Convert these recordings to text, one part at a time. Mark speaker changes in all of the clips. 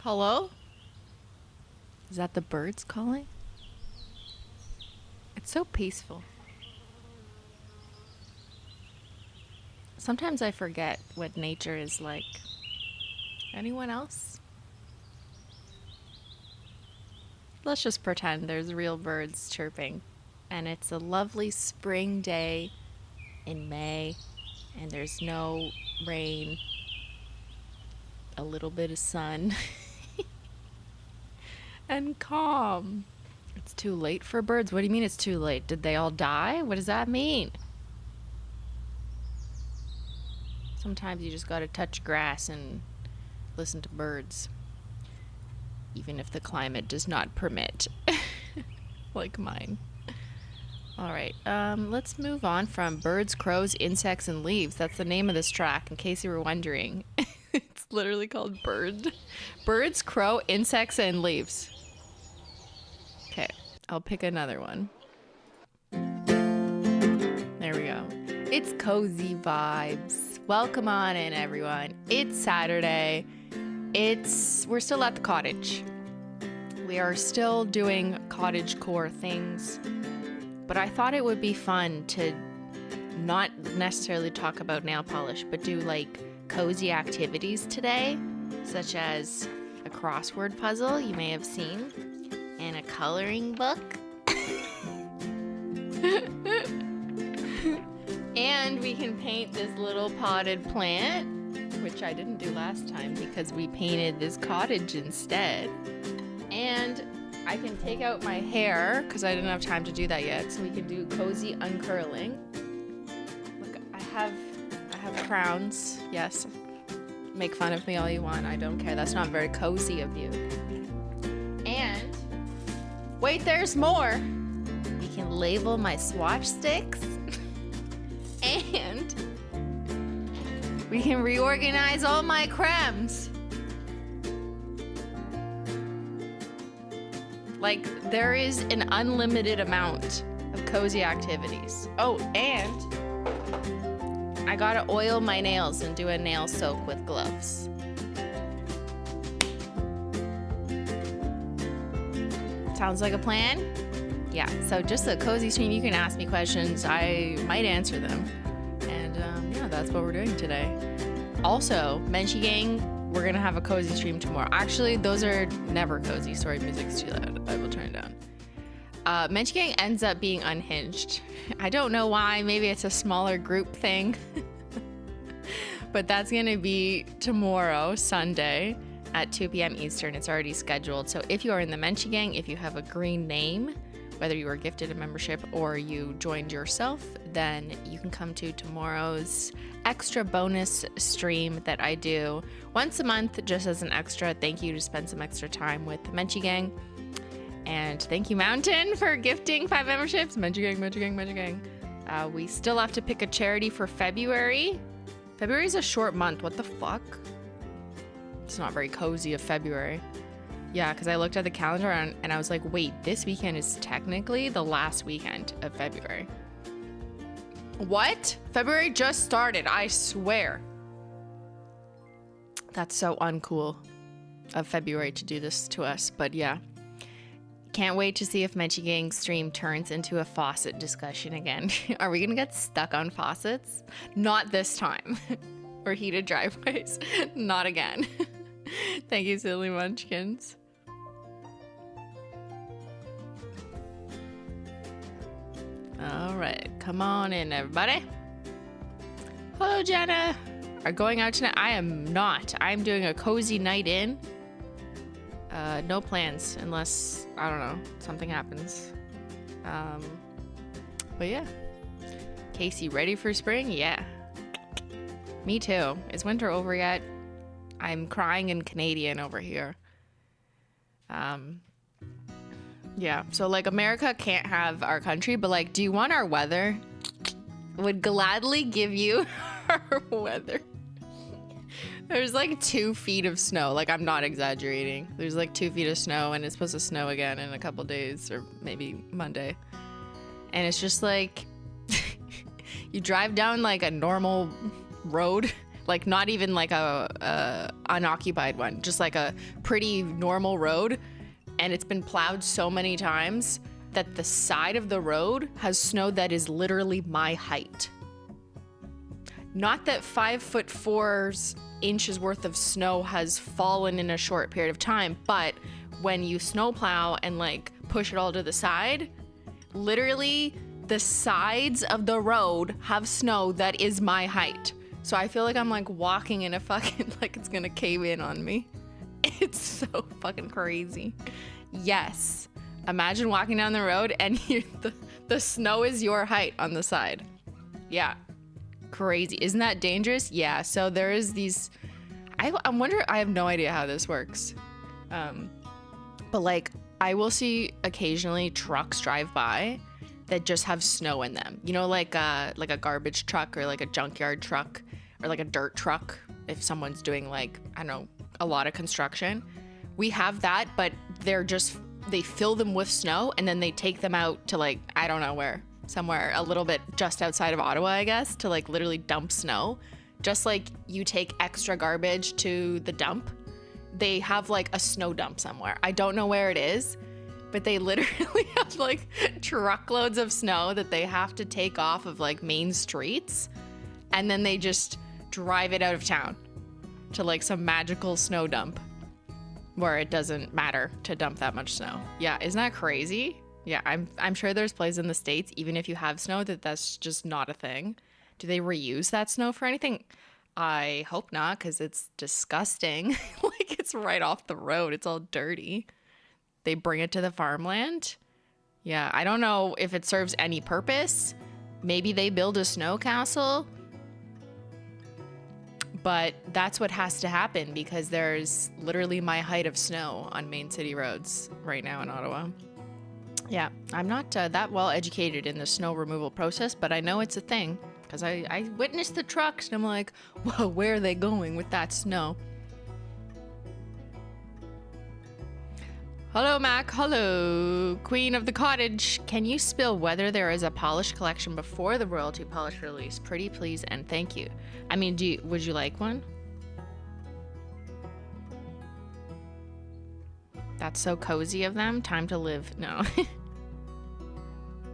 Speaker 1: Hello? Is that the birds calling? It's so peaceful. Sometimes I forget what nature is like. Anyone else? Let's just pretend there's real birds chirping. And it's a lovely spring day in May. And there's no rain. A little bit of sun. And calm. It's too late for birds. What do you mean it's too late? Did they all die? What does that mean? Sometimes you just gotta touch grass and listen to birds. Even if the climate does not permit. Like mine. Alright, let's move on from birds, crows, insects, and leaves. That's the name of this track, in case you were wondering. It's literally called Birds, Crow, Insects, and Leaves. Okay, I'll pick another one. There we go. It's cozy vibes. Welcome on in, everyone. It's Saturday. We're still at the cottage. We are still doing cottagecore things, but I thought it would be fun to not necessarily talk about nail polish, but do like cozy activities today, such as a crossword puzzle you may have seen, and a coloring book. And we can paint this little potted plant, which I didn't do last time because we painted this cottage instead. And I can take out my hair because I didn't have time to do that yet, so we can do cozy uncurling. Look, I have crowns. Yes, make fun of me all you want. I don't care. That's not very cozy of you. And wait, there's more. We can label my swatch sticks. And we can reorganize all my crèmes. Like, there is an unlimited amount of cozy activities. Oh, and I gotta oil my nails and do a nail soak with gloves. Sounds like a plan? Yeah, so just a cozy stream. You can ask me questions. I might answer them. And yeah, that's what we're doing today. Also, Menchie gang, we're gonna have a cozy stream tomorrow. Actually, those are never cozy. Sorry, music's too loud. I will turn it down. Menchie gang ends up being unhinged. I don't know why. Maybe it's a smaller group thing. But that's gonna be tomorrow, Sunday, at 2 p.m. Eastern. It's already scheduled. So if you are in the Menchie gang, if you have a green name, whether you were gifted a membership or you joined yourself, then you can come to tomorrow's extra bonus stream that I do once a month, just as an extra thank you to spend some extra time with the Menchie gang. And thank you, Mountain, for gifting 5 memberships. Menchie gang, Menchie gang, Menchie gang. We still have to pick a charity for February. February is a short month. What the fuck? It's not very cozy of February. Yeah, because I looked at the calendar and I was like, wait, this weekend is technically the last weekend of February. What? February just started, I swear. That's so uncool of February to do this to us, but yeah. Can't wait to see if Menchie gang stream turns into a faucet discussion again. Are we gonna get stuck on faucets? Not this time. Or heated driveways. Not again. Thank you, silly munchkins. All right, come on in, everybody. Hello, Jenna. Are going out tonight? I am not. I'm doing a cozy night in. No plans unless, I don't know, something happens. But yeah. Casey, ready for spring? Yeah. Me too. Is winter over yet? I'm crying in Canadian over here. Yeah, so like America can't have our country, but like, do you want our weather? Would gladly give you our weather. There's like 2 feet of snow. Like, I'm not exaggerating. There's like 2 feet of snow and it's supposed to snow again in a couple days or maybe Monday. And it's just like, you drive down like a normal road Like not even like a unoccupied one, just like a pretty normal road. And it's been plowed so many times that the side of the road has snow that is literally my height. Not that 5'4" inches worth of snow has fallen in a short period of time, but when you snowplow and like push it all to the side, literally the sides of the road have snow that is my height. So I feel like I'm like walking in a fucking, like it's gonna cave in on me. It's so fucking crazy. Yes. Imagine walking down the road and the snow is your height on the side. Yeah. Crazy. Isn't that dangerous? Yeah. So there is these, I wonder, I have no idea how this works. But like I will see occasionally trucks drive by that just have snow in them. You know, like a garbage truck or like a junkyard truck or like a dirt truck. If someone's doing like, I don't know, a lot of construction, we have that, but they fill them with snow and then they take them out to like, I don't know where, somewhere a little bit just outside of Ottawa, I guess, to like literally dump snow. Just like you take extra garbage to the dump, they have like a snow dump somewhere. I don't know where it is, but they literally have like truckloads of snow that they have to take off of like main streets. And then they just drive it out of town to like some magical snow dump where it doesn't matter to dump that much snow. Yeah, isn't that crazy? Yeah, I'm sure there's places in the States, even if you have snow, that's just not a thing. Do they reuse that snow for anything? I hope not, because it's disgusting. Like it's right off the road. It's all dirty. They bring it to the farmland. Yeah, I don't know if it serves any purpose. Maybe they build a snow castle. But that's what has to happen because there's literally my height of snow on main city roads right now in Ottawa. Yeah, I'm not that well educated in the snow removal process, but I know it's a thing because I witnessed the trucks and I'm like, whoa, where are they going with that snow? Hello, Mac. Hello, Queen of the Cottage. Can you spill whether there is a polish collection before the royalty polish release? Pretty please and thank you. I mean, would you like one? That's so cozy of them. Time to live. No.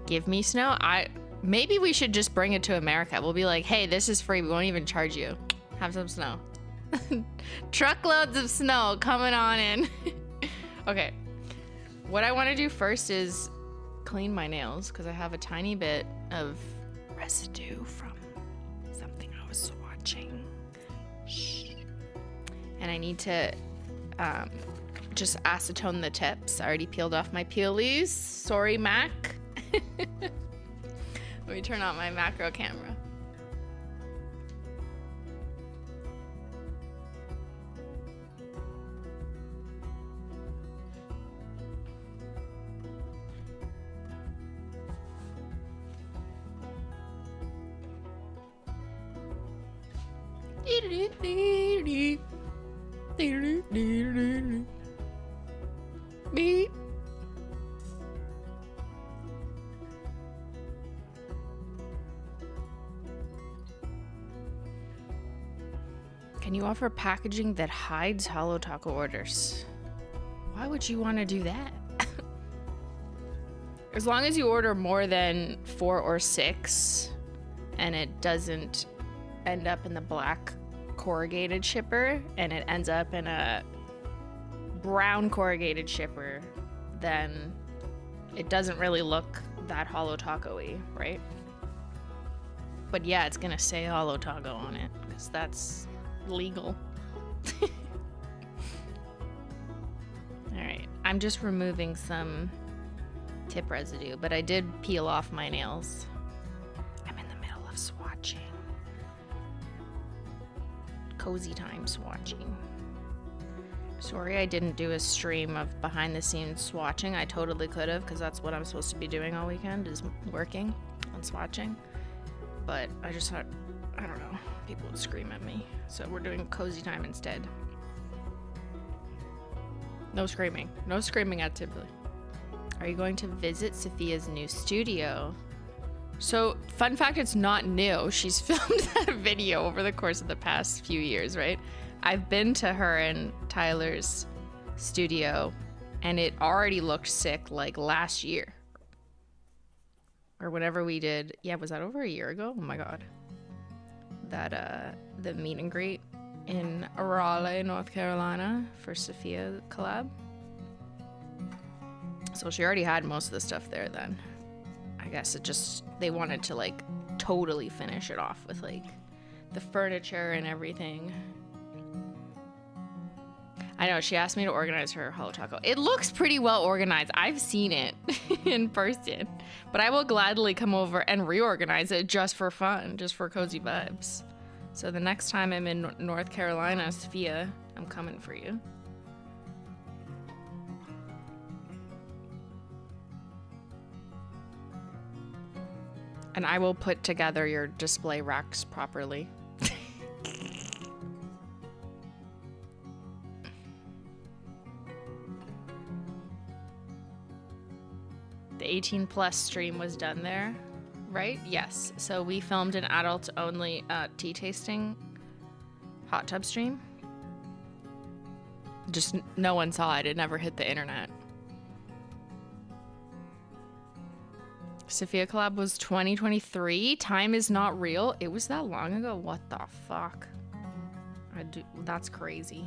Speaker 1: Give me snow. Maybe we should just bring it to America. We'll be like, hey, this is free. We won't even charge you. Have some snow. Truckloads of snow coming on in. Okay. What I want to do first is clean my nails because I have a tiny bit of residue from something I was swatching. Shh. And I need to just acetone the tips. I already peeled off my peelies. Sorry, Mac. Let me turn on my macro camera. Beep. Can you offer packaging that hides Holo Taco orders? Why would you want to do that? As long as you order more than 4 or 6 and it doesn't end up in the black corrugated shipper and it ends up in a brown corrugated shipper, then it doesn't really look that Holo Taco-y, right? But yeah, it's gonna say Holo Taco on it because that's legal. Alright, I'm just removing some tip residue, but I did peel off my nails. I'm in the middle of swatching. Cozy time swatching. Sorry I didn't do a stream of behind the scenes swatching. I totally could have because that's what I'm supposed to be doing all weekend is working on swatching. But I just thought, I don't know, people would scream at me. So we're doing cozy time instead. No screaming. No screaming at Tipley. Are you going to visit Sophia's new studio? So, fun fact, it's not new. She's filmed that video over the course of the past few years, right? I've been to her and Tyler's studio, and it already looked sick like last year. Or whenever we did, yeah, was that over a year ago? Oh my God. That, the meet and greet in Raleigh, North Carolina for Sophia collab. So she already had most of the stuff there then. I guess it just, they wanted to like totally finish it off with like the furniture and everything. I know, she asked me to organize her Holo Taco. It looks pretty well organized. I've seen it in person, but I will gladly come over and reorganize it just for fun, just for cozy vibes. So the next time I'm in North Carolina, Sophia, I'm coming for you. And I will put together your display racks properly. The 18 plus stream was done there, right? Yes. So we filmed an adult only tea tasting hot tub stream. Just no one saw it. It never hit the internet. Sophia collab was 2023. Time is not real. It was that long ago. What the fuck? That's crazy.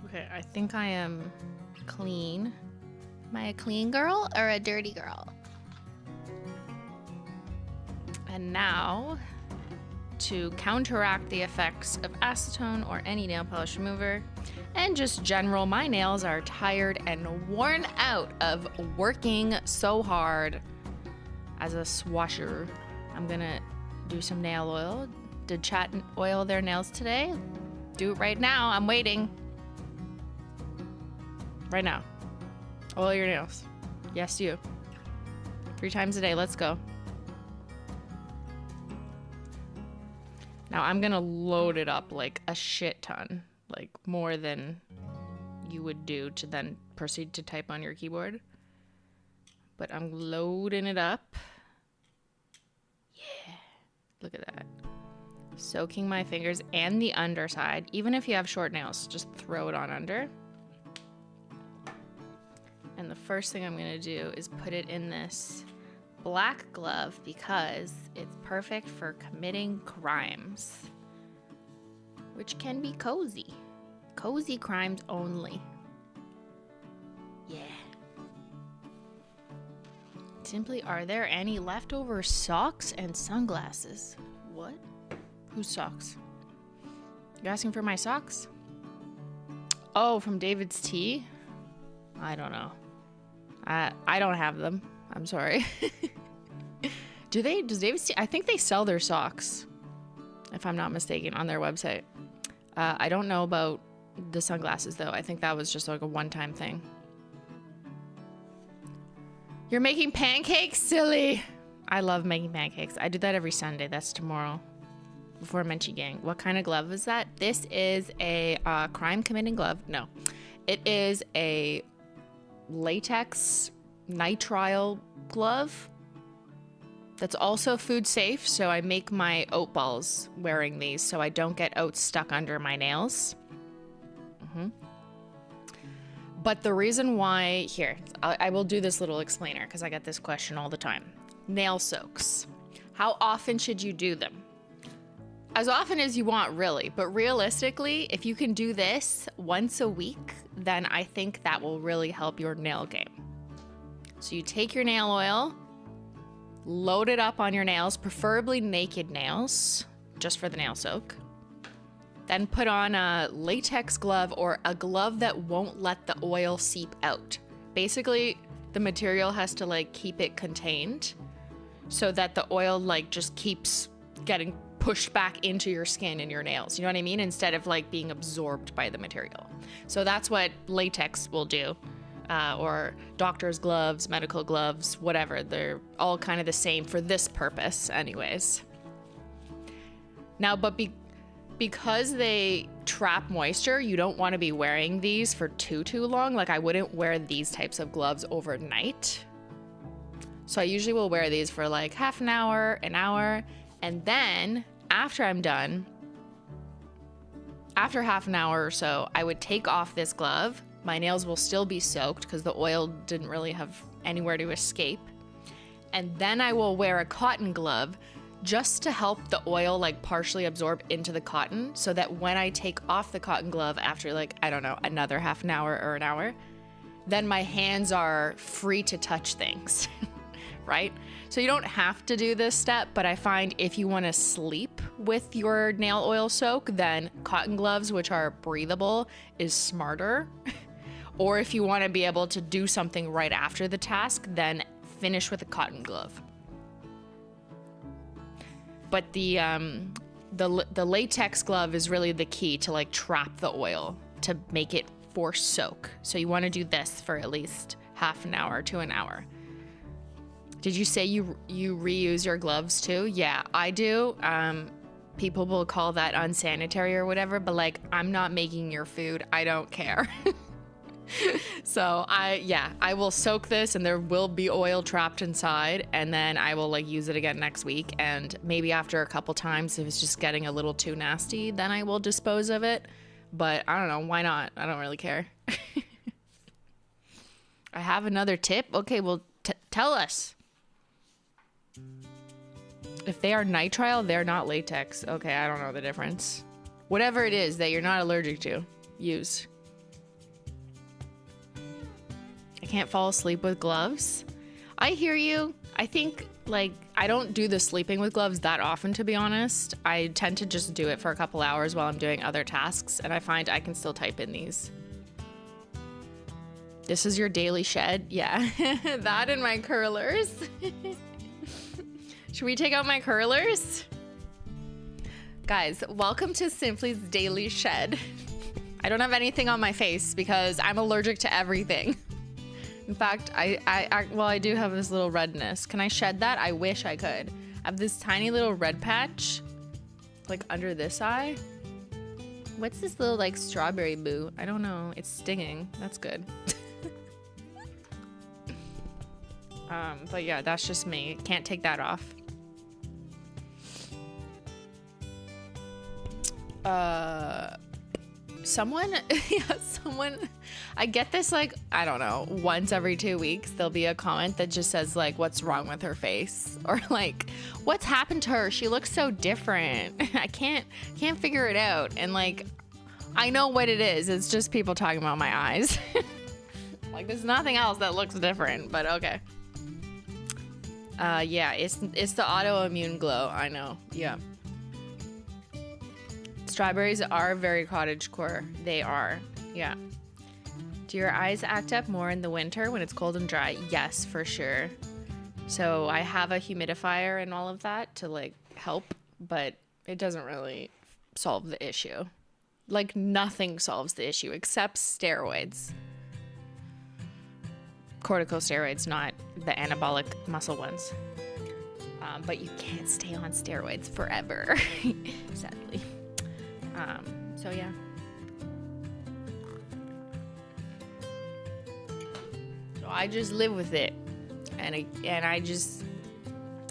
Speaker 1: Okay, I think I am clean. Am I a clean girl or a dirty girl? And now, to counteract the effects of acetone or any nail polish remover, and just general, my nails are tired and worn out of working so hard as a swasher. I'm gonna do some nail oil. Did chat oil their nails today? Do it right now. I'm waiting. Right now. Oil your nails. Yes, you. 3 times a day. Let's go. Now I'm gonna load it up like a shit ton. Like more than you would do to then proceed to type on your keyboard. But I'm loading it up. Yeah. Look at that. Soaking my fingers and the underside. Even if you have short nails, just throw it on under. And the first thing I'm gonna do is put it in this black glove because it's perfect for committing crimes, which can be cozy. Cozy crimes only. Yeah. Simply, are there any leftover socks and sunglasses? What? Whose socks? You asking for my socks? Oh, from David's Tea? I don't know. I don't have them. I'm sorry. Does David's Tea? I think they sell their socks, if I'm not mistaken, on their website. I don't know about the sunglasses though. I think that was just like a one-time thing. You're making pancakes? Silly. I love making pancakes. I do that every Sunday. That's tomorrow before Menchie gang. What kind of glove is that? This is a crime committing glove. No, it is a latex nitrile glove that's also food safe. So I make my oat balls wearing these so I don't get oats stuck under my nails. But the reason why, here, I will do this little explainer because I get this question all the time. Nail soaks. How often should you do them? As often as you want, really. But realistically, if you can do this once a week, then I think that will really help your nail game. So you take your nail oil, load it up on your nails, preferably naked nails, just for the nail soak. Then put on a latex glove or a glove that won't let the oil seep out. Basically, the material has to like keep it contained so that the oil like just keeps getting pushed back into your skin and your nails. You know what I mean? Instead of like being absorbed by the material. So that's what latex will do. Or doctor's gloves, medical gloves, whatever. They're all kind of the same for this purpose anyways. Now, because they trap moisture, you don't want to be wearing these for too long. Like, I wouldn't wear these types of gloves overnight. So I usually will wear these for like half an hour, and then after I'm done, after half an hour or so, I would take off this glove. My nails will still be soaked because the oil didn't really have anywhere to escape. And then I will wear a cotton glove just to help the oil like partially absorb into the cotton, so that when I take off the cotton glove after like, I don't know, another half an hour or an hour, then my hands are free to touch things, right? So you don't have to do this step, but I find if you want to sleep with your nail oil soak, then cotton gloves, which are breathable, is smarter. Or if you want to be able to do something right after the task, then finish with a cotton glove. But the latex glove is really the key to like trap the oil, to make it force soak. So you want to do this for at least half an hour to an hour. Did you say you reuse your gloves too? Yeah, I do. People will call that unsanitary or whatever, but like, I'm not making your food. I don't care. So I will soak this, and there will be oil trapped inside, and then I will like use it again next week. And maybe after a couple times, if it's just getting a little too nasty, then I will dispose of it. But I don't know, why not? I don't really care. I have another tip. Okay, well, tell us. If they are nitrile, they're not latex. Okay, I don't know the difference. Whatever it is that you're not allergic to, use. I can't fall asleep with gloves. I hear you. I think, like, I don't do the sleeping with gloves that often, to be honest. I tend to just do it for a couple hours while I'm doing other tasks, and I find I can still type in these. This is your daily shed? Yeah. That and my curlers. Should we take out my curlers? Guys, welcome to Simply's daily shed. I don't have anything on my face because I'm allergic to everything. In fact, I do have this little redness. Can I shed that? I wish I could. I have this tiny little red patch, like under this eye. What's this little like strawberry boo? I don't know. It's stinging. That's good. But yeah, that's just me. Can't take that off. Someone, I get this like, I don't know, once every 2 weeks, there'll be a comment that just says like, what's wrong with her face? Or like, what's happened to her? She looks so different. I can't figure it out. And like, I know what it is. It's just people talking about my eyes. Like, there's nothing else that looks different, but okay. Yeah, it's the autoimmune glow. I know. Yeah. Strawberries are very cottagecore. They are. Yeah. Do your eyes act up more in the winter when it's cold and dry? Yes, for sure. So I have a humidifier and all of that to like help, but it doesn't really solve the issue. Like, nothing solves the issue except steroids. Corticosteroids, not the anabolic muscle ones. But you can't stay on steroids forever, sadly. So yeah. So I just live with it, and I just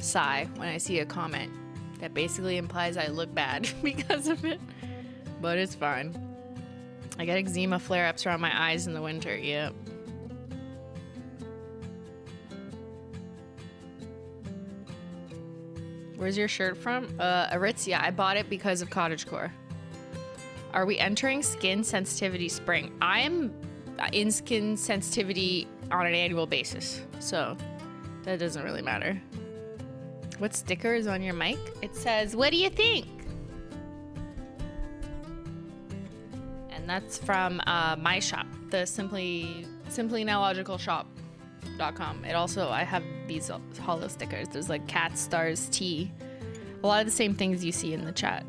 Speaker 1: sigh when I see a comment that basically implies I look bad because of it. But it's fine. I get eczema flare-ups around my eyes in the winter. Yep. Where's your shirt from? Aritzia. I bought it because of cottagecore. Are we entering skin sensitivity spring? I am in skin sensitivity on an annual basis, so that doesn't really matter. What sticker is on your mic? It says, "What do you think?" And that's from my shop, the Simplynailogical shop.com. It also, I have these holo stickers. There's like cats, stars, tea. A lot of the same things you see in the chat.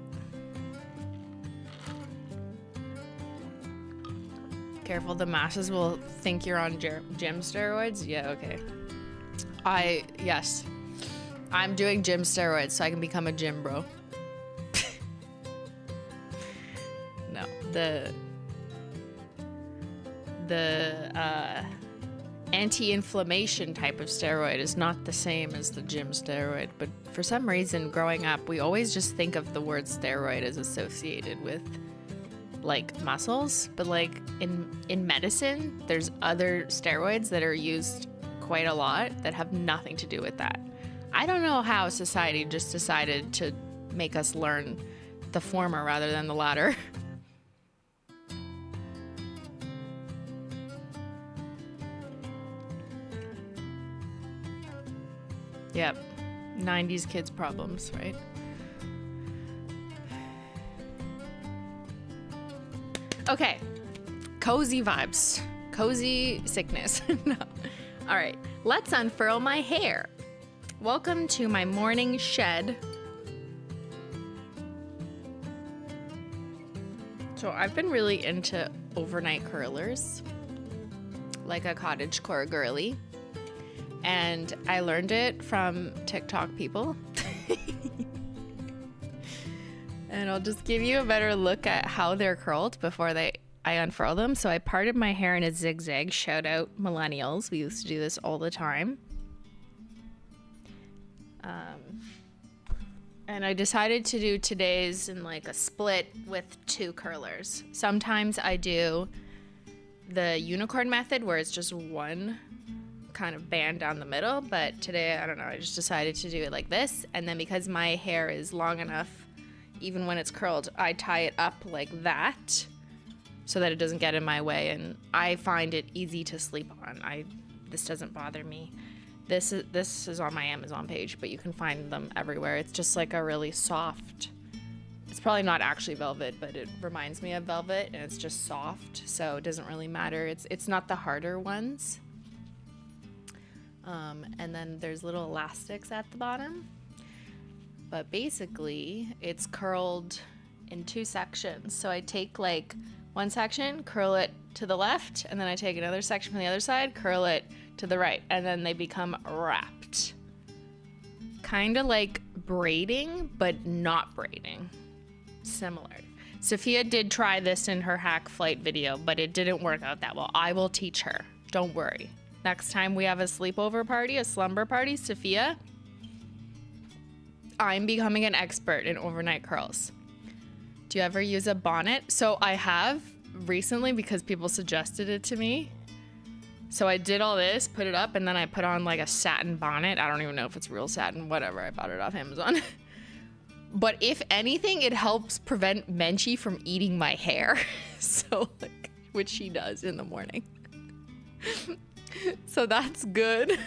Speaker 1: Careful, the masses will think you're on gym steroids. Yeah, okay. Yes. I'm doing gym steroids so I can become a gym bro. the anti-inflammation type of steroid is not the same as the gym steroid, but for some reason growing up we always just think of the word steroid as associated with like muscles, but like in medicine there's other steroids that are used quite a lot that have nothing to do with that. I don't know how society just decided to make us learn the former rather than the latter. Yep. 90s kids problems, right? Okay. Cozy vibes. Cozy sickness. No. All right. Let's unfurl my hair. Welcome to my morning shed. So I've been really into overnight curlers, like a cottagecore girly. And I learned it from TikTok people. And I'll just give you a better look at how they're curled before I unfurl them. So I parted my hair in a zigzag. Shout out millennials. We used to do this all the time. And I decided to do today's in like a split with 2 curlers. Sometimes I do the unicorn method where it's just one kind of band down the middle, but today, I don't know, I just decided to do it like this. And then because my hair is long enough, even when it's curled, I tie it up like that so that it doesn't get in my way, and I find it easy to sleep on. This doesn't bother me. This is on my Amazon page, but you can find them everywhere. It's just like a really soft, it's probably not actually velvet, but it reminds me of velvet, and it's just soft, so it doesn't really matter. It's not the harder ones. And then there's little elastics at the bottom, but basically it's curled in 2 sections. So I take like one section, curl it to the left, and then I take another section from the other side, curl it to the right, and then they become wrapped. Kind of like braiding, but not braiding. Similar. Sophia did try this in her hack flight video, but it didn't work out that well. I will teach her. Don't worry. Next time we have a sleepover party, a slumber party, Sophia, I'm becoming an expert in overnight curls. Do you ever use a bonnet? So I have recently because people suggested it to me. So I did all this, put it up, and then I put on like a satin bonnet. I don't even know if it's real satin, whatever. I bought it off Amazon. But if anything, it helps prevent Menchie from eating my hair. So like, which she does in the morning. So that's good.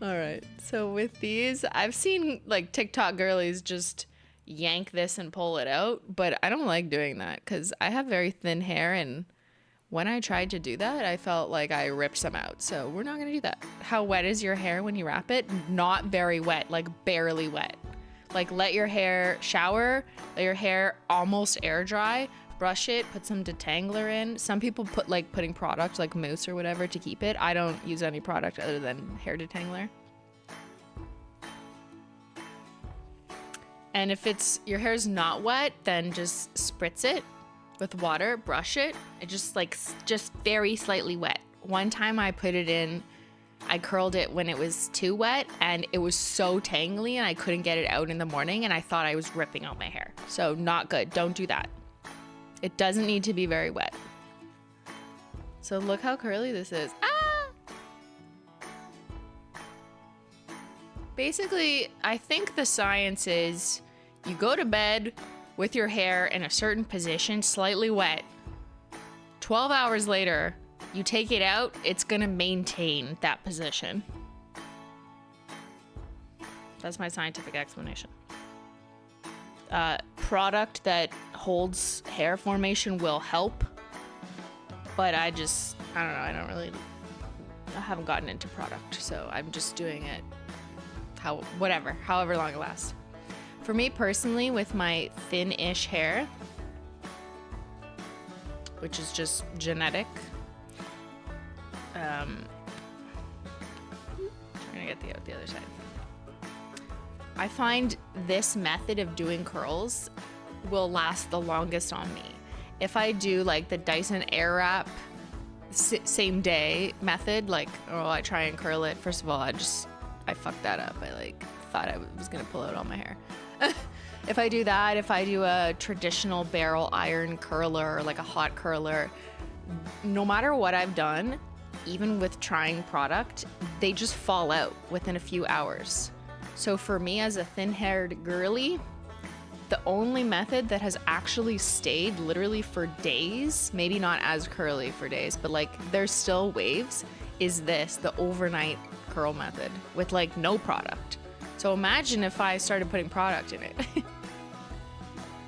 Speaker 1: All right. So with these, I've seen like TikTok girlies just yank this and pull it out, but I don't like doing that because I have very thin hair, and when I tried to do that, I felt like I ripped some out. So we're not going to do that. How wet is your hair when you wrap it? Not very wet, like barely wet. Like let your hair shower, let your hair almost air dry, brush it, put some detangler in. Some people put like putting product like mousse or whatever to keep it. I don't use any product other than hair detangler. And if your hair's not wet, then just spritz it with water, brush it. It just very slightly wet. One time I put it in, I curled it when it was too wet, and it was so tangly and I couldn't get it out in the morning, and I thought I was ripping out my hair. So not good. Don't do that. It doesn't need to be very wet. So look how curly this is. Ah! Basically, I think the science is you go to bed with your hair in a certain position, slightly wet. 12 hours later, you take it out, it's gonna maintain that position. That's my scientific explanation. Product that holds hair formation will help, but I don't know, I haven't gotten into product, so I'm just doing it however long it lasts. For me personally, with my thin-ish hair, which is just genetic, trying to get the other side. I find this method of doing curls will last the longest on me. If I do like the Dyson Airwrap same day method, like, oh, I try and curl it. First of all, I fucked that up. I like thought I was gonna pull out all my hair. If I do that, if I do a traditional barrel iron curler, like a hot curler, no matter what I've done, even with trying product, they just fall out within a few hours. So for me as a thin-haired girly, the only method that has actually stayed literally for days, maybe not as curly for days, but like there's still waves, is this, the overnight curl method with like no product. So imagine if I started putting product in it.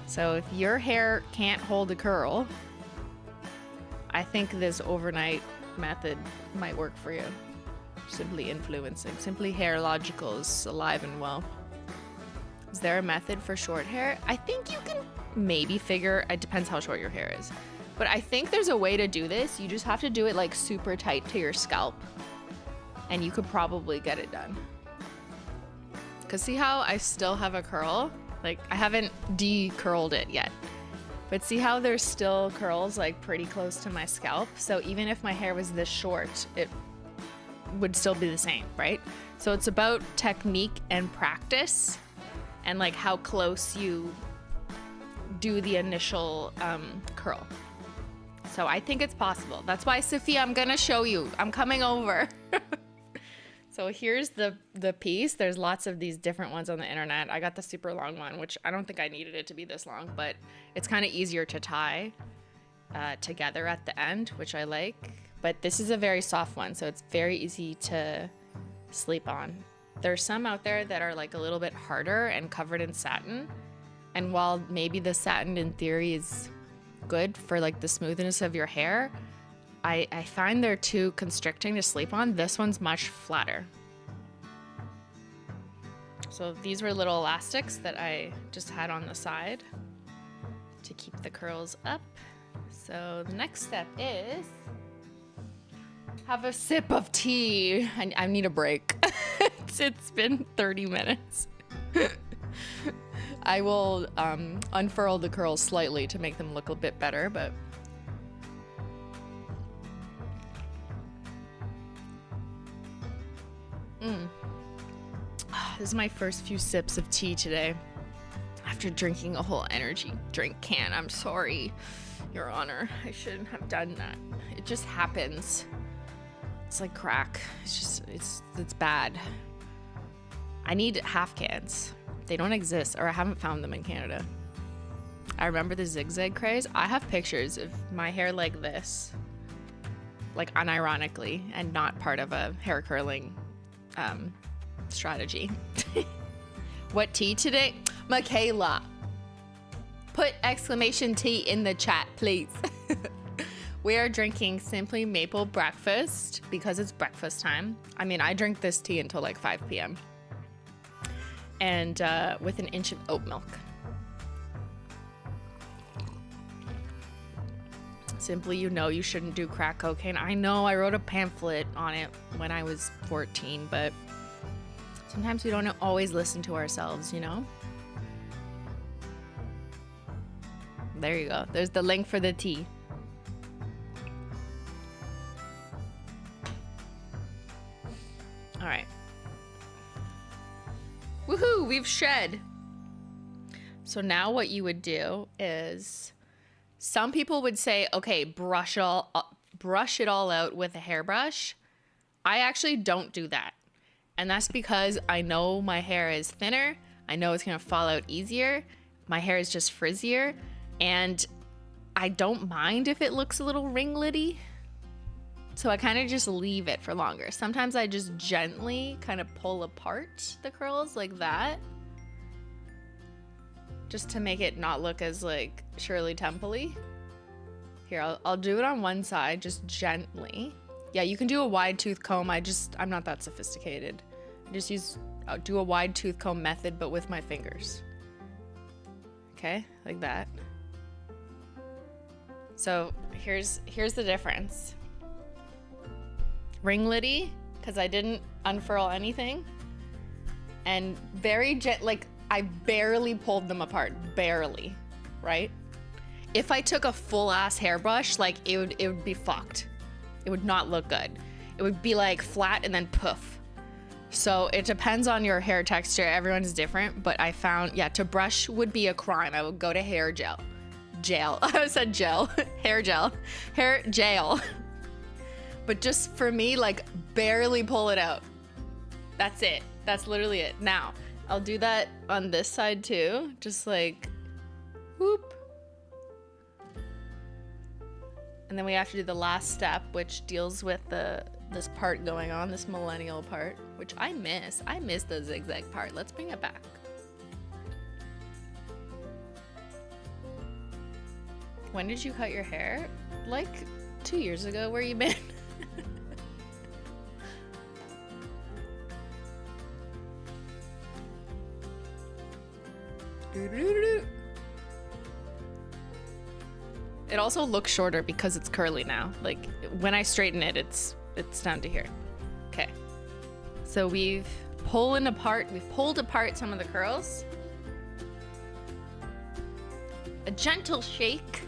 Speaker 1: So if your hair can't hold a curl, I think this overnight method might work for you. Simply influencing. Simplynailogical is alive and well. Is there a method for short hair? I think you can maybe figure, it depends how short your hair is. But I think there's a way to do this. You just have to do it like super tight to your scalp. And you could probably get it done. Cause see how I still have a curl? Like I haven't de-curled it yet. But see how there's still curls like pretty close to my scalp? So even if my hair was this short, it would still be the same, right? So it's about technique and practice and like how close you do the initial curl. So I think it's possible. That's why, Sophia, I'm gonna show you. I'm coming over. So here's the piece. There's lots of these different ones on the internet. I got the super long one, which I don't think I needed it to be this long, but it's kind of easier to tie together at the end, which I like. But this is a very soft one, so it's very easy to sleep on. There's some out there that are like a little bit harder and covered in satin. And while maybe the satin in theory is good for like the smoothness of your hair, I find they're too constricting to sleep on. This one's much flatter. So these were little elastics that I just had on the side to keep the curls up. So the next step is have a sip of tea. I need a break. It's been 30 minutes. I will unfurl the curls slightly to make them look a bit better, but this is my first few sips of tea today after drinking a whole energy drink can. I'm sorry, Your Honor. I shouldn't have done that. It just happens. It's like crack. It's bad. I need half cans. They don't exist, or I haven't found them in Canada. I remember the zigzag craze. I have pictures of my hair like this, like unironically, and not part of a hair curling strategy. What tea today? Michaela, put exclamation T in the chat, please. We are drinking Simply Maple Breakfast because it's breakfast time. I mean, I drink this tea until like 5 p.m. And with an inch of oat milk. Simply, you know you shouldn't do crack cocaine. I know, I wrote a pamphlet on it when I was 14, but sometimes we don't always listen to ourselves, you know? There you go. There's the link for the tea. All right. Woohoo, we've shed. So now what you would do is, some people would say, okay, brush it all out with a hairbrush. I actually don't do that. And that's because I know my hair is thinner. I know it's gonna fall out easier. My hair is just frizzier. And I don't mind if it looks a little ringlety. So I kind of just leave it for longer. Sometimes I just gently kind of pull apart the curls like that, just to make it not look as like Shirley Temple-y. Here, I'll do it on one side, just gently. Yeah, you can do a wide tooth comb. I'm not that sophisticated. I just do a wide tooth comb method, but with my fingers. Okay, like that. So here's the difference. Ringlety, because I didn't unfurl anything, and very like I barely pulled them apart, barely. right? If I took a full ass hairbrush, like it would be fucked. It would not look good. It would be like flat and then poof. So it depends on your hair texture. Everyone's different, but I found, yeah, to brush would be a crime. I would go to hair gel. I said gel. Hair gel. Hair gel. But just for me, like barely pull it out. That's it. That's literally it. Now, I'll do that on this side too. Just like, whoop. And then we have to do the last step, which deals with this part going on, this millennial part, which I miss. I miss the zigzag part. Let's bring it back. When did you cut your hair? Like 2 years ago. Where you been? It also looks shorter because it's curly now. Like when I straighten it, it's down to here. Okay. So we've pulled apart some of the curls. A gentle shake.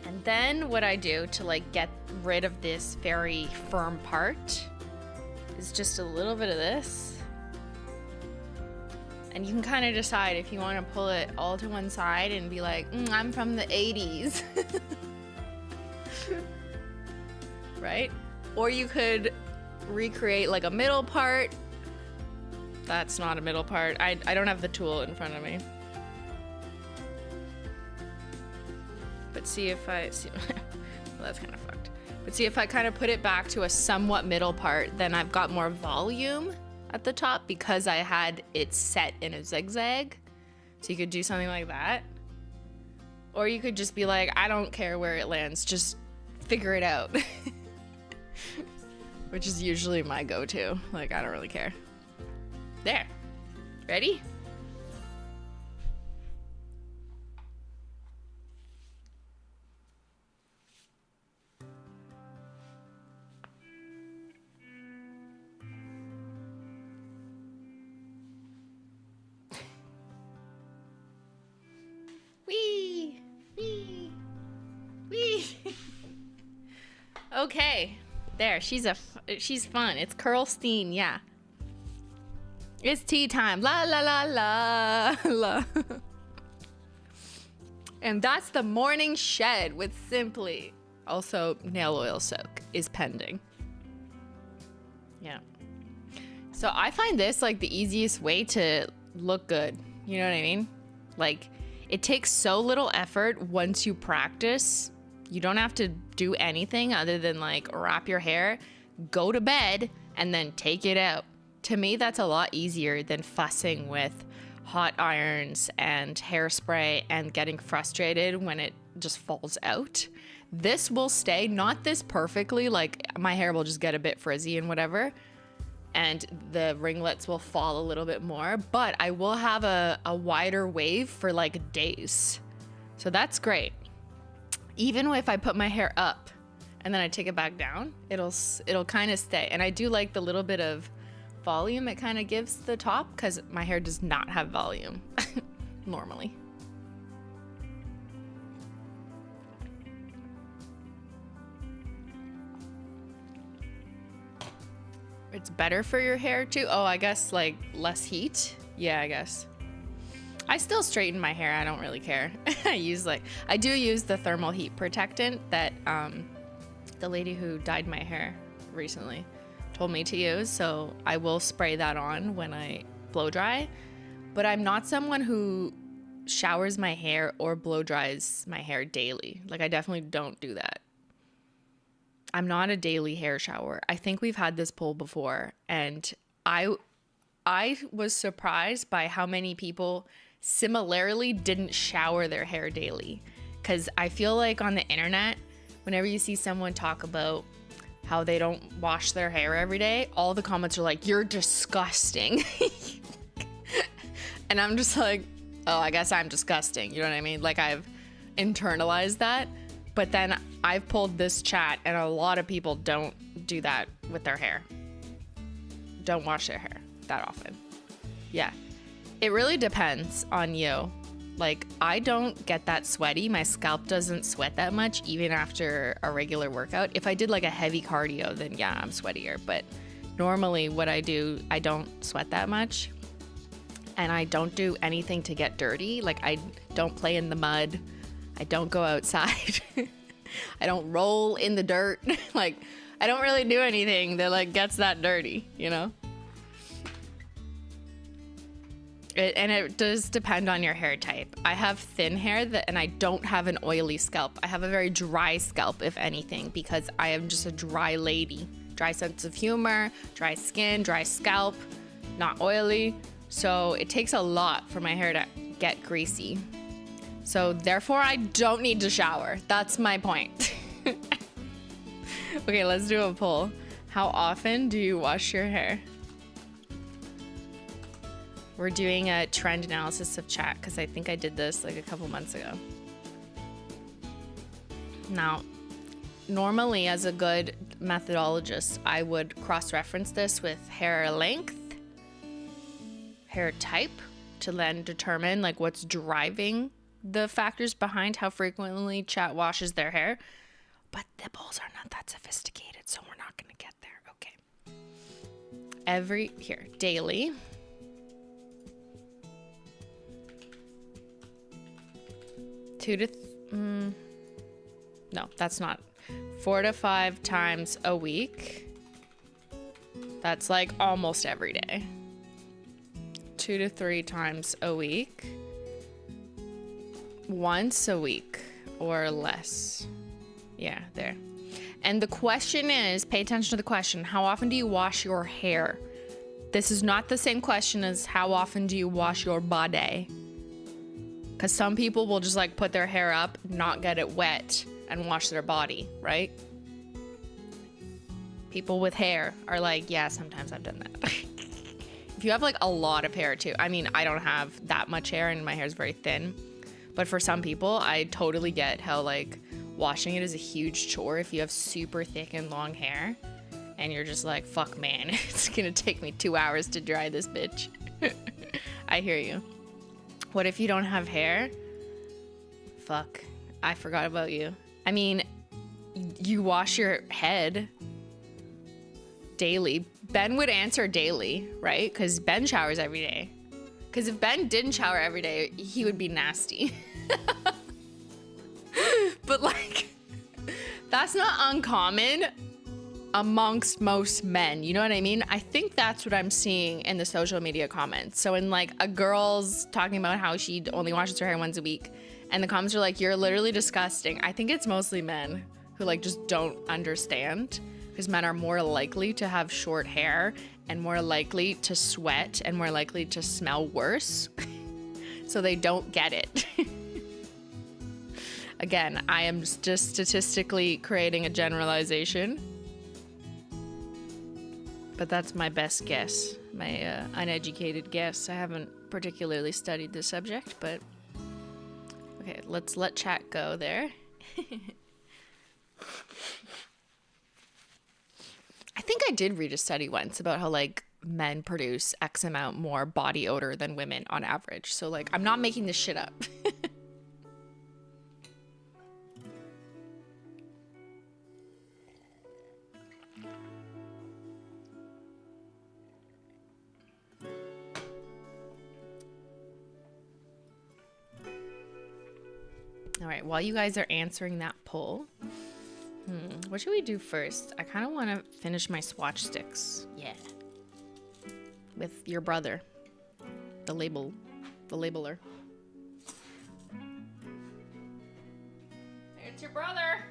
Speaker 1: And then what I do to like get rid of this very firm part is just a little bit of this. And you can kind of decide if you want to pull it all to one side and be like, I'm from the 80s. Right? Or you could recreate like a middle part. That's not a middle part. I don't have the tool in front of me. But see if I see. Well, that's kind of fucked. But see if I kind of put it back to a somewhat middle part, then I've got more volume at the top because I had it set in a zigzag. So you could do something like that. Or you could just be like, I don't care where it lands, just figure it out. Which is usually my go-to. Like, I don't really care. There. Ready? Wee! Wee! Wee! Okay. There, she's fun. It's Curlstein, yeah. It's tea time. La la la la la. And that's the morning shed with Simply. Also, nail oil soak is pending. Yeah. So I find this like the easiest way to look good. You know what I mean? Like, it takes so little effort once you practice. You don't have to do anything other than like wrap your hair, go to bed, and then take it out. To me, that's a lot easier than fussing with hot irons and hairspray and getting frustrated when it just falls out. This will stay, not this perfectly, like my hair will just get a bit frizzy and whatever, and the ringlets will fall a little bit more, but I will have a wider wave for like days. So that's great. Even if I put my hair up and then I take it back down, it'll kind of stay. And I do like the little bit of volume it kind of gives the top because my hair does not have volume normally. It's better for your hair too. Oh, I guess like less heat. Yeah, I guess. I still straighten my hair. I don't really care. I do use the thermal heat protectant that the lady who dyed my hair recently told me to use. So I will spray that on when I blow dry. But I'm not someone who showers my hair or blow dries my hair daily. Like, I definitely don't do that. I'm not a daily hair shower. I think we've had this poll before, and I was surprised by how many people similarly didn't shower their hair daily. Because I feel like on the internet, whenever you see someone talk about how they don't wash their hair every day, all the comments are like, you're disgusting. And I'm just like, oh, I guess I'm disgusting. You know what I mean? Like, I've internalized that. But then I've pulled this chat, and a lot of people don't do that with their hair. Don't wash their hair that often. Yeah. It really depends on you. Like, I don't get that sweaty. My scalp doesn't sweat that much even after a regular workout. If I did like a heavy cardio, then yeah, I'm sweatier. But normally what I do, I don't sweat that much. And I don't do anything to get dirty. Like, I don't play in the mud. I don't go outside. I don't roll in the dirt. Like, I don't really do anything that like gets that dirty, you know? And it does depend on your hair type. I have thin hair and I don't have an oily scalp. I have a very dry scalp, if anything, because I am just a dry lady. Dry sense of humor, dry skin, dry scalp, not oily. So it takes a lot for my hair to get greasy. So therefore, I don't need to shower. That's my point. Okay, let's do a poll. How often do you wash your hair? We're doing a trend analysis of chat because I think I did this like a couple months ago. Now, normally as a good methodologist, I would cross-reference this with hair length, hair type, to then determine like what's driving the factors behind how frequently chat washes their hair. But the polls are not that sophisticated, so we're not going to get there. Okay. Daily. No, that's not. 4 to 5 times a week. That's like almost every day. 2 to 3 times a week. Once a week or less. Yeah, there. And the question is, pay attention to the question. How often do you wash your hair? This is not the same question as how often do you wash your body? Because some people will just like put their hair up, not get it wet, and wash their body, right? People with hair are like, yeah, sometimes I've done that. If you have like a lot of hair too, I mean, I don't have that much hair and my hair is very thin. But for some people, I totally get how like washing it is a huge chore if you have super thick and long hair. And you're just like, fuck man, it's gonna take me 2 hours to dry this bitch. I hear you. What if you don't have hair? Fuck, I forgot about you. I mean, you wash your head daily. Ben would answer daily, right? Because Ben showers every day. Because if Ben didn't shower every day, he would be nasty. But like, that's not uncommon amongst most men, you know what I mean? I think that's what I'm seeing in the social media comments. So in like a girl's talking about how she only washes her hair once a week, and the comments are like, you're literally disgusting. I think it's mostly men who like just don't understand, because men are more likely to have short hair and more likely to sweat and more likely to smell worse. So they don't get it. Again, I am just statistically creating a generalization. But that's my best guess, my uneducated guess. I haven't particularly studied the subject, but okay, let's let chat go there. I think I did read a study once about how like men produce X amount more body odor than women on average. So like, I'm not making this shit up. All right, while you guys are answering that poll, what should we do first? I kind of want to finish my swatch sticks. Yeah. With your brother, the labeler. It's your brother.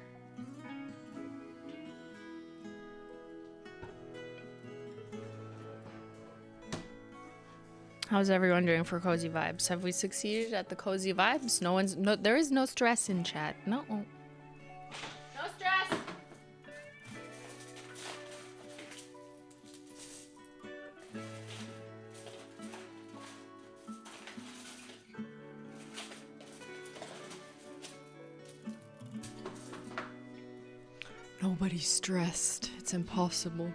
Speaker 1: How's everyone doing for cozy vibes? Have we succeeded at the cozy vibes? There is no stress in chat. No. No stress. Nobody's stressed. It's impossible.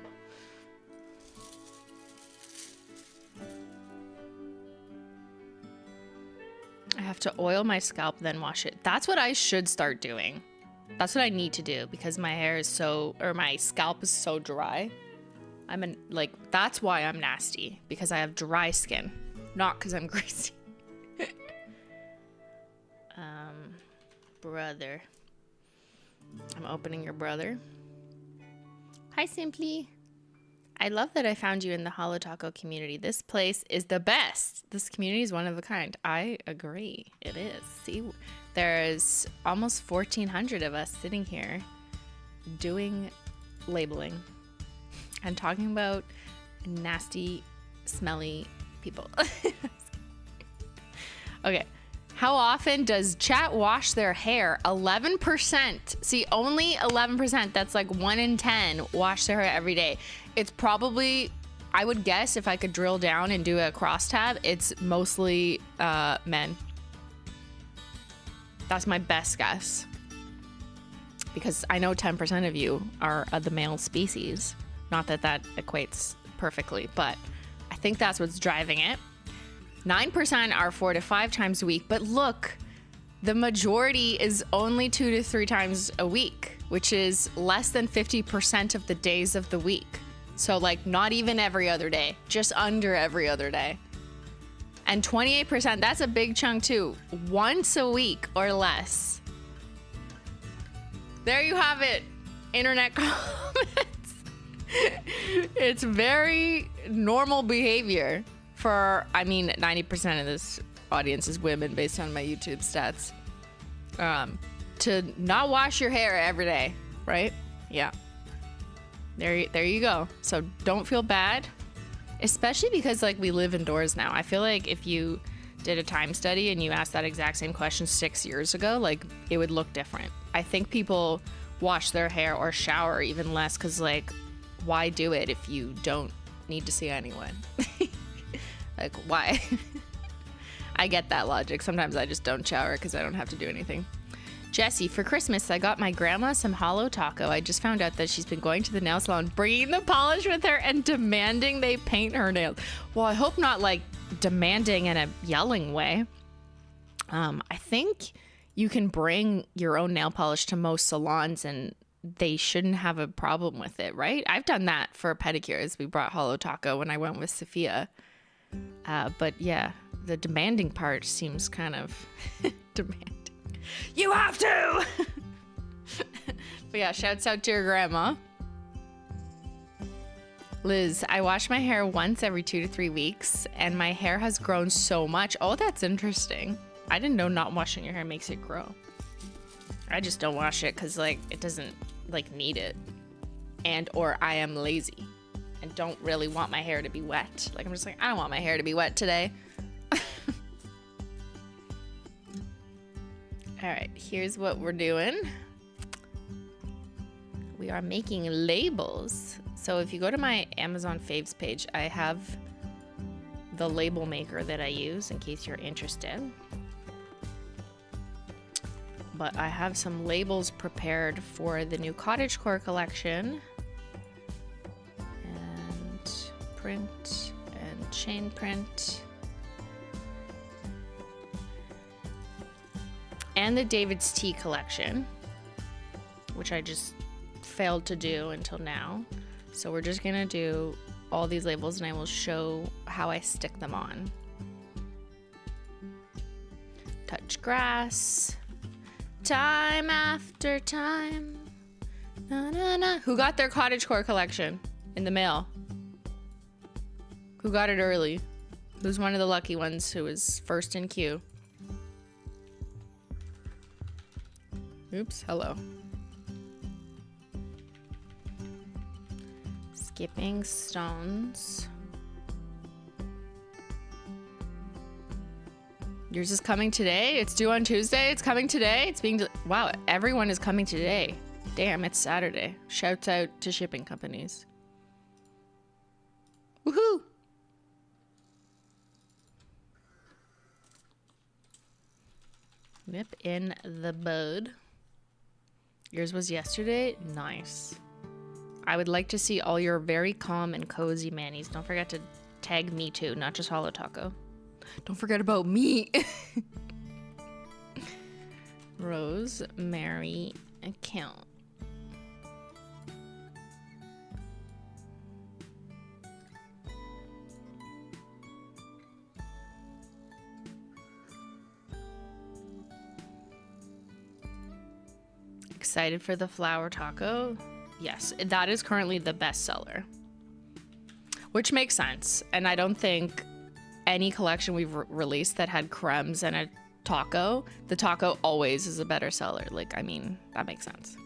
Speaker 1: I have to oil my scalp, then wash it. That's what I should start doing. That's what I need to do because my hair is my scalp is so dry. That's why I'm nasty, because I have dry skin, not because I'm greasy. Brother. I'm opening your brother. Hi, Simply. I love that I found you in the Holo Taco community. This place is the best. This community is one of a kind. I agree. It is. See, there's almost 1,400 of us sitting here doing labeling and talking about nasty, smelly people. Okay. How often does chat wash their hair? 11%. See, only 11%. That's like 1 in 10 wash their hair every day. It's probably, I would guess if I could drill down and do a crosstab, it's mostly men. That's my best guess. Because I know 10% of you are of the male species. Not that that equates perfectly, but I think that's what's driving it. 9% are 4 to 5 times a week, but look, the majority is only 2 to 3 times a week, which is less than 50% of the days of the week. So like not even every other day, just under every other day. And 28%, that's a big chunk too, once a week or less. There you have it, internet comments. It's very normal behavior. For, I mean, 90% of this audience is women based on my YouTube stats. To not wash your hair every day, right? Yeah. There you go. So don't feel bad, especially because like we live indoors now. I feel like if you did a time study and you asked that exact same question 6 years ago, like it would look different. I think people wash their hair or shower even less because like, why do it if you don't need to see anyone? Like, why? I get that logic. Sometimes I just don't shower because I don't have to do anything. Jesse, for Christmas, I got my grandma some Holo Taco. I just found out that she's been going to the nail salon, bringing the polish with her and demanding they paint her nails. Well, I hope not like demanding in a yelling way. I think you can bring your own nail polish to most salons and they shouldn't have a problem with it, right? I've done that for pedicures. We brought Holo Taco when I went with Sophia. But yeah, the demanding part seems kind of demanding. You have to! But yeah, shouts out to your grandma. Liz, I wash my hair once every 2 to 3 weeks, and my hair has grown so much. Oh, that's interesting. I didn't know not washing your hair makes it grow. I just don't wash it because, like, it doesn't, like, need it. And or I am lazy and don't really want my hair to be wet. Like, I'm just like, I don't want my hair to be wet today. All right, here's what we're doing. We are making labels. So if you go to my Amazon faves page, I have the label maker that I use in case you're interested. But I have some labels prepared for the new cottagecore collection. And print and chain print. And the David's Tea collection, which I just failed to do until now. So we're just gonna do all these labels and I will show how I stick them on. Touch grass, time after time. Na, na, na. Who got their cottagecore collection in the mail? Who got it early? Who's one of the lucky ones who was first in queue? Oops, hello. Skipping stones. Yours is coming today? It's due on Tuesday? It's coming today? It's being... Wow, everyone is coming today. Damn, it's Saturday. Shouts out to shipping companies. Woohoo! Nip in the bud. Yours was yesterday? Nice. I would like to see all your very calm and cozy manis. Don't forget to tag me too, not just Holo Taco. Don't forget about me. Rosemary account. Excited for the flour taco? Yes, that is currently the best seller, which makes sense. And I don't think any collection we've released that had crèmes and a taco, the taco always is a better seller. Like, I mean, that makes sense.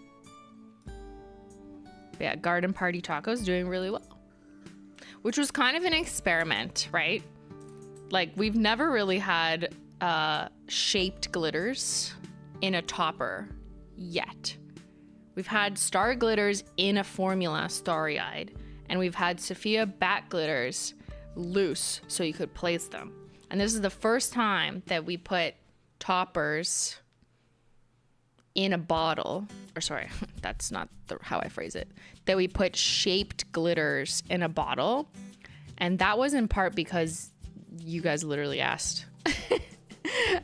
Speaker 1: But yeah, garden party tacos doing really well, which was kind of an experiment, right? Like, we've never really had shaped glitters in a topper yet. We've had star glitters in a formula, starry-eyed, and we've had Sophia back glitters loose so you could place them. And this is the first time that we put toppers in a bottle, or sorry, that's not how I phrase it, that we put shaped glitters in a bottle. And that was in part because you guys literally asked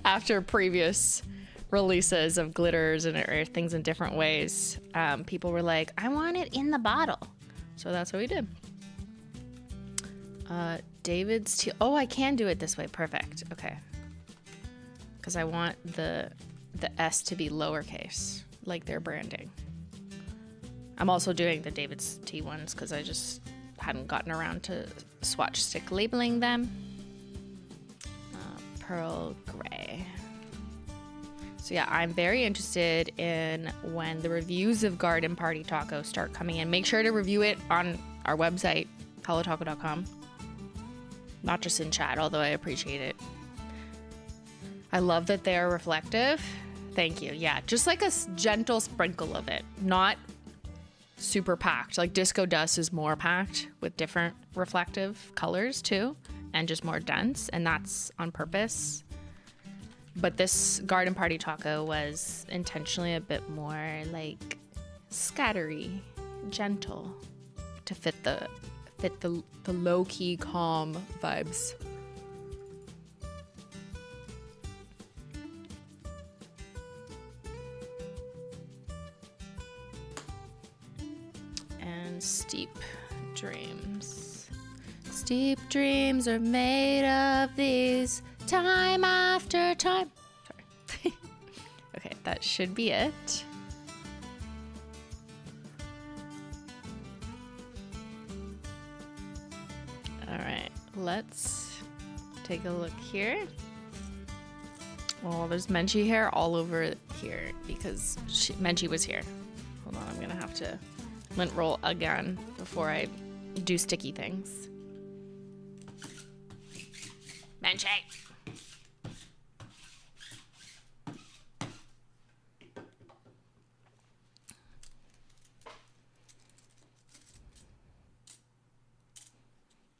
Speaker 1: after previous releases of glitters and or things in different ways. People were like, I want it in the bottle. So that's what we did. David's tea. Oh, I can do it this way. Perfect. Okay. Because I want the S to be lowercase, like their branding. I'm also doing the David's tea ones because I just hadn't gotten around to swatch stick labeling them. Pearl gray. So yeah, I'm very interested in when the reviews of Garden Party Taco start coming in. Make sure to review it on our website, holotaco.com. Not just in chat, although I appreciate it. I love that they are reflective. Thank you. Yeah, just like a gentle sprinkle of it. Not super packed. Like Disco Dust is more packed with different reflective colors too, and just more dense, and that's on purpose. But this Garden Party Taco was intentionally a bit more like scattery, gentle, to fit the low-key calm vibes. And steep dreams. Steep dreams are made of these. Time after time. Sorry. Okay, that should be it. All right, let's take a look here. Oh, there's Menchie hair all over here because Menchie was here. Hold on, I'm gonna have to lint roll again before I do sticky things. Menchie!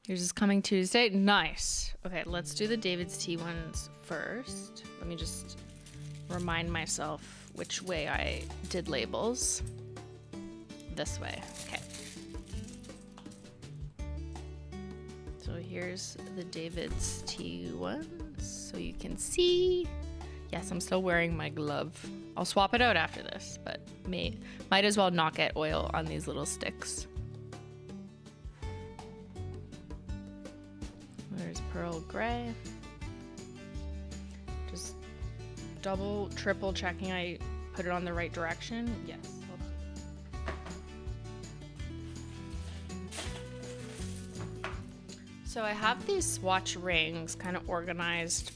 Speaker 1: Yours is coming Tuesday. Nice. Okay, let's do the David's Tea ones first. Let me just remind myself which way I did labels. This way. Okay. So here's the David's Tea ones, so you can see. Yes, I'm still wearing my glove. I'll swap it out after this, but might as well not get oil on these little sticks. There's Pearl Gray. Just double, triple checking I put it on the right direction. Yes. So I have these swatch rings kind of organized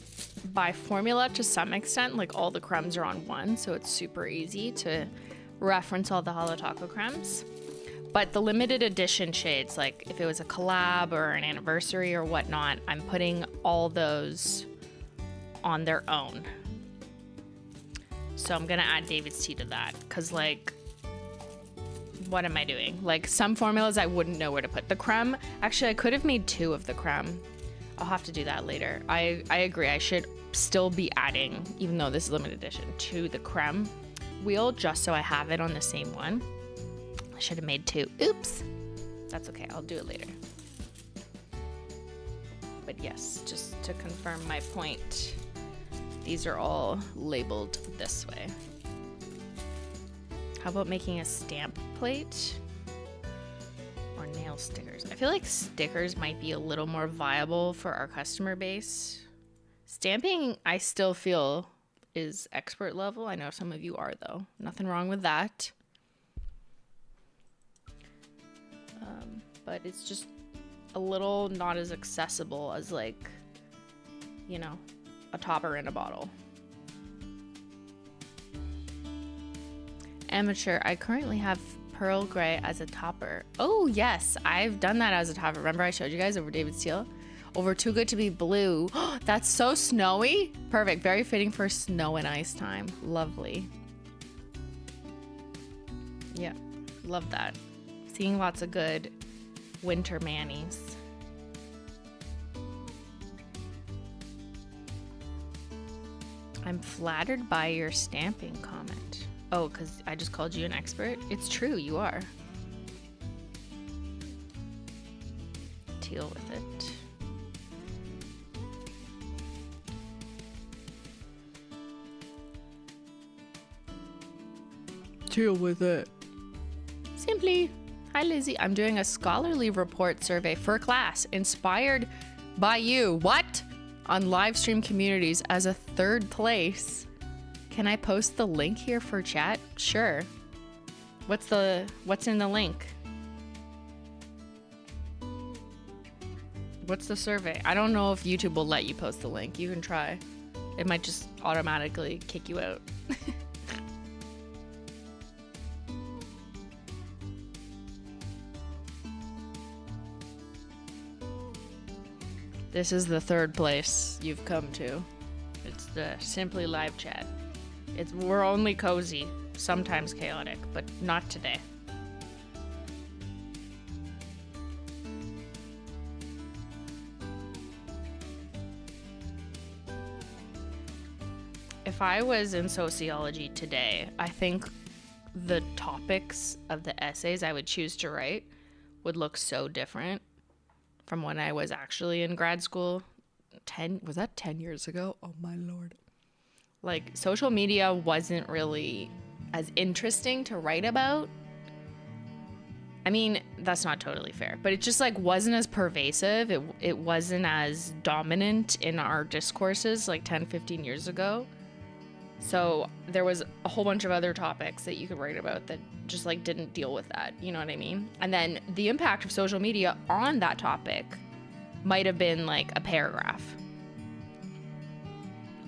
Speaker 1: by formula to some extent, like all the crèmes are on one, so it's super easy to reference all the Holo Taco crèmes. But the limited edition shades, like if it was a collab or an anniversary or whatnot, I'm putting all those on their own. So I'm gonna add David's Tea to that, because like, what am I doing? Like some formulas I wouldn't know where to put. The crème, actually I could have made 2 of the crème. I'll have to do that later. I agree, I should still be adding, even though this is limited edition, to the crème wheel, just so I have it on the same one. I should have made 2. Oops. That's okay, I'll do it later. But yes, just to confirm my point, These are all labeled this way. How about making a stamp plate? Or nail stickers? I feel like stickers might be a little more viable for our customer base. Stamping, I still feel, is expert level. I know some of you are, though. Nothing wrong with that. But it's just a little not as accessible as, like, you know, a topper in a bottle. Amateur, I currently have pearl gray as a topper. Oh yes, I've done that as a topper. Remember I showed you guys over David's teal? Over Too Good to Be Blue. That's so snowy. Perfect, very fitting for snow and ice time. Lovely. Yeah, love that. Seeing lots of good winter manis. I'm flattered by your stamping comment. Oh, because I just called you an expert? It's true, you are. Deal with it. Deal with it. Simply. Hi, Lizzie. I'm doing a scholarly report survey for class inspired by you. What? On live stream communities as a 3rd place. Can I post the link here for chat? Sure. What's in the link? What's the survey? I don't know if YouTube will let you post the link. You can try. It might just automatically kick you out. This is the 3rd place you've come to. It's the Simply Live chat. We're only cozy, sometimes chaotic, but not today. If I was in sociology today, I think the topics of the essays I would choose to write would look so different from when I was actually in grad school. Was that 10 years ago? Oh my Lord. Like, social media wasn't really as interesting to write about. I mean, that's not totally fair, but it just like wasn't as pervasive. It wasn't as dominant in our discourses like 10, 15 years ago. So there was a whole bunch of other topics that you could write about that just like didn't deal with that. You know what I mean? And then the impact of social media on that topic might have been like a paragraph,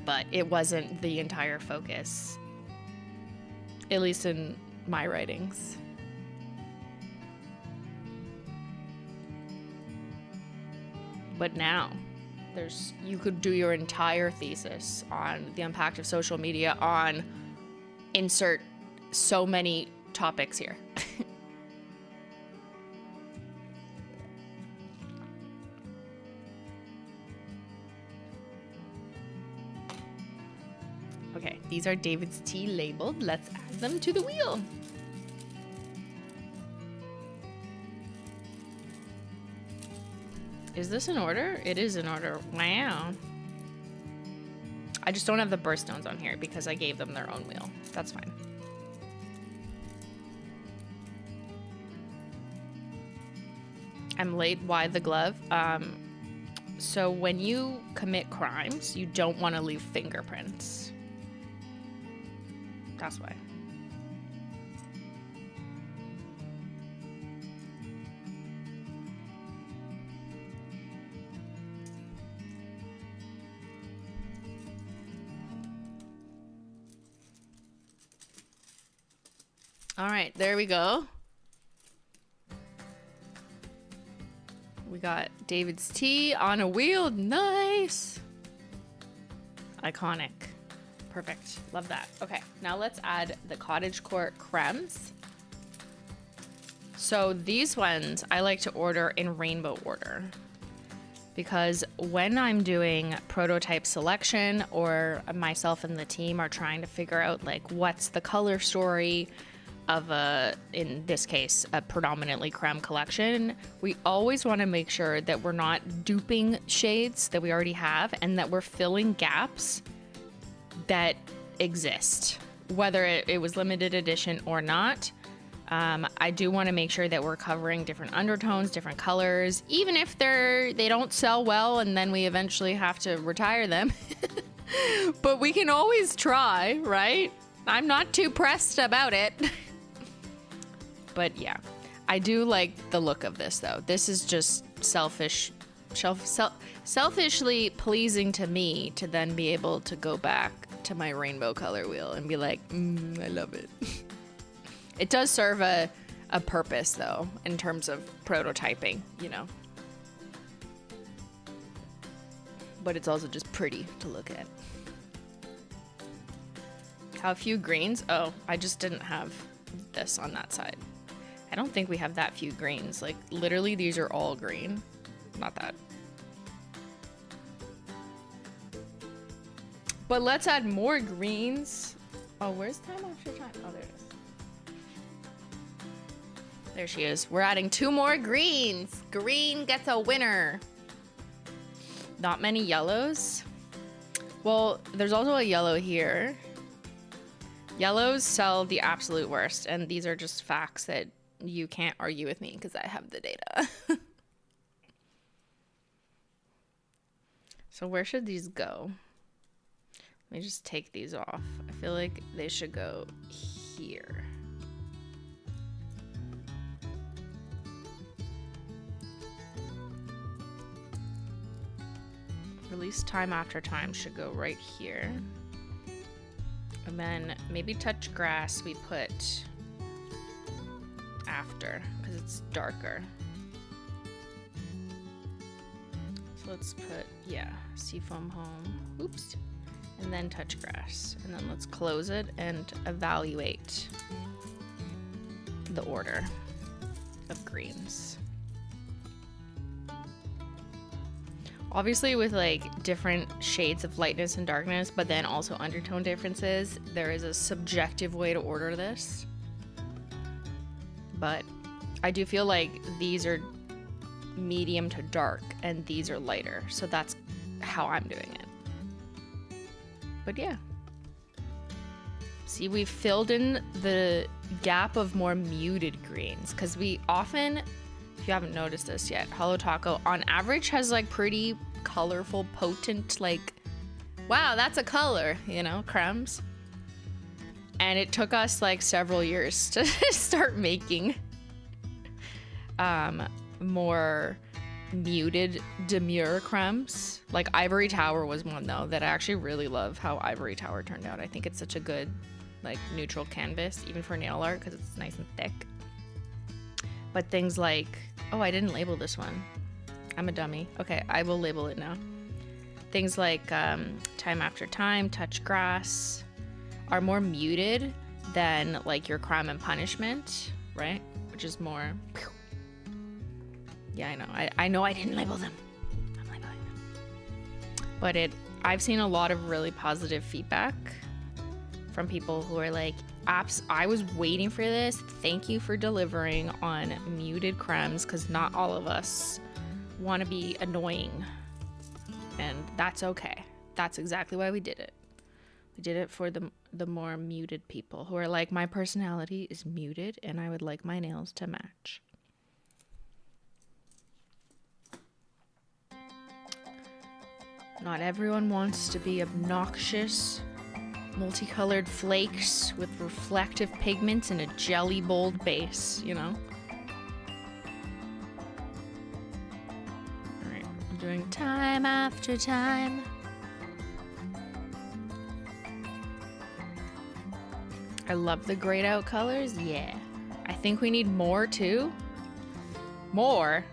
Speaker 1: but it wasn't the entire focus, at least in my writings. But now you could do your entire thesis on the impact of social media on insert so many topics here. Okay, these are David's tea labeled. Let's add them to the wheel. Is this in order? It is in order. Wow. I just don't have the birthstones on here because I gave them their own wheel. That's fine. I'm late. Why the glove? So when you commit crimes, you don't want to leave fingerprints. That's why. All right, there we go. We got David's tea on a wheel. Nice. Iconic. Perfect. Love that. Okay, now let's add the cottagecore crèmes. So these ones I like to order in rainbow order, because when I'm doing prototype selection or myself and the team are trying to figure out like what's the color story of in this case, a predominantly crème collection, we always want to make sure that we're not duping shades that we already have and that we're filling gaps that exist, whether it was limited edition or not. I do want to make sure that we're covering different undertones, different colors, even if they don't sell well and then we eventually have to retire them. But we can always try, right? I'm not too pressed about it. But yeah, I do like the look of this though. This is just selfishly pleasing to me to then be able to go back to my rainbow color wheel and be like, I love it. It does serve a purpose though, in terms of prototyping, you know. But it's also just pretty to look at. How few greens? Oh, I just didn't have this on that side. I don't think we have that few greens. Like literally these are all green. Not that. But let's add more greens. Oh, where's time after time? Oh, there it is. There she is. We're adding 2 more greens. Green gets a winner. Not many yellows. Well, there's also a yellow here. Yellows sell the absolute worst, and these are just facts that you can't argue with me because I have the data. So where should these go? Let me just take these off. I feel like they should go here. Release time after time should go right here. And then maybe touch grass we put after because it's darker. So let's put, yeah, seafoam home. Oops. And then touch grass. And then let's close it and evaluate the order of greens. Obviously with like different shades of lightness and darkness, but then also undertone differences, there is a subjective way to order this. But I do feel like these are medium to dark and these are lighter. So that's how I'm doing it. But yeah. See, we've filled in the gap of more muted greens because we often, if you haven't noticed this yet, Holo Taco on average has like pretty colorful, potent, like, wow, that's a color, you know, crèmes. And it took us like several years to start making more muted, demure crèmes. Like Ivory Tower was one though that I actually really love how Ivory Tower turned out. I think it's such a good like neutral canvas, even for nail art, because it's nice and thick. But things like, oh, I didn't label this one. I'm a dummy. Okay, I will label it now. Things like time after time, touch grass are more muted than like your crime and punishment, right? Which is more. Yeah, I know. I know I didn't label them. I'm labeling them. But I've seen a lot of really positive feedback from people who are like, apps, I was waiting for this. Thank you for delivering on muted crèmes, because not all of us want to be annoying. And that's okay. That's exactly why we did it. We did it for the more muted people who are like, my personality is muted and I would like my nails to match. Not everyone wants to be obnoxious, multicolored flakes with reflective pigments and a jelly bold base, you know? Alright, I'm doing time after time. I love the grayed out colors, yeah. I think we need more too. More?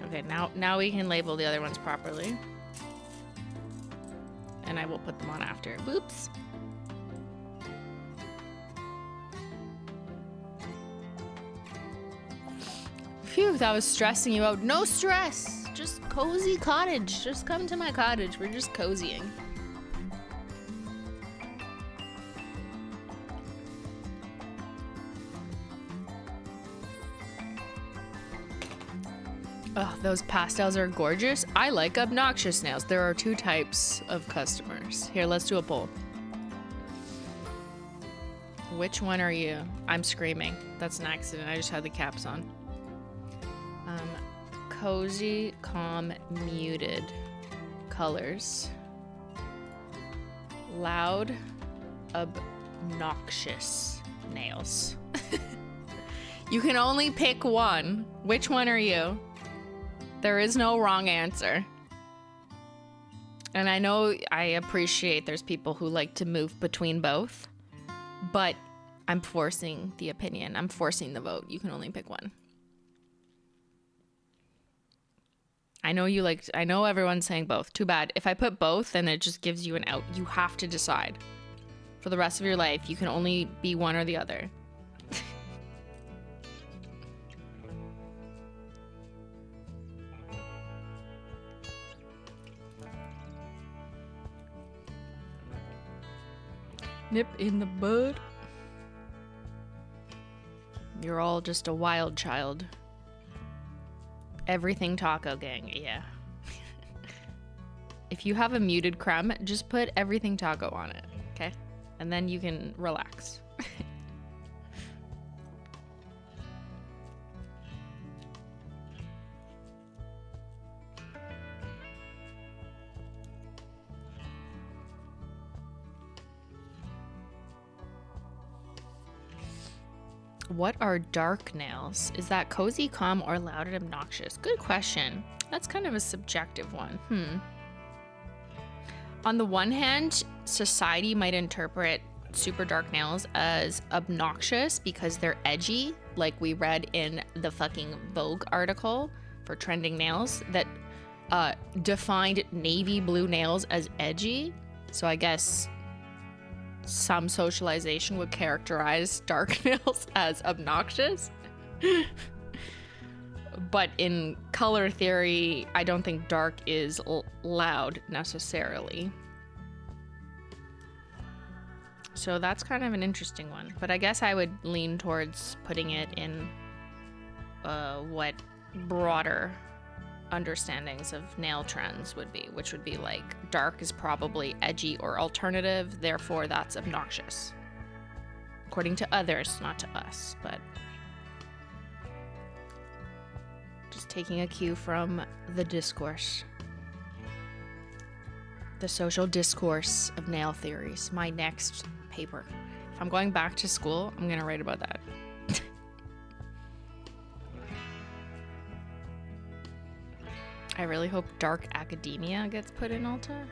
Speaker 1: Okay, now we can label the other ones properly. And I will put them on after. Whoops. Phew, that was stressing you out. No stress. Just cozy cottage. Just come to my cottage. We're just cozying. Oh, those pastels are gorgeous. I like obnoxious nails. There are 2 types of customers. Here, let's do a poll. Which one are you? I'm screaming. That's an accident. I just had the caps on. Cozy, calm, muted colors. Loud, obnoxious nails. You can only pick one. Which one are you? There is no wrong answer. And I know I appreciate there's people who like to move between both, but I'm forcing the opinion. I'm forcing the vote. You can only pick one. I know everyone's saying both. Too bad. If I put both, then it just gives you an out. You have to decide. For the rest of your life, you can only be one or the other. Nip in the bud. You're all just a wild child. Everything taco gang, yeah. If you have a muted crème, just put everything taco on it, okay? And then you can relax. What are dark nails? Is that cozy, calm, or loud and obnoxious? Good question. That's kind of a subjective one. On the one hand, society might interpret super dark nails as obnoxious because they're edgy, like we read in the fucking Vogue article for trending nails that defined navy blue nails as edgy. So I guess some socialization would characterize dark nails as obnoxious. But in color theory, I don't think dark is loud necessarily. So that's kind of an interesting one. But I guess I would lean towards putting it in what broader understandings of nail trends would be, which would be like dark is probably edgy or alternative, therefore that's obnoxious. According to others, not to us, but just taking a cue from the discourse. The social discourse of nail theories, my next paper. If I'm going back to school, I'm gonna write about that. I really hope dark academia gets put in Ulta.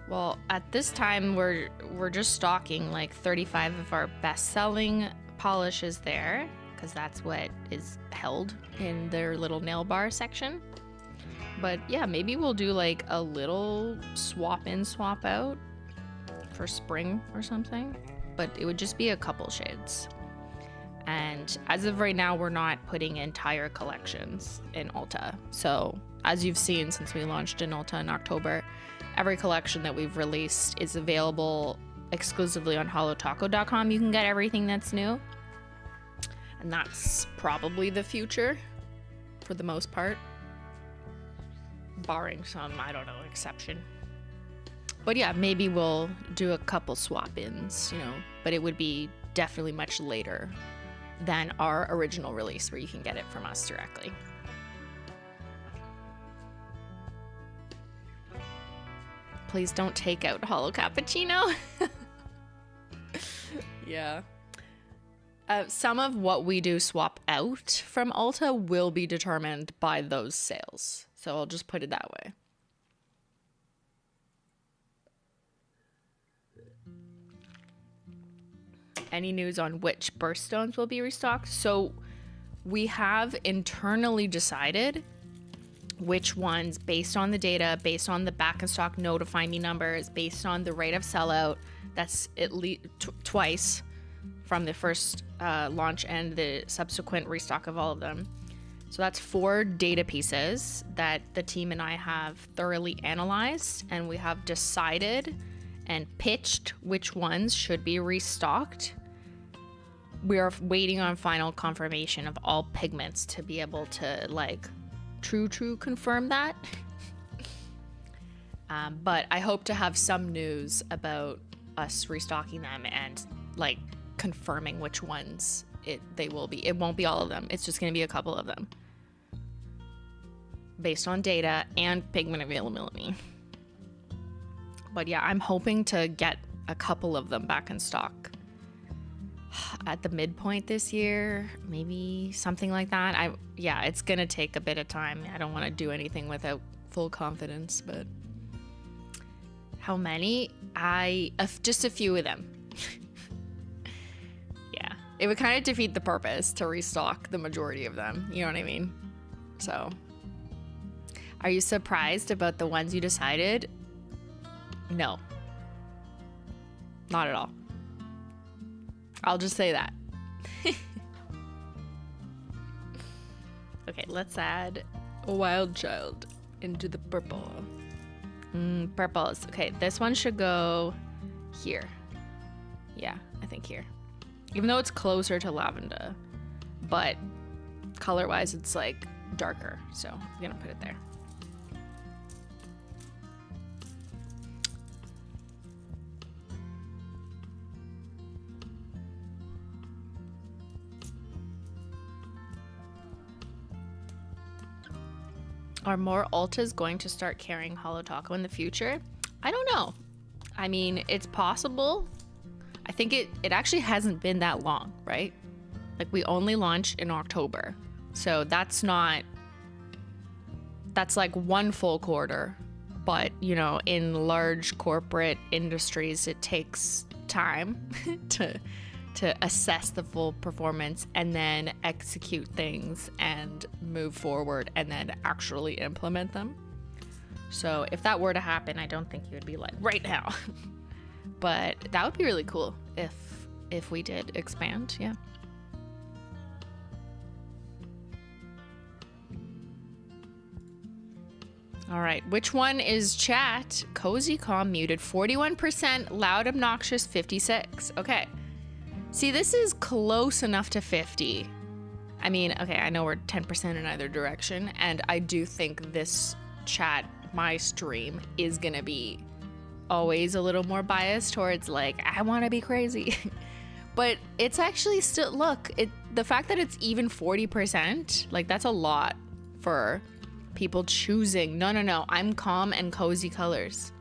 Speaker 1: Well, at this time, we're just stocking like 35 of our best-selling polishes there, because that's what is held in their little nail bar section. But yeah, maybe we'll do like a little swap in, swap out for spring or something. But it would just be a couple shades. And as of right now, we're not putting entire collections in Ulta. So as you've seen since we launched in Ulta in October, every collection that we've released is available exclusively on holotaco.com. You can get everything that's new. And that's probably the future for the most part. Barring some, I don't know, exception. But yeah, maybe we'll do a couple swap-ins, you know, but it would be definitely much later than our original release where you can get it from us directly. Please don't take out Holo Cappuccino. Yeah. Some of what we do swap out from Ulta will be determined by those sales. So I'll just put it that way. Any news on which birthstones will be restocked? So we have internally decided which ones, based on the data, based on the back in stock notify me numbers, based on the rate of sellout. That's at least twice from the first launch and the subsequent restock of all of them. So that's 4 data pieces that the team and I have thoroughly analyzed, and we have decided and pitched which ones should be restocked. We are waiting on final confirmation of all pigments to be able to like true confirm that. But I hope to have some news about us restocking them and like confirming which ones they will be. It won't be all of them. It's just going to be a couple of them based on data and pigment availability. But yeah, I'm hoping to get a couple of them back in stock at the midpoint this year, maybe something like that. Yeah, it's gonna take a bit of time. I don't want to do anything without full confidence, but how many? Just a few of them. Yeah, it would kind of defeat the purpose to restock the majority of them, you know what I mean? So are you surprised about the ones you decided? No, not at all. I'll just say that. Okay, let's add a wild child into the purple. Purples. Okay, this one should go here. Yeah, I think here. Even though it's closer to lavender, but color-wise it's like darker, so I'm gonna put it there. Are more Ultas going to start carrying Holo Taco in the future? I don't know. I mean, it's possible. I think it actually hasn't been that long, right? Like we only launched in October. So that's like one full quarter. But, you know, in large corporate industries, it takes time to assess the full performance and then execute things and move forward and then actually implement them. So if that were to happen, I don't think you would be like right now. But that would be really cool if we did expand, yeah. All right, which one is chat? Cozy Calm muted 41%, loud obnoxious 56. Okay. See, this is close enough to 50. I mean, okay, I know we're 10% in either direction, and I do think this chat, my stream, is gonna be always a little more biased towards like, I wanna be crazy. But it's actually still, look, the fact that it's even 40%, like that's a lot for people choosing, no, I'm calm and cozy colors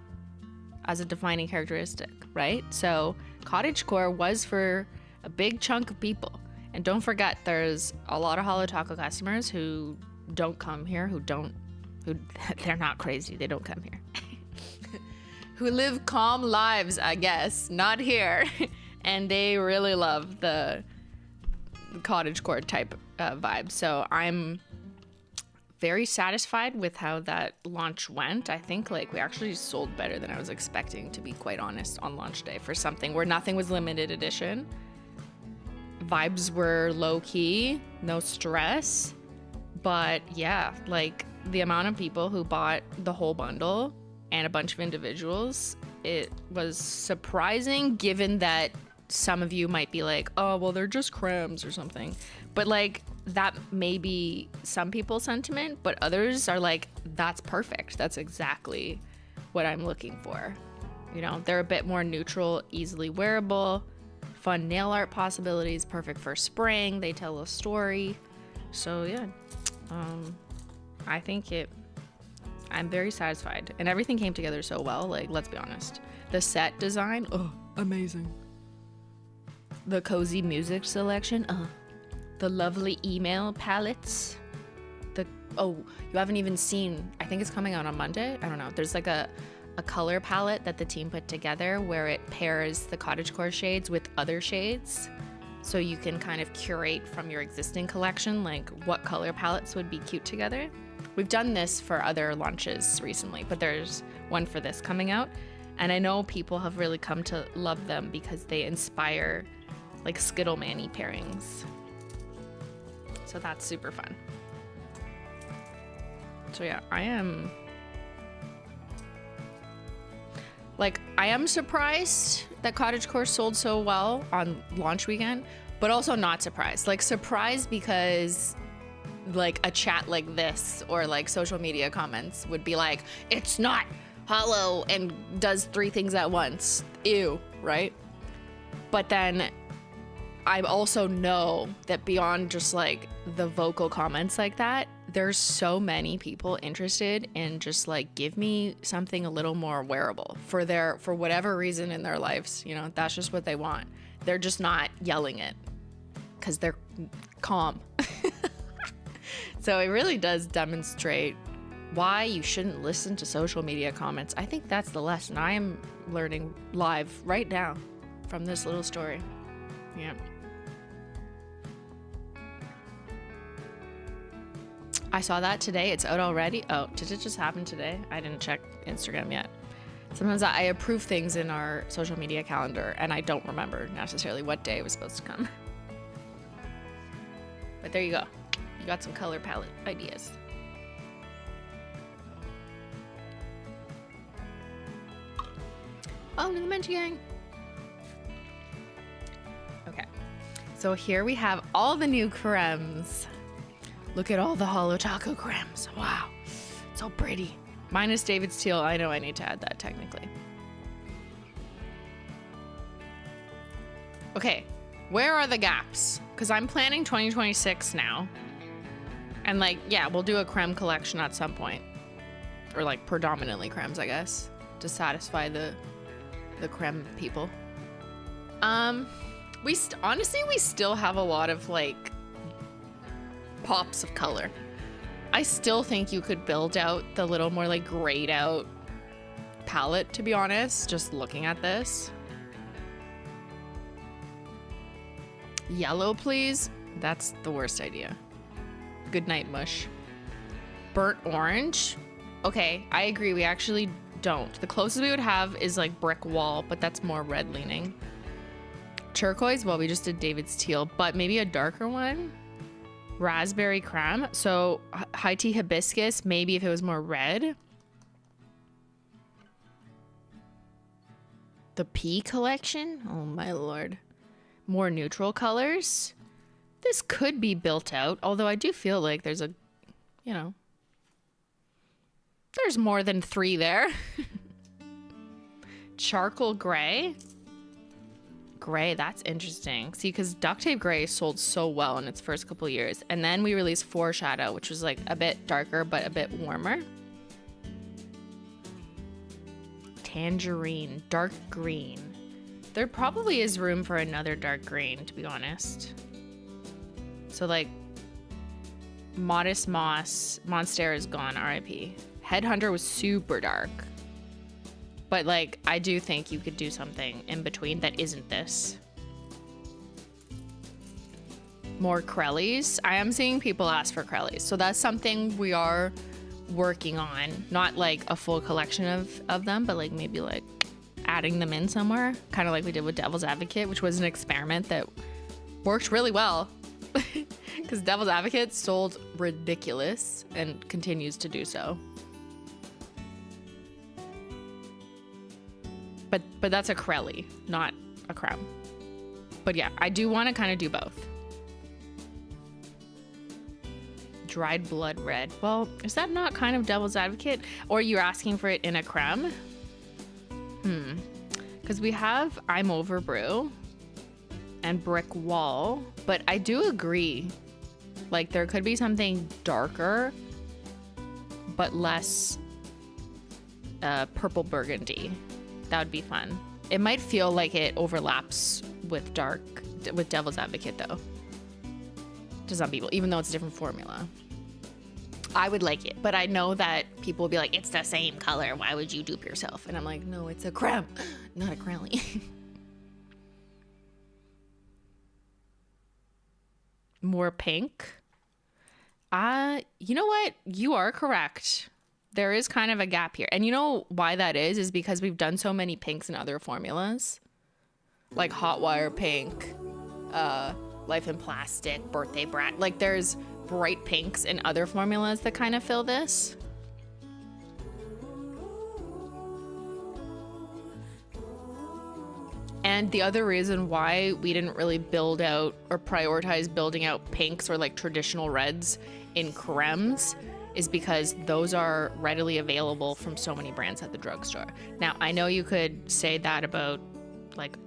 Speaker 1: as a defining characteristic, right? So cottagecore was for a big chunk of people. And don't forget, there's a lot of Holo Taco customers who don't come here, they're not crazy, they don't come here. Who live calm lives, I guess, not here. And they really love the cottagecore type vibe. So I'm very satisfied with how that launch went. I think like we actually sold better than I was expecting, to be quite honest, on launch day for something where nothing was limited edition. Vibes were low key, no stress. But yeah, like the amount of people who bought the whole bundle and a bunch of individuals, it was surprising given that some of you might be like, oh, well, they're just crèmes or something. But like that may be some people's sentiment, but others are like, that's perfect. That's exactly what I'm looking for. You know, they're a bit more neutral, easily wearable, fun nail art possibilities, perfect for spring. They tell a story. So yeah, I think I'm very satisfied, and everything came together so well. Like, let's be honest, the set design, oh, amazing. The cozy music selection, the lovely email palettes. You haven't even seen, I think it's coming out on Monday. I don't know. There's like a color palette that the team put together where it pairs the cottagecore shades with other shades. So you can kind of curate from your existing collection, like what color palettes would be cute together. We've done this for other launches recently, but there's one for this coming out. And I know people have really come to love them because they inspire like Skittle Manny pairings. So that's super fun. So yeah, I am surprised that cottagecore sold so well on launch weekend, but also not surprised. Like surprised because like a chat like this or like social media comments would be like, it's not hollow and does 3 things at once. Ew, right? But then I also know that beyond just like the vocal comments like that, there's so many people interested in just like, give me something a little more wearable for whatever reason in their lives. You know, that's just what they want. They're just not yelling it because they're calm. So it really does demonstrate why you shouldn't listen to social media comments. I think that's the lesson I am learning live right now from this little story. Yeah. I saw that today. It's out already. Oh, did it just happen today? I didn't check Instagram yet. Sometimes I approve things in our social media calendar and I don't remember necessarily what day it was supposed to come. But there you go. You got some color palette ideas. Oh, to the Menchie gang. Okay. So here we have all the new crèmes. Look at all the Holo Taco crèmes. Wow. So pretty. Minus David's teal. I know I need to add that technically. Okay. Where are the gaps? Because I'm planning 2026 now. And like, yeah, we'll do a crème collection at some point. Or like predominantly crèmes, I guess. To satisfy the crème people. Honestly, we still have a lot of like pops of color. I still think you could build out the little more like grayed out palette, to be honest, just looking at this. Yellow, please. That's the worst idea. Good night, mush. Burnt orange. Okay, I agree. We actually don't. The closest we would have is like brick wall, but that's more red leaning. Turquoise, well, we just did David's teal, but maybe a darker one. Raspberry crème. So high tea hibiscus, maybe if it was more red. The pea collection. Oh my lord. More neutral colors. This could be built out, although I do feel like there's a, you know, there's more than 3 there. Charcoal gray. Gray, that's interesting. See, because duct tape gray sold so well in its first couple years. And then we released foreshadow, which was like a bit darker, but a bit warmer. Tangerine, dark green. There probably is room for another dark green, to be honest. So like Modest Moss, Monstera is gone, RIP. Headhunter was super dark. But like, I do think you could do something in between that isn't this. More Crellies. I am seeing people ask for Crellies. So that's something we are working on. Not like a full collection of them, but like maybe like adding them in somewhere. Kind of like we did with Devil's Advocate, which was an experiment that worked really well. Because Devil's Advocate sold ridiculous and continues to do so. But that's a Crelly, not a crème. But yeah, I do want to kind of do both. Dried blood red. Well, is that not kind of Devil's Advocate? Or you're asking for it in a crème? Because we have I'm Over Brew and Brick Wall, but I do agree. Like there could be something darker, but less purple burgundy. That would be fun. It might feel like it overlaps with Devil's Advocate though. To some people, even though it's a different formula. I would like it, but I know that people will be like, it's the same color. Why would you dupe yourself? And I'm like, no, it's a crème, not a crowley. More pink. You know what? You are correct. There is kind of a gap here. And you know why that is because we've done so many pinks in other formulas. Like Hot Wire Pink, Life in Plastic, Birthday Brat. Like there's bright pinks in other formulas that kind of fill this. And And the other reason why we didn't really build out or prioritize building out pinks or like traditional reds in crèmes is because those are readily available from so many brands at the drugstore. Now, I know you could say that about like,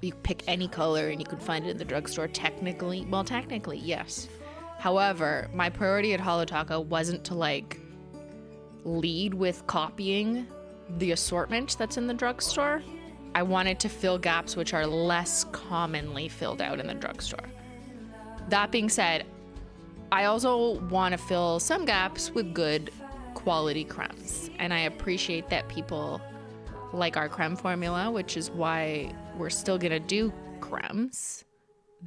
Speaker 1: you pick any color and you can find it in the drugstore technically. Well, technically, yes. However, my priority at Holo Taco wasn't to like lead with copying the assortment that's in the drugstore. I wanted to fill gaps which are less commonly filled out in the drugstore. That being said, I also want to fill some gaps with good quality crèmes. And I appreciate that people like our crème formula, which is why we're still going to do crèmes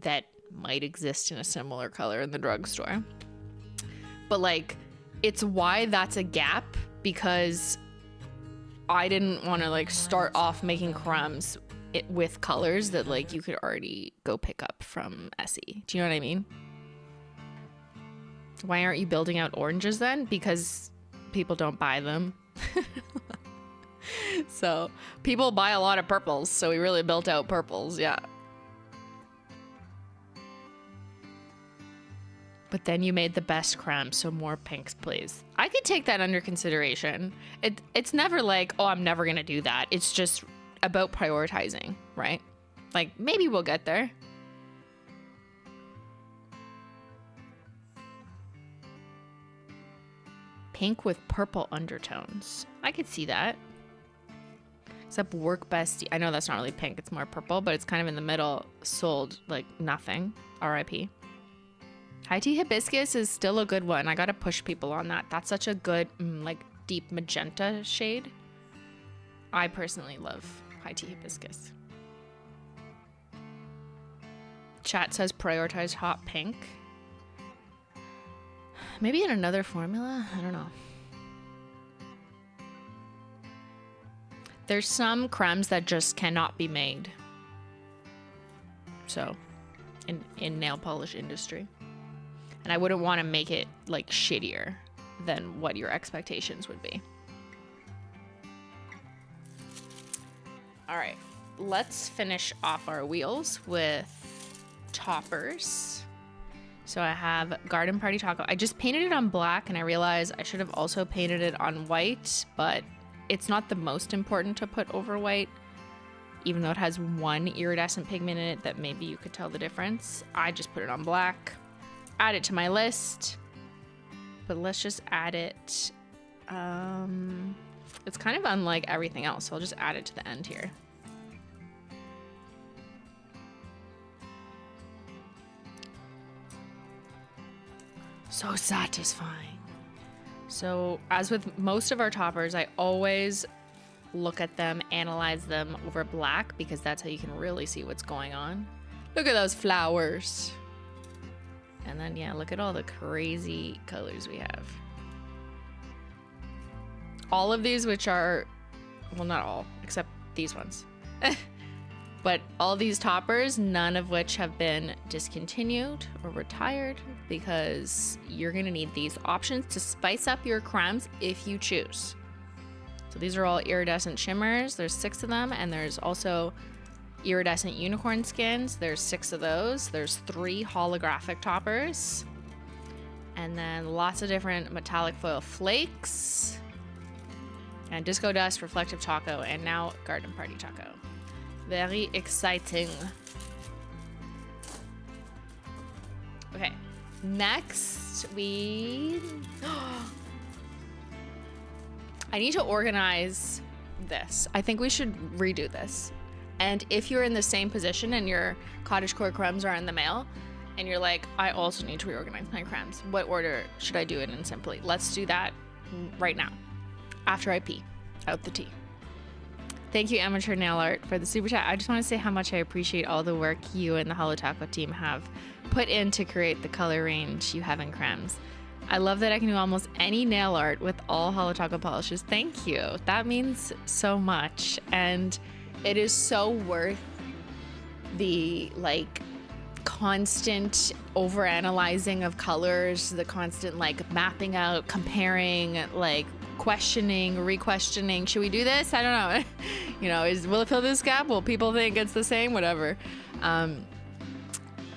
Speaker 1: that might exist in a similar color in the drugstore. But like, it's why that's a gap, because I didn't want to like start off making crèmes with colors that like you could already go pick up from Essie. Do you know what I mean? Why aren't you building out oranges then? Because people don't buy them. So people buy a lot of purples, so we really built out purples, yeah. But then you made the best crème, so more pinks, please. I could take that under consideration. It's never like, oh, I'm never gonna do that. It's just about prioritizing, right? Like, maybe we'll get there. Pink with purple undertones. I could see that. Except work bestie. I know that's not really pink, it's more purple, but it's kind of in the middle. Sold like nothing. RIP. High tea hibiscus is still a good one. I gotta push people on that. That's such a good, like, deep magenta shade. I personally love high tea hibiscus. Chat says prioritize hot pink. Maybe in another formula? I don't know. There's some crèmes that just cannot be made. So, in nail polish industry. And I wouldn't want to make it like shittier than what your expectations would be. All right, let's finish off our wheels with toppers. So I have Garden Party Taco. I just painted it on black and I realized I should have also painted it on white, but it's not the most important to put over white, even though it has one iridescent pigment in it that maybe you could tell the difference. I just put it on black. Add it to my list, but let's just add it. It's kind of unlike everything else, so I'll just add it to the end here. So satisfying. So as with most of our toppers, I always look at them, analyze them over black, because that's how you can really see what's going on. Look at those flowers. And then, yeah, look at all the crazy colors we have. All of these, which are, well, not all, except these ones. But all these toppers, none of which have been discontinued or retired, because you're gonna need these options to spice up your crèmes if you choose. So these are all iridescent shimmers. There's 6 of them, and there's also iridescent unicorn skins. There's 6 of those. There's 3 holographic toppers, and then lots of different metallic foil flakes, and disco dust, reflective taco, and now garden party taco. Very exciting. Okay, next we I need to organize this. I think we should redo this. And if you're in the same position and your cottagecore crèmes are in the mail, and you're like, I also need to reorganize my crèmes, what order should I do it in Simply? Let's do that right now, after I pee out the tea. Thank you, Amateur Nail Art, for the super chat. I just want to say how much I appreciate all the work you and the Holo Taco team have put in to create the color range you have in crèmes. I love that I can do almost any nail art with all Holo Taco polishes. Thank you. That means so much. And it is so worth the like constant overanalyzing of colors, the constant like mapping out, comparing, like questioning, re-questioning. Should we do this? I don't know. You know, will it fill this gap? Will people think it's the same? Whatever.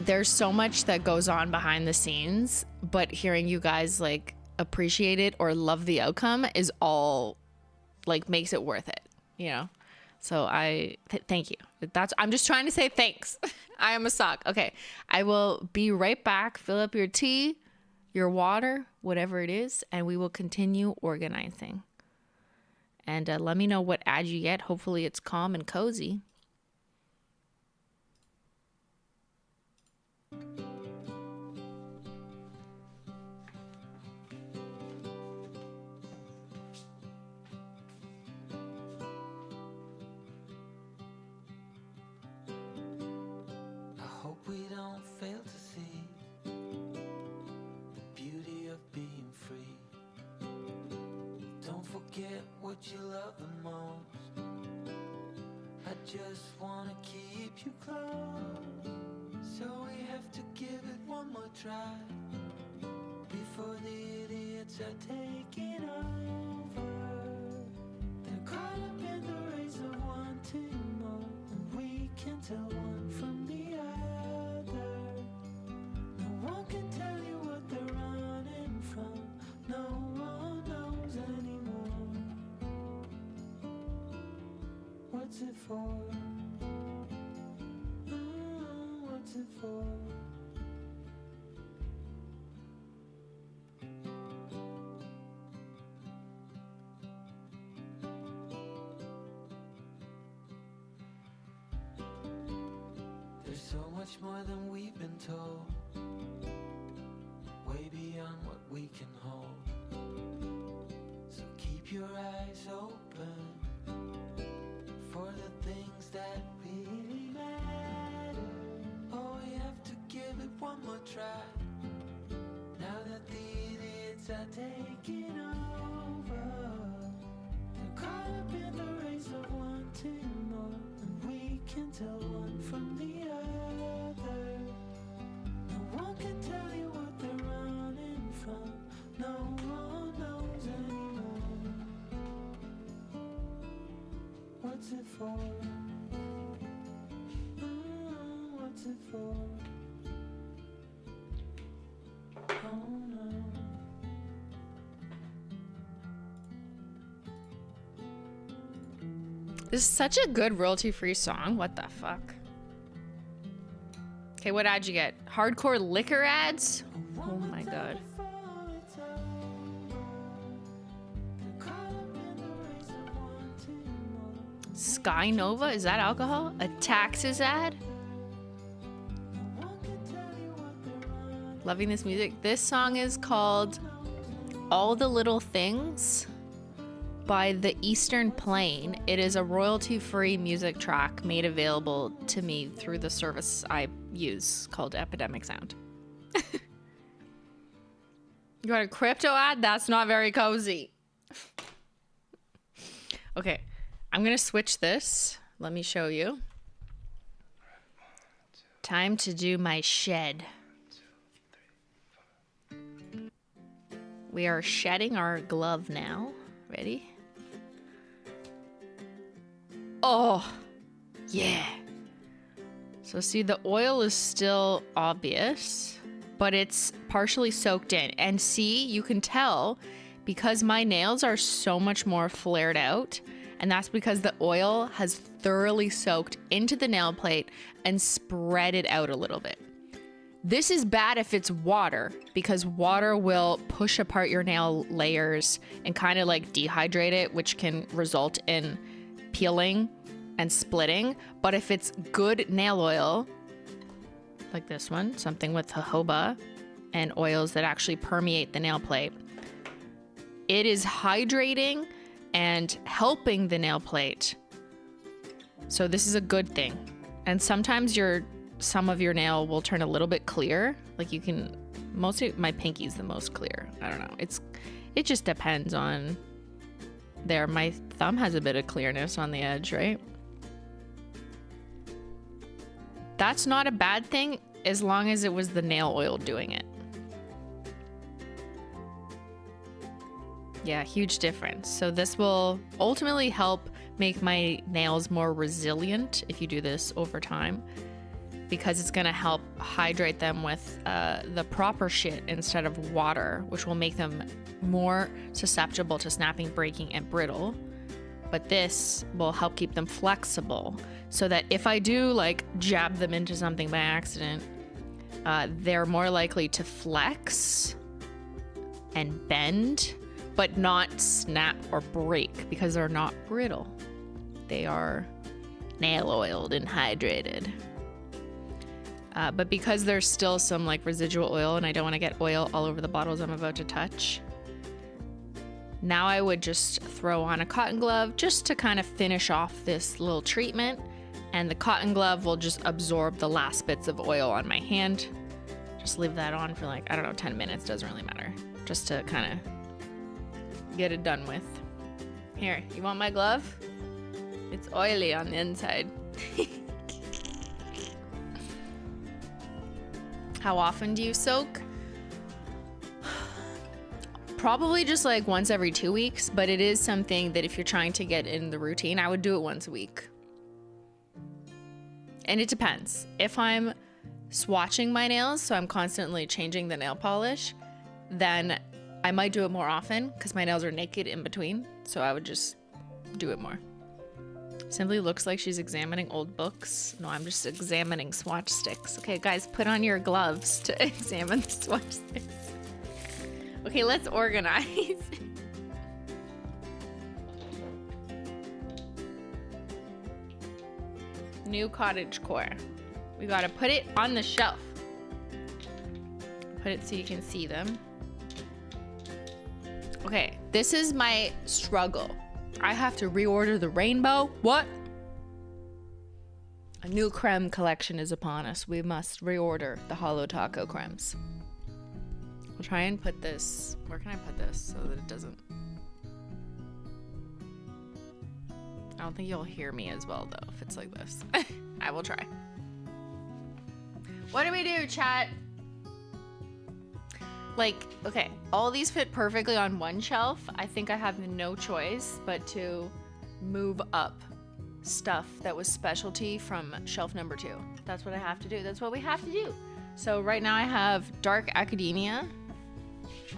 Speaker 1: There's so much that goes on behind the scenes, but hearing you guys like appreciate it or love the outcome is all like makes it worth it, you know? So thank you. I'm just trying to say thanks. I am a sock. Okay. I will be right back. Fill up your tea, your water, whatever it is, and we will continue organizing. And let me know what ad you get. Hopefully it's calm and cozy.
Speaker 2: We don't fail to see the beauty of being free. Don't forget what you love the most. I just want to keep you close, so we have to give it one more try before the idiots are taking over. They're caught up in the race of wanting more, and we can tell one from the other. No one can tell you what they're running from. No one knows anymore. What's it for? What's it for? There's so much more than we've been told, way beyond what we can hold. So keep your eyes open for the things that really matter. Oh, we have to give it one more try now that the idiots are taking over. They're caught up in the race of wanting more, and we can tell one from the other. No one can tell you what they're running from. No one knows anymore. What's it for? What's it for? Oh no.
Speaker 1: This is such a good royalty-free song. What the fuck? Okay, what ad you get? Hardcore liquor ads? Oh my god. Sky Nova? Is that alcohol? A taxes ad? Loving this music. This song is called All the Little Things by the Eastern Plain. It is a royalty-free music track made available to me through the service I use called Epidemic Sound. You got a crypto ad? That's not very cozy. Okay, I'm gonna switch this. Let me show you. Time to do my shed. We are shedding our glove now. Ready? Oh, yeah. So see, the oil is still obvious, but it's partially soaked in. And see, you can tell because my nails are so much more flared out, and that's because the oil has thoroughly soaked into the nail plate and spread it out a little bit. This is bad if it's water, because water will push apart your nail layers and kind of like dehydrate it, which can result in peeling and splitting. But if it's good nail oil, like this one, something with jojoba and oils that actually permeate the nail plate, it is hydrating and helping the nail plate. So this is a good thing. And sometimes some of your nail will turn a little bit clear. Like you can, mostly my pinky's the most clear. I don't know. It just depends on there. My thumb has a bit of clearness on the edge, right? That's not a bad thing as long as it was the nail oil doing it. Yeah, huge difference. So this will ultimately help make my nails more resilient if you do this over time, because it's gonna help hydrate them with the proper shit instead of water, which will make them more susceptible to snapping, breaking, and brittle. But this will help keep them flexible so that if I do like jab them into something by accident, they're more likely to flex and bend, but not snap or break because they're not brittle. They are nail oiled and hydrated. But because there's still some like residual oil and I don't want to get oil all over the bottles I'm about to touch, now I would just throw on a cotton glove just to kind of finish off this little treatment, and the cotton glove will just absorb the last bits of oil on my hand. Just leave that on for like, I don't know, 10 minutes, doesn't really matter. Just to kind of get it done with. Here, you want my glove? It's oily on the inside. How often do you soak? Probably just like once every 2 weeks, but it is something that if you're trying to get in the routine, I would do it once a week. And it depends. If I'm swatching my nails, so I'm constantly changing the nail polish, then I might do it more often because my nails are naked in between. So I would just do it more. Simply looks like she's examining old books. No, I'm just examining swatch sticks. Okay, guys, put on your gloves to examine the swatch sticks. Okay, let's organize. New cottagecore. We gotta put it on the shelf. Put it so you can see them. Okay, this is my struggle. I have to reorder the rainbow. What? A new crème collection is upon us. We must reorder the Holo Taco crèmes. We'll try and put this, where can I put this so that it doesn't, I don't think you'll hear me as well though if it's like this. I will try. What do we do, chat? Like, okay, all these fit perfectly on one shelf. I think I have no choice but to move up stuff that was specialty from shelf number 2. That's what I have to do. That's what we have to do. So right now I have dark academia.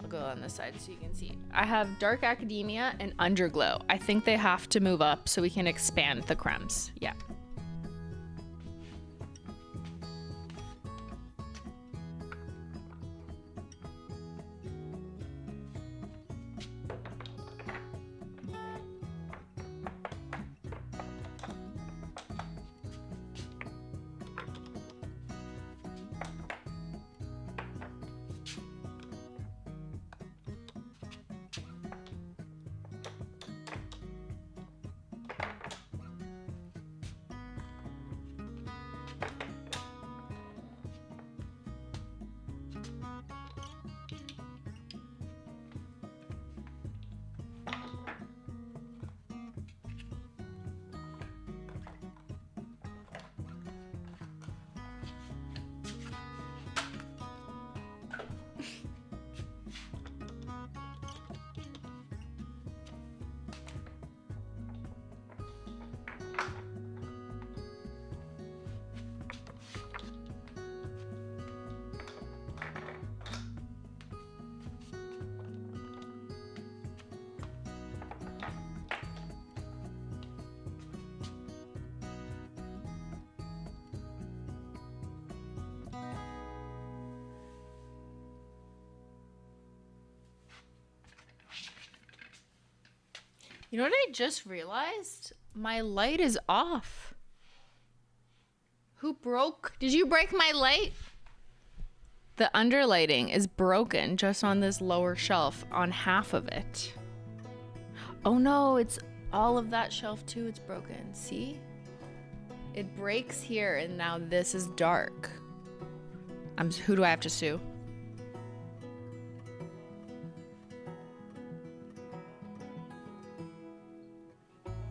Speaker 1: I'll go on this side so you can see. I have dark academia and underglow. I think they have to move up so we can expand the crèmes. Yeah. You know what I just realized? My light is off. Who broke? Did you break my light? The underlighting is broken just on this lower shelf on half of it. Oh no, it's all of that shelf too. It's broken. See? It breaks here and now this is dark. Who do I have to sue?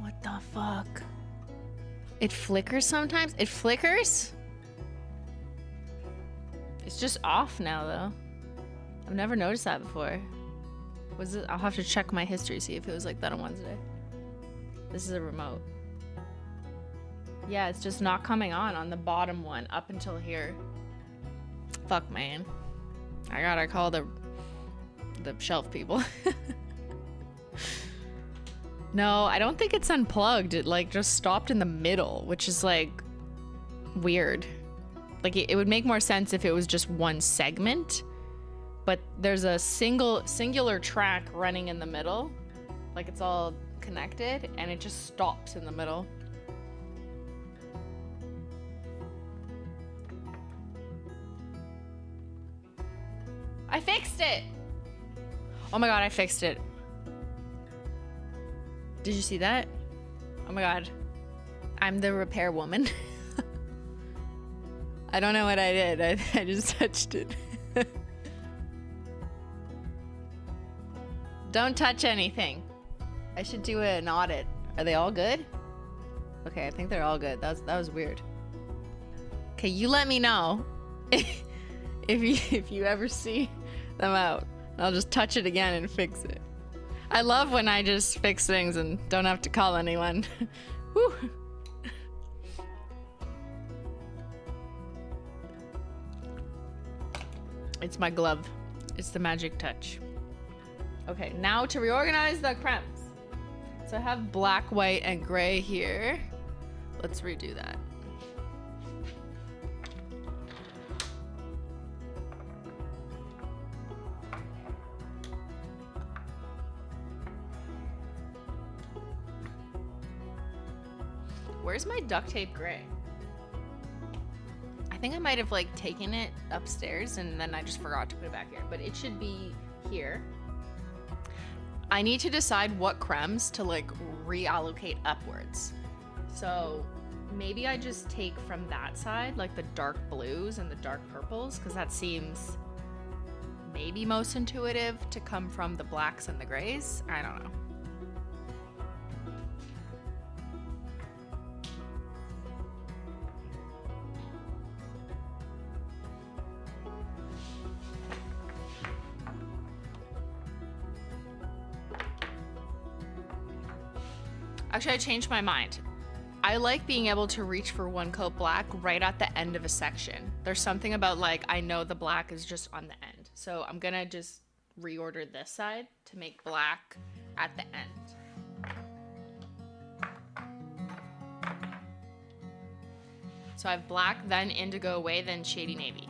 Speaker 1: What the fuck? It flickers sometimes? It flickers? It's just off now though. I've never noticed that before. Was it? I'll have to check my history, see if it was like that on Wednesday. This is a remote. Yeah, it's just not coming on the bottom one up until here. Fuck, man. I gotta call the shelf people. No, I don't think it's unplugged. It like just stopped in the middle, which is like weird. Like it would make more sense if it was just one segment, but there's a singular track running in the middle, like it's all connected, and it just stops in the middle. I fixed it. Oh my god, I fixed it. Did you see that? Oh my god. I'm the repair woman. I don't know what I did. I just touched it. Don't touch anything. I should do an audit. Are they all good? Okay, I think they're all good. That was weird. Okay, you let me know if you ever see them out. I'll just touch it again and fix it. I love when I just fix things and don't have to call anyone. Whew. It's my glove. It's the magic touch. Okay, now to reorganize the crèmes. So I have black, white, and gray here. Let's redo that. Where's my duct tape gray? I think I might have like taken it upstairs and then I just forgot to put it back here, but it should be here. I need to decide what crèmes to like reallocate upwards. So maybe I just take from that side, like the dark blues and the dark purples, because that seems maybe most intuitive to come from the blacks and the grays. I don't know. Actually, I changed my mind. I like being able to reach for one coat black right at the end of a section. There's something about like, I know the black is just on the end. So I'm gonna just reorder this side to make black at the end. So I have black, then indigo away, then shady navy.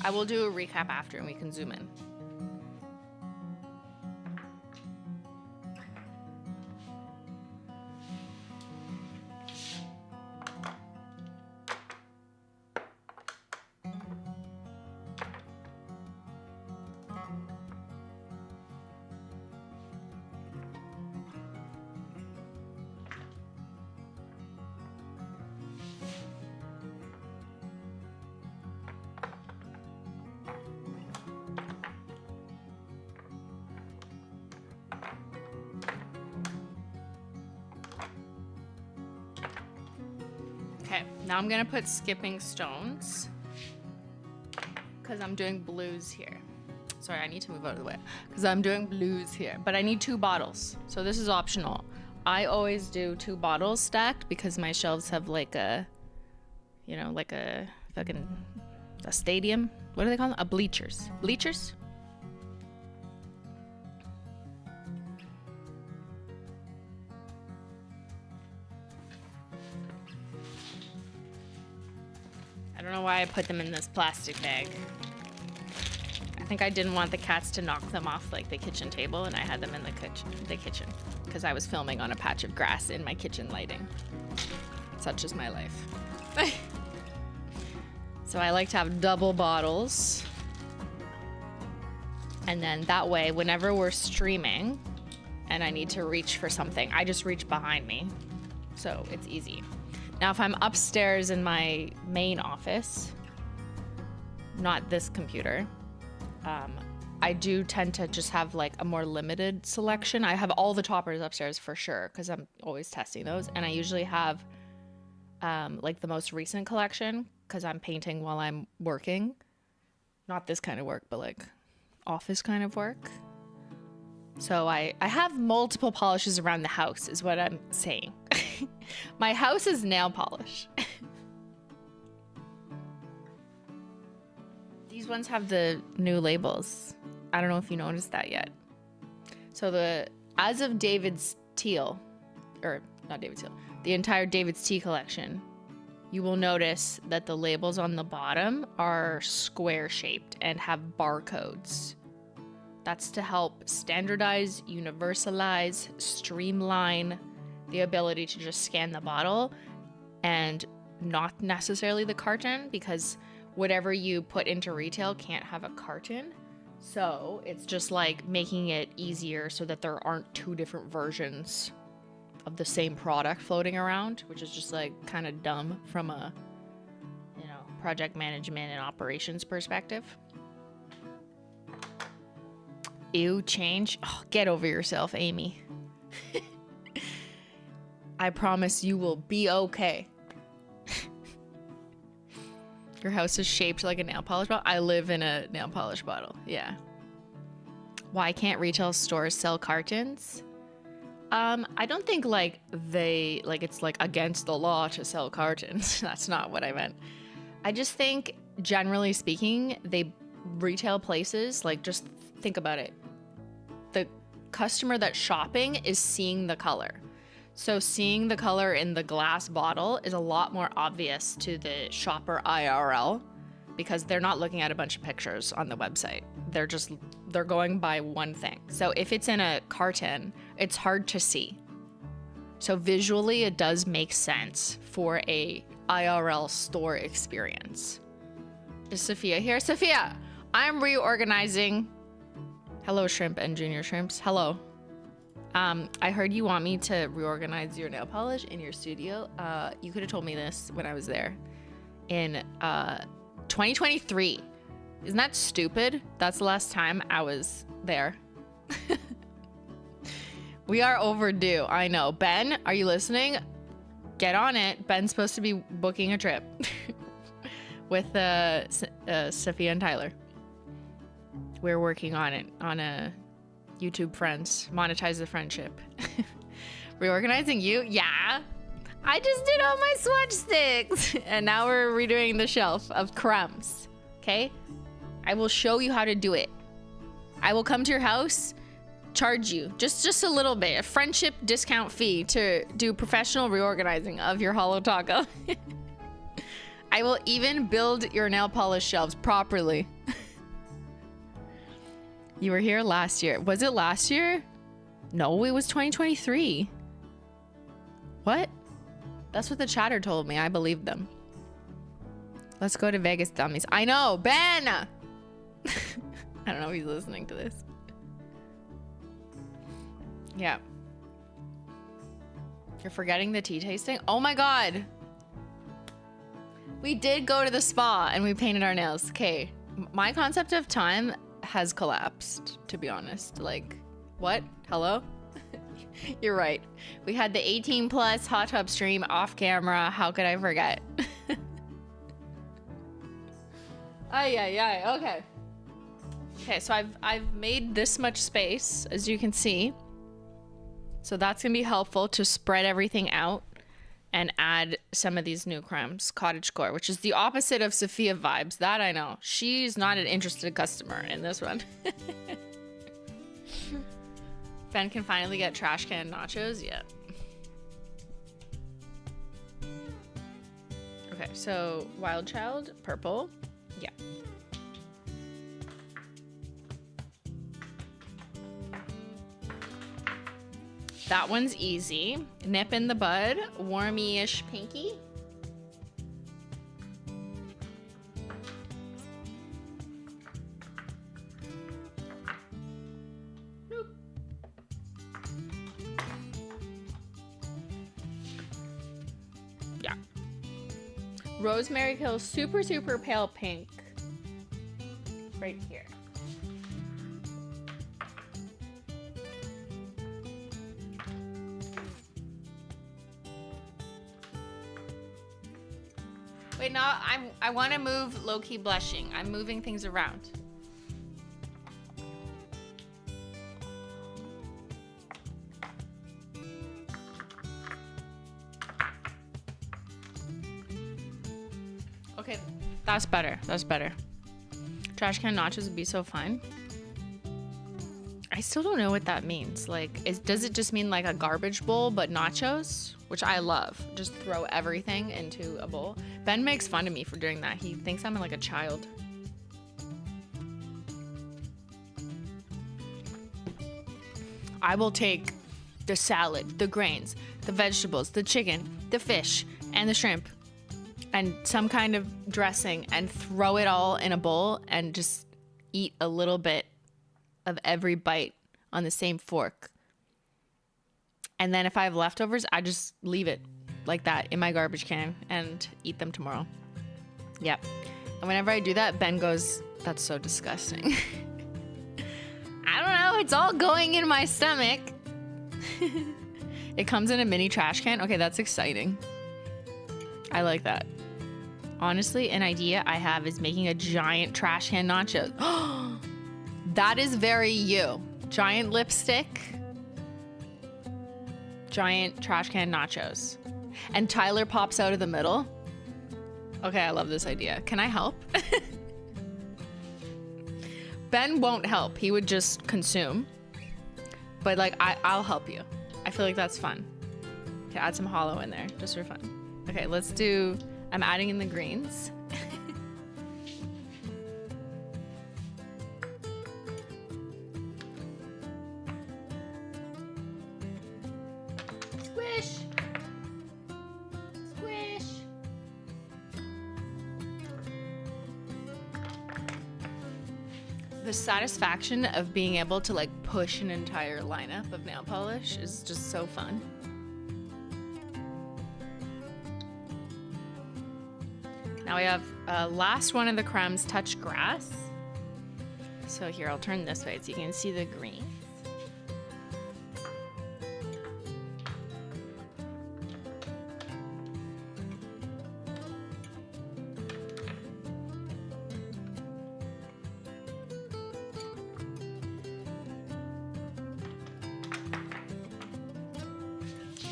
Speaker 1: I will do a recap after and we can zoom in. Okay, now I'm gonna put skipping stones because I'm doing blues here. Sorry, I need to move out of the way because I'm doing blues here, but I need 2 bottles. So this is optional. I always do 2 bottles stacked because my shelves have like a, you know, like a fucking, a stadium. What do they call them? A bleachers. Bleachers? I don't know why I put them in this plastic bag. I think I didn't want the cats to knock them off like the kitchen table, and I had them in the kitchen because I was filming on a patch of grass in my kitchen lighting. Such is my life. So I like to have double bottles. And then that way, whenever we're streaming and I need to reach for something, I just reach behind me. So it's easy. Now, if I'm upstairs in my main office, not this computer, I do tend to just have like a more limited selection. I have all the toppers upstairs for sure because I'm always testing those. And I usually have like the most recent collection, because I'm painting while I'm working. Not this kind of work, but like office kind of work. So I have multiple polishes around the house is what I'm saying. My house is nail polish. These ones have the new labels. I don't know if you noticed that yet. So as of David's Teal, or not David's Teal, the entire David's Tea collection, you will notice that the labels on the bottom are square shaped and have barcodes. That's to help standardize, universalize, streamline the ability to just scan the bottle and not necessarily the carton, because whatever you put into retail can't have a carton. So it's just like making it easier so that there aren't two different versions of the same product floating around, which is just like kind of dumb from a, you know, project management and operations perspective. Ew, change. Oh, get over yourself, Amy. I promise you will be okay. Your house is shaped like a nail polish bottle. I live in a nail polish bottle. Yeah. Why can't retail stores sell cartons? I don't think like it's like against the law to sell cartons. That's not what I meant. I just think generally speaking, retail places, like, just think about it. The customer that's shopping is seeing the color. So seeing the color in the glass bottle is a lot more obvious to the shopper IRL, because they're not looking at a bunch of pictures on the website. They're going by one thing. So if it's in a carton, it's hard to see. So visually, it does make sense for a IRL store experience. Is Sophia here? Sophia, I'm reorganizing. Hello, shrimp and junior shrimps. Hello. I heard you want me to reorganize your nail polish in your studio. You could have told me this when I was there in 2023. Isn't that stupid? That's the last time I was there. We are overdue. I know. Ben, are you listening? Get on it. Ben's supposed to be booking a trip with Sophia and Tyler. We're working on it on a YouTube Friends. Monetize the friendship. Reorganizing you? Yeah. I just did all my swatch sticks. And now we're redoing the shelf of crèmes. Okay? I will show you how to do it. I will come to your house, charge you just a little bit, a friendship discount fee to do professional reorganizing of your Holo Taco. I will even build your nail polish shelves properly. You were here last year. Was it last year? No, it was 2023. What? That's what the chatter told me. I believed them. Let's go to Vegas, dummies. I know, Ben! I don't know if he's listening to this. Yeah. You're forgetting the tea tasting? Oh my god! We did go to the spa and we painted our nails. Okay, my concept of time has collapsed, to be honest. Like, what? Hello? You're right. We had the 18 plus hot tub stream off camera. How could I forget? Ay. Okay. Okay, so I've made this much space, as you can see. So that's gonna be helpful to spread everything out and add some of these new crèmes, cottagecore, which is the opposite of Sophia vibes. That I know. She's not an interested customer in this one. Ben can finally get trash can nachos. Yeah. Okay, so Wild Child, purple. Yeah. That one's easy. Nip in the bud, warmy-ish pinky. Boop. Yeah. Rosemary Hill, super, super pale pink. Right here. Okay, now I want to move low-key blushing. I'm moving things around. Okay, that's better. That's better. Trash can nachos would be so fun. I still don't know what that means. Like, does it just mean like a garbage bowl but nachos? Which I love. Just throw everything into a bowl. Ben makes fun of me for doing that. He thinks I'm like a child. I will take the salad, the grains, the vegetables, the chicken, the fish, and the shrimp, and some kind of dressing, and throw it all in a bowl and just eat a little bit of every bite on the same fork. And then if I have leftovers, I just leave it like that in my garbage can and eat them tomorrow. Yep. And whenever I do that, Ben goes, "That's so disgusting." I don't know. It's all going in my stomach. It comes in a mini trash can. Okay, that's exciting. I like that. Honestly, an idea I have is making a giant trash can nachos. That is very you. Giant lipstick. Giant trash can nachos. And Tyler pops out of the middle. Okay, I love this idea. Can I help? Ben won't help. He would just consume. But like, I'll help you. I feel like that's fun. Okay, add some holo in there just for fun. Okay, let's do, I'm adding in the greens. Squish. Squish. The satisfaction of being able to like push an entire lineup of nail polish is just so fun. Now we have last one of the crèmes, touch grass. So here, I'll turn this way so you can see the green.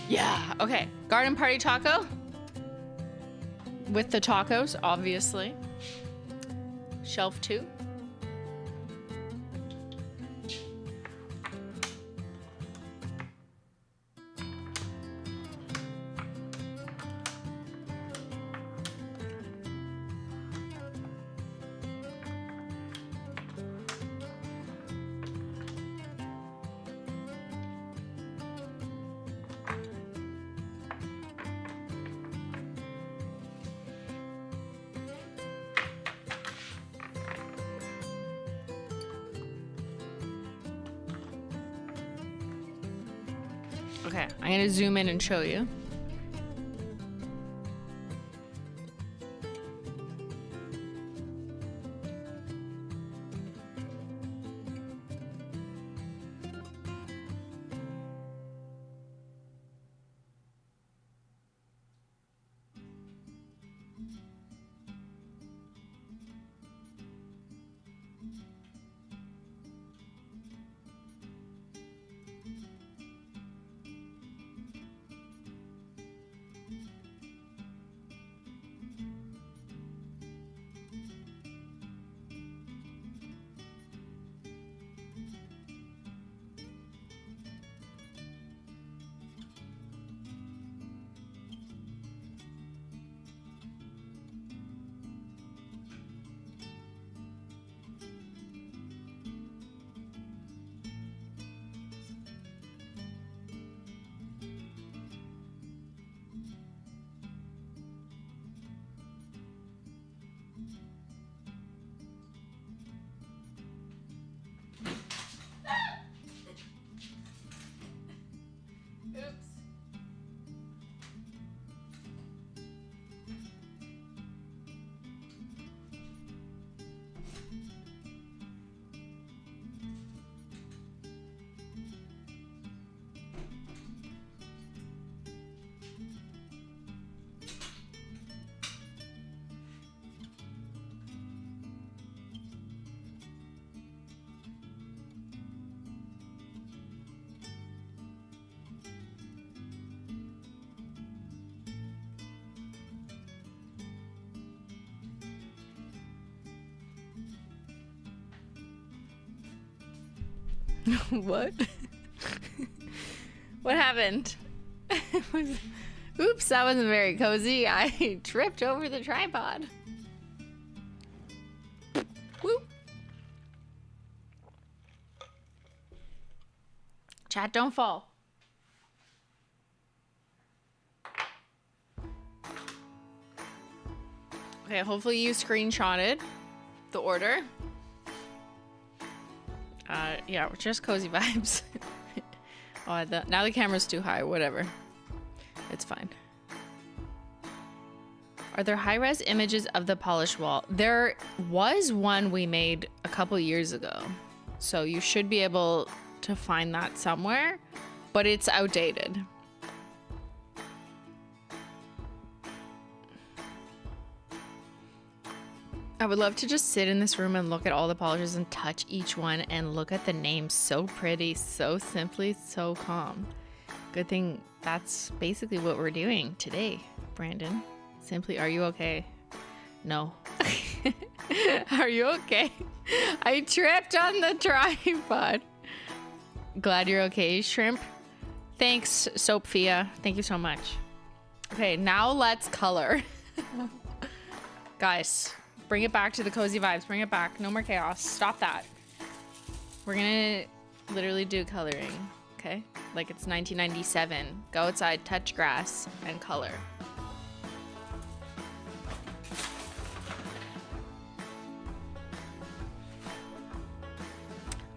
Speaker 1: Yeah, okay. Garden party taco. With the tacos, obviously. Shelf 2. Okay, I'm gonna zoom in and show you. What? What happened? Oops, that wasn't very cozy. I tripped over the tripod. Whoop. Chat, don't fall. Okay, hopefully you screenshotted the order. Yeah, just cozy vibes. Oh, now the camera's too high. Whatever. It's fine. Are there high-res images of the polished wall? There was one we made a couple years ago. So you should be able to find that somewhere, but it's outdated. I would love to just sit in this room and look at all the polishes and touch each one and look at the names. So pretty, so simply, so calm. Good thing that's basically what we're doing today, Brandon. Simply, are you okay? No. Are you okay? I tripped on the tripod. Glad you're okay, Shrimp. Thanks, Sophia. Thank you so much. Okay, now let's color. Guys. Bring it back to the cozy vibes. Bring it back. No more chaos. Stop that. We're gonna literally do coloring, okay? Like it's 1997. Go outside, touch grass, and color.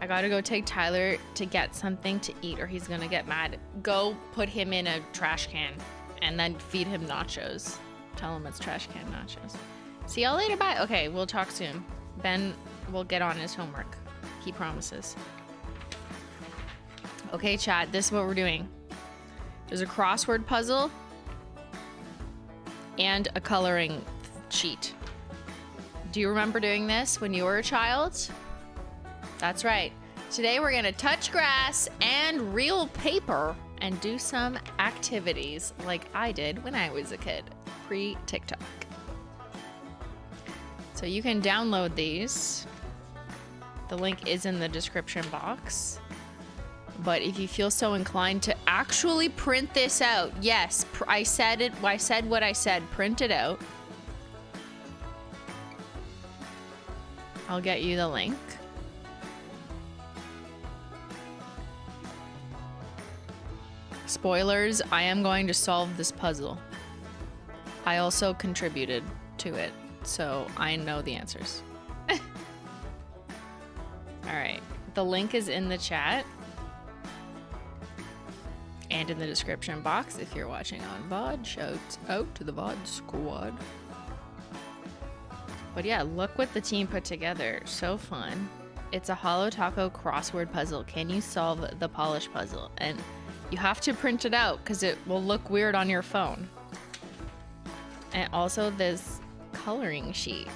Speaker 1: I gotta go take Tyler to get something to eat or he's gonna get mad. Go put him in a trash can and then feed him nachos. Tell him it's trash can nachos. See y'all later, bye. Okay, we'll talk soon. Ben will get on his homework. He promises. Okay, chat, this is what we're doing. There's a crossword puzzle and a coloring sheet. Do you remember doing this when you were a child? That's right. Today we're gonna touch grass and real paper and do some activities like I did when I was a kid, pre-TikTok. So you can download these. The link is in the description box. But if you feel so inclined to actually print this out, yes, I said it. I said what I said. Print it out. I'll get you the link. Spoilers, I am going to solve this puzzle. I also contributed to it. So I know the answers. All right. The link is in the chat and in the description box if you're watching on VOD. Shout out to the VOD squad. But yeah, look what the team put together. So fun. It's a Holo Taco crossword puzzle. Can you solve the polish puzzle? And you have to print it out because it will look weird on your phone. And also this coloring sheet.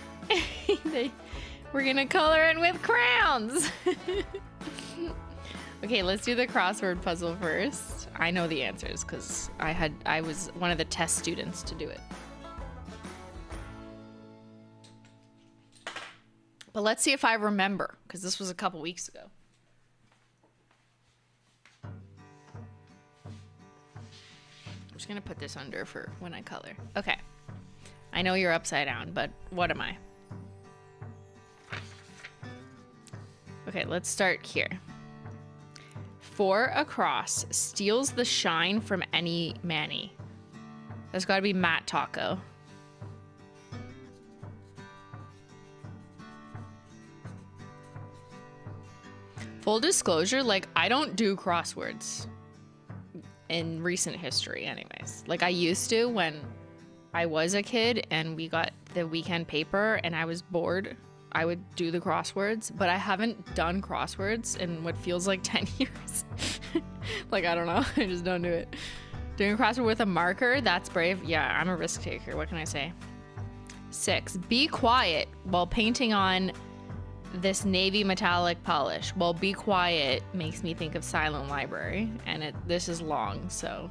Speaker 1: We're gonna color it with crayons. Okay, let's do the crossword puzzle first. I know the answers because I was one of the test students to do it. But let's see if I remember because this was a couple weeks ago. I'm just gonna put this under for when I color. Okay. I know you're upside down, but what am I? Okay, let's start here. 4 across steals the shine from any Manny. There's got to be Matt Taco. Full disclosure, like, I don't do crosswords in recent history anyways. Like, I used to when I was a kid and we got the weekend paper and I was bored, I would do the crosswords, but I haven't done crosswords in what feels like 10 years. Like, I don't know. I just don't do it. Doing a crossword with a marker, that's brave. Yeah, I'm a risk taker. What can I say? 6, be quiet while painting on this navy metallic polish. Well, be quiet makes me think of Silent Library, and this is long, so.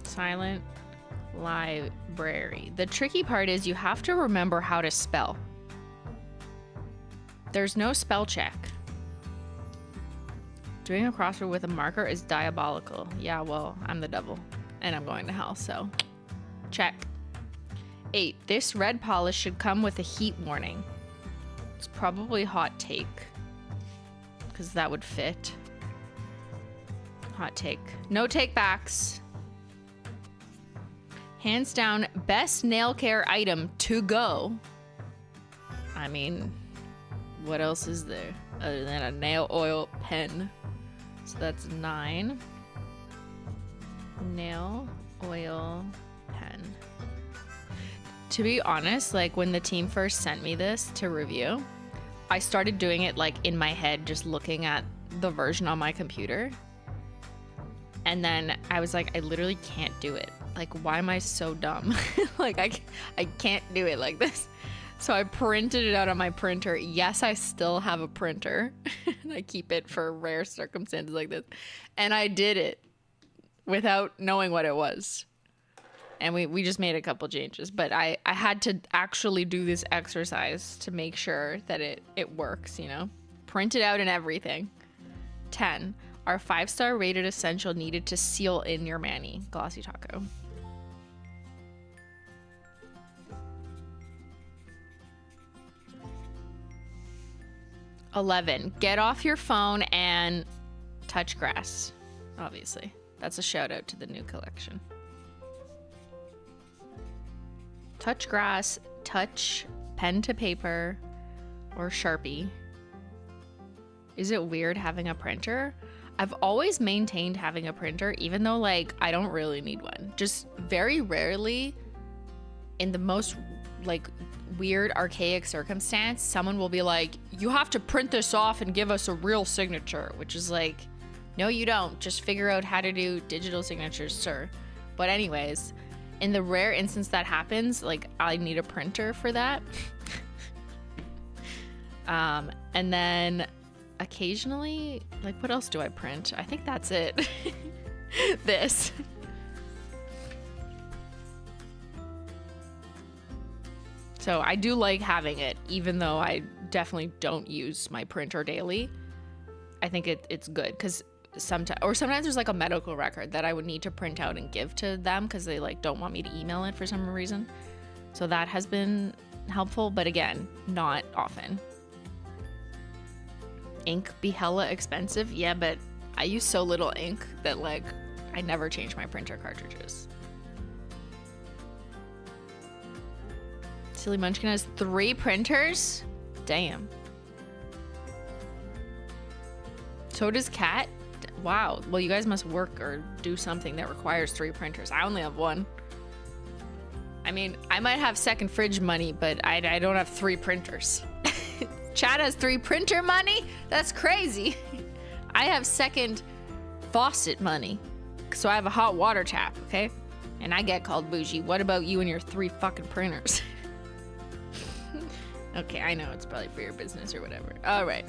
Speaker 1: Silent Library. The tricky part is you have to remember how to spell. There's no spell check. Doing a crossword with a marker is diabolical. Yeah, well, I'm the devil and I'm going to hell, so check. 8. This red polish should come with a heat warning. It's probably hot take because that would fit. Hot take. No take backs. Hands down, best nail care item to go. I mean, what else is there other than a nail oil pen? So that's 9. Nail oil pen. To be honest, like when the team first sent me this to review, I started doing it like in my head, just looking at the version on my computer. And then I was like, I literally can't do it. Like, why am I so dumb? Like, I can't do it like this. So I printed it out on my printer. Yes, I still have a printer. And I keep it for rare circumstances like this. And I did it without knowing what it was. And we just made a couple changes. But I had to actually do this exercise to make sure that it works, you know? Print it out and everything. 10. Our 5-star rated essential needed to seal in your mani. Glossy Taco. $11. Get off your phone and touch grass. Obviously. That's a shout out to the new collection. Touch grass, touch pen to paper, or Sharpie. Is it weird having a printer? I've always maintained having a printer, even though like I don't really need one. Just very rarely, in the most like weird archaic circumstance, someone will be like, you have to print this off and give us a real signature, which is like, no you don't, just figure out how to do digital signatures, sir. But anyways, in the rare instance that happens, like I need a printer for that. And then occasionally, like what else do I print? I think that's it. This. So I do like having it, even though I definitely don't use my printer daily. I think it's good because sometimes there's like a medical record that I would need to print out and give to them because they like don't want me to email it for some reason. So that has been helpful, but again, not often. Ink be hella expensive? Yeah, but I use so little ink that like I never change my printer cartridges. Silly Munchkin has 3 printers? Damn. So does Cat? Wow. Well, you guys must work or do something that requires 3 printers. I only have 1. I mean, I might have second fridge money, but I don't have 3 printers. Chad has 3 printer money? That's crazy. I have second faucet money. So I have a hot water tap, okay? And I get called bougie. What about you and your 3 fucking printers? Okay, I know it's probably for your business or whatever. All right.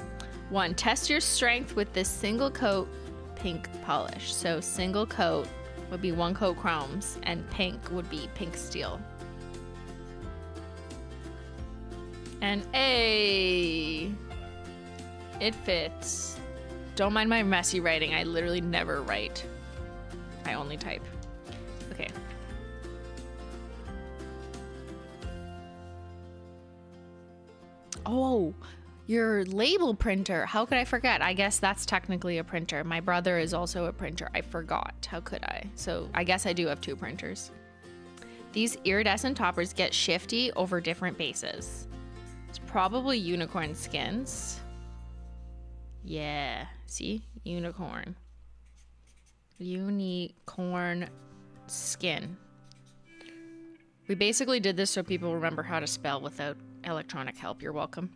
Speaker 1: 1, test your strength with this single coat pink polish. So single coat would be 1 coat crèmes and pink would be pink steel. And A, it fits. Don't mind my messy writing. I literally never write. I only type. Okay. Oh, your label printer. How could I forget? I guess that's technically a printer. My brother is also a printer. I forgot. How could I? So I guess I do have 2 printers. These iridescent toppers get shifty over different bases. It's probably unicorn skins. Yeah, see? Unicorn. Unicorn skin. We basically did this so people remember how to spell without electronic help. You're welcome.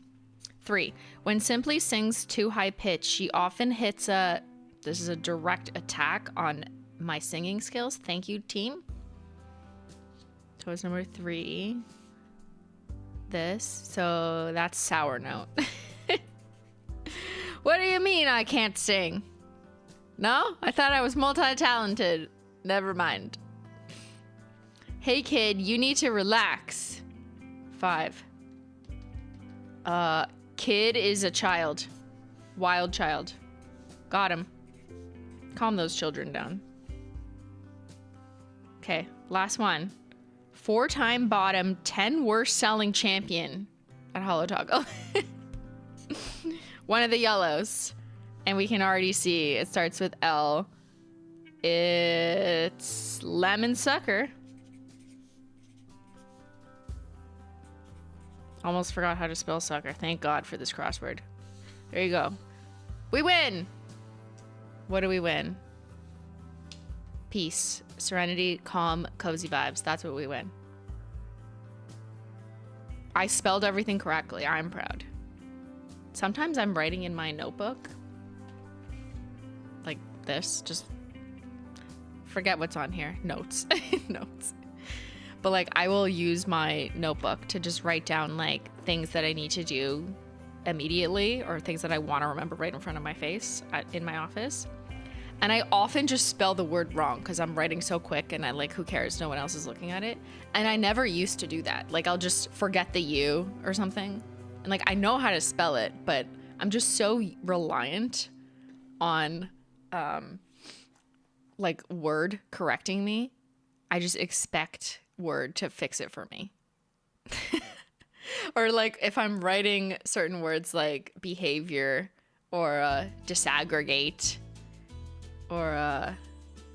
Speaker 1: 3, when Simply sings too high pitch, she often hits this is a direct attack on my singing skills. Thank you, team. Toys number 3. This. So that's sour note. What do you mean I can't sing? No? I thought I was multi-talented. Never mind. Hey kid, you need to relax. 5. Kid is a child. Wild child. Got him. Calm those children down. Okay, last one. 4-time bottom, 10 worst selling champion at Holo Taco. One of the yellows. And we can already see it starts with L. It's Lemon Sucker. Almost forgot how to spell sucker. Thank God for this crossword. There you go. We win! What do we win? Peace, serenity, calm, cozy vibes. That's what we win. I spelled everything correctly. I'm proud. Sometimes I'm writing in my notebook. Like this. Just forget what's on here. Notes. Notes. But like I will use my notebook to just write down like things that I need to do immediately or things that I want to remember right in front of my face in my office. And I often just spell the word wrong because I'm writing so quick and I like, who cares? No one else is looking at it. And I never used to do that. Like I'll just forget the U or something. And like I know how to spell it, but I'm just so reliant on like Word correcting me. I just expect Word to fix it for me. Or like if I'm writing certain words like behavior or disaggregate or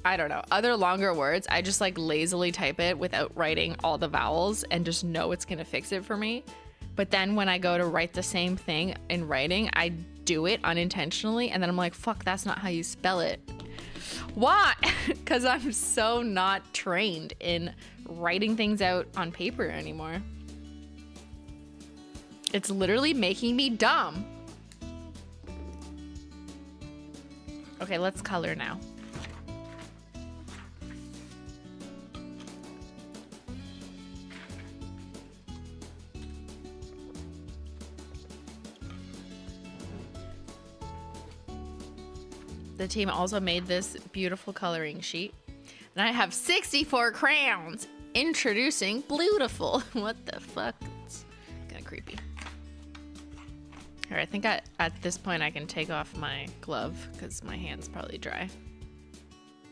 Speaker 1: I don't know, other longer words, I just like lazily type it without writing all the vowels and just know it's gonna fix it for me. But then when I go to write the same thing in writing, I do it unintentionally and then I'm like, fuck, that's not how you spell it. Why? Because I'm so not trained in writing things out on paper anymore. It's literally making me dumb. Okay, let's color now. The team also made this beautiful coloring sheet. And I have 64 crayons. Introducing Beautiful. What the fuck? It's kind of creepy. All right, I think at this point I can take off my glove because my hand's probably dry.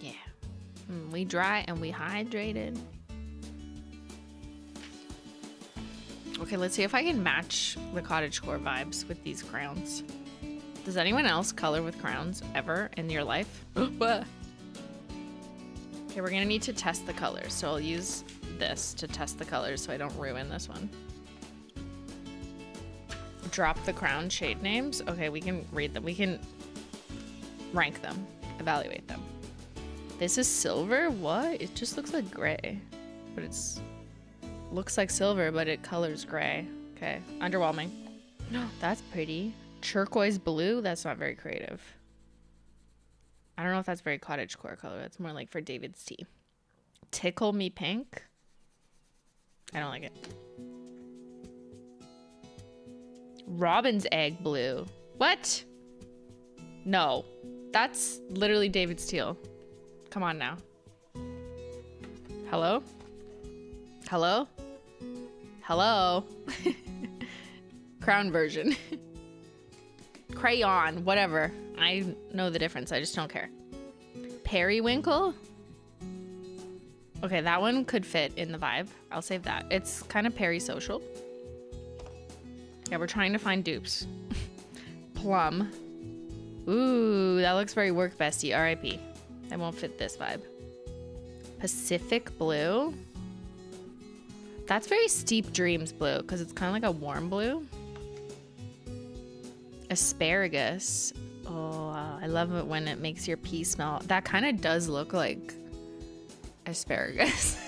Speaker 1: Yeah. We dry and we hydrated. Okay, let's see if I can match the cottagecore vibes with these crowns. Does anyone else color with crowns ever in your life? What? Okay, we're gonna need to test the colors, so I'll use this to test the colors so I don't ruin this one. Drop the crown shade names. Okay, we can read them. We can rank them, evaluate them. This is silver? What? It just looks like gray, but it's looks like silver, but it colors gray. Okay, underwhelming. No, that's pretty. Turquoise blue? That's not very creative. I don't know if that's very cottagecore color. That's more like for David's tea. Tickle me pink? I don't like it. Robin's egg blue. What? No. That's literally David's teal. Come on now. Hello? Hello? Hello? Crown version. Crayon, whatever. I know the difference. I just don't care. Periwinkle? Okay, that one could fit in the vibe. I'll save that. It's kind of peri-social. Yeah, we're trying to find dupes. Plum. Ooh, that looks very work bestie. R.I.P. That won't fit this vibe. Pacific blue. That's very Steep Dreams blue because it's kind of like a warm blue. Asparagus. Oh, I love it when it makes your pee smell. That kind of does look like asparagus.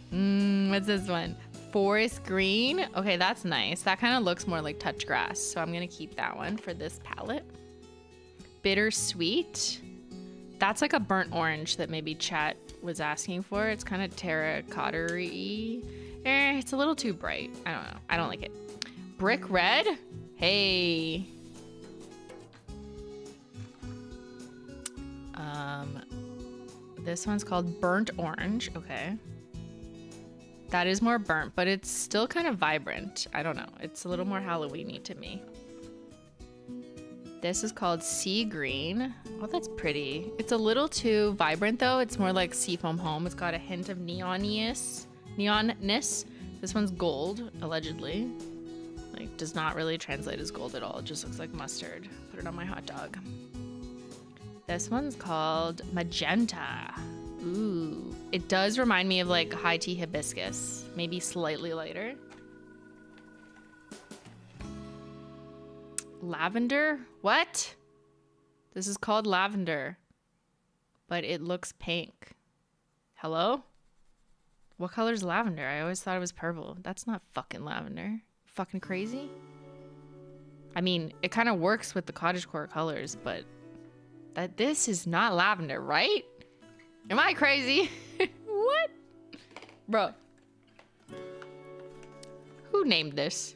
Speaker 1: What's this one? Forest green. Okay, that's nice. That kind of looks more like touch grass. So I'm going to keep that one for this palette. Bittersweet. That's like a burnt orange that maybe chat was asking for. It's kind of terracotta-y. It's a little too bright. I don't know. I don't like it. Brick red? Hey. This one's called burnt orange. Okay. That is more burnt, but it's still kind of vibrant. I don't know. It's a little more Halloween-y to me. This is called Sea Green. Oh, that's pretty. It's a little too vibrant though. It's more like Seafoam Home. It's got a hint of neonness. This one's gold, allegedly. Like, does not really translate as gold at all. It just looks like mustard. Put it on my hot dog. This one's called Magenta. Ooh. It does remind me of like high tea hibiscus. Maybe slightly lighter. Lavender? What? This is called lavender. But it looks pink. Hello? What color is lavender? I always thought it was purple. That's not fucking lavender. Fucking crazy? I mean, it kind of works with the cottagecore colors, but this is not lavender, right? Am I crazy? What? Bro. Who named this?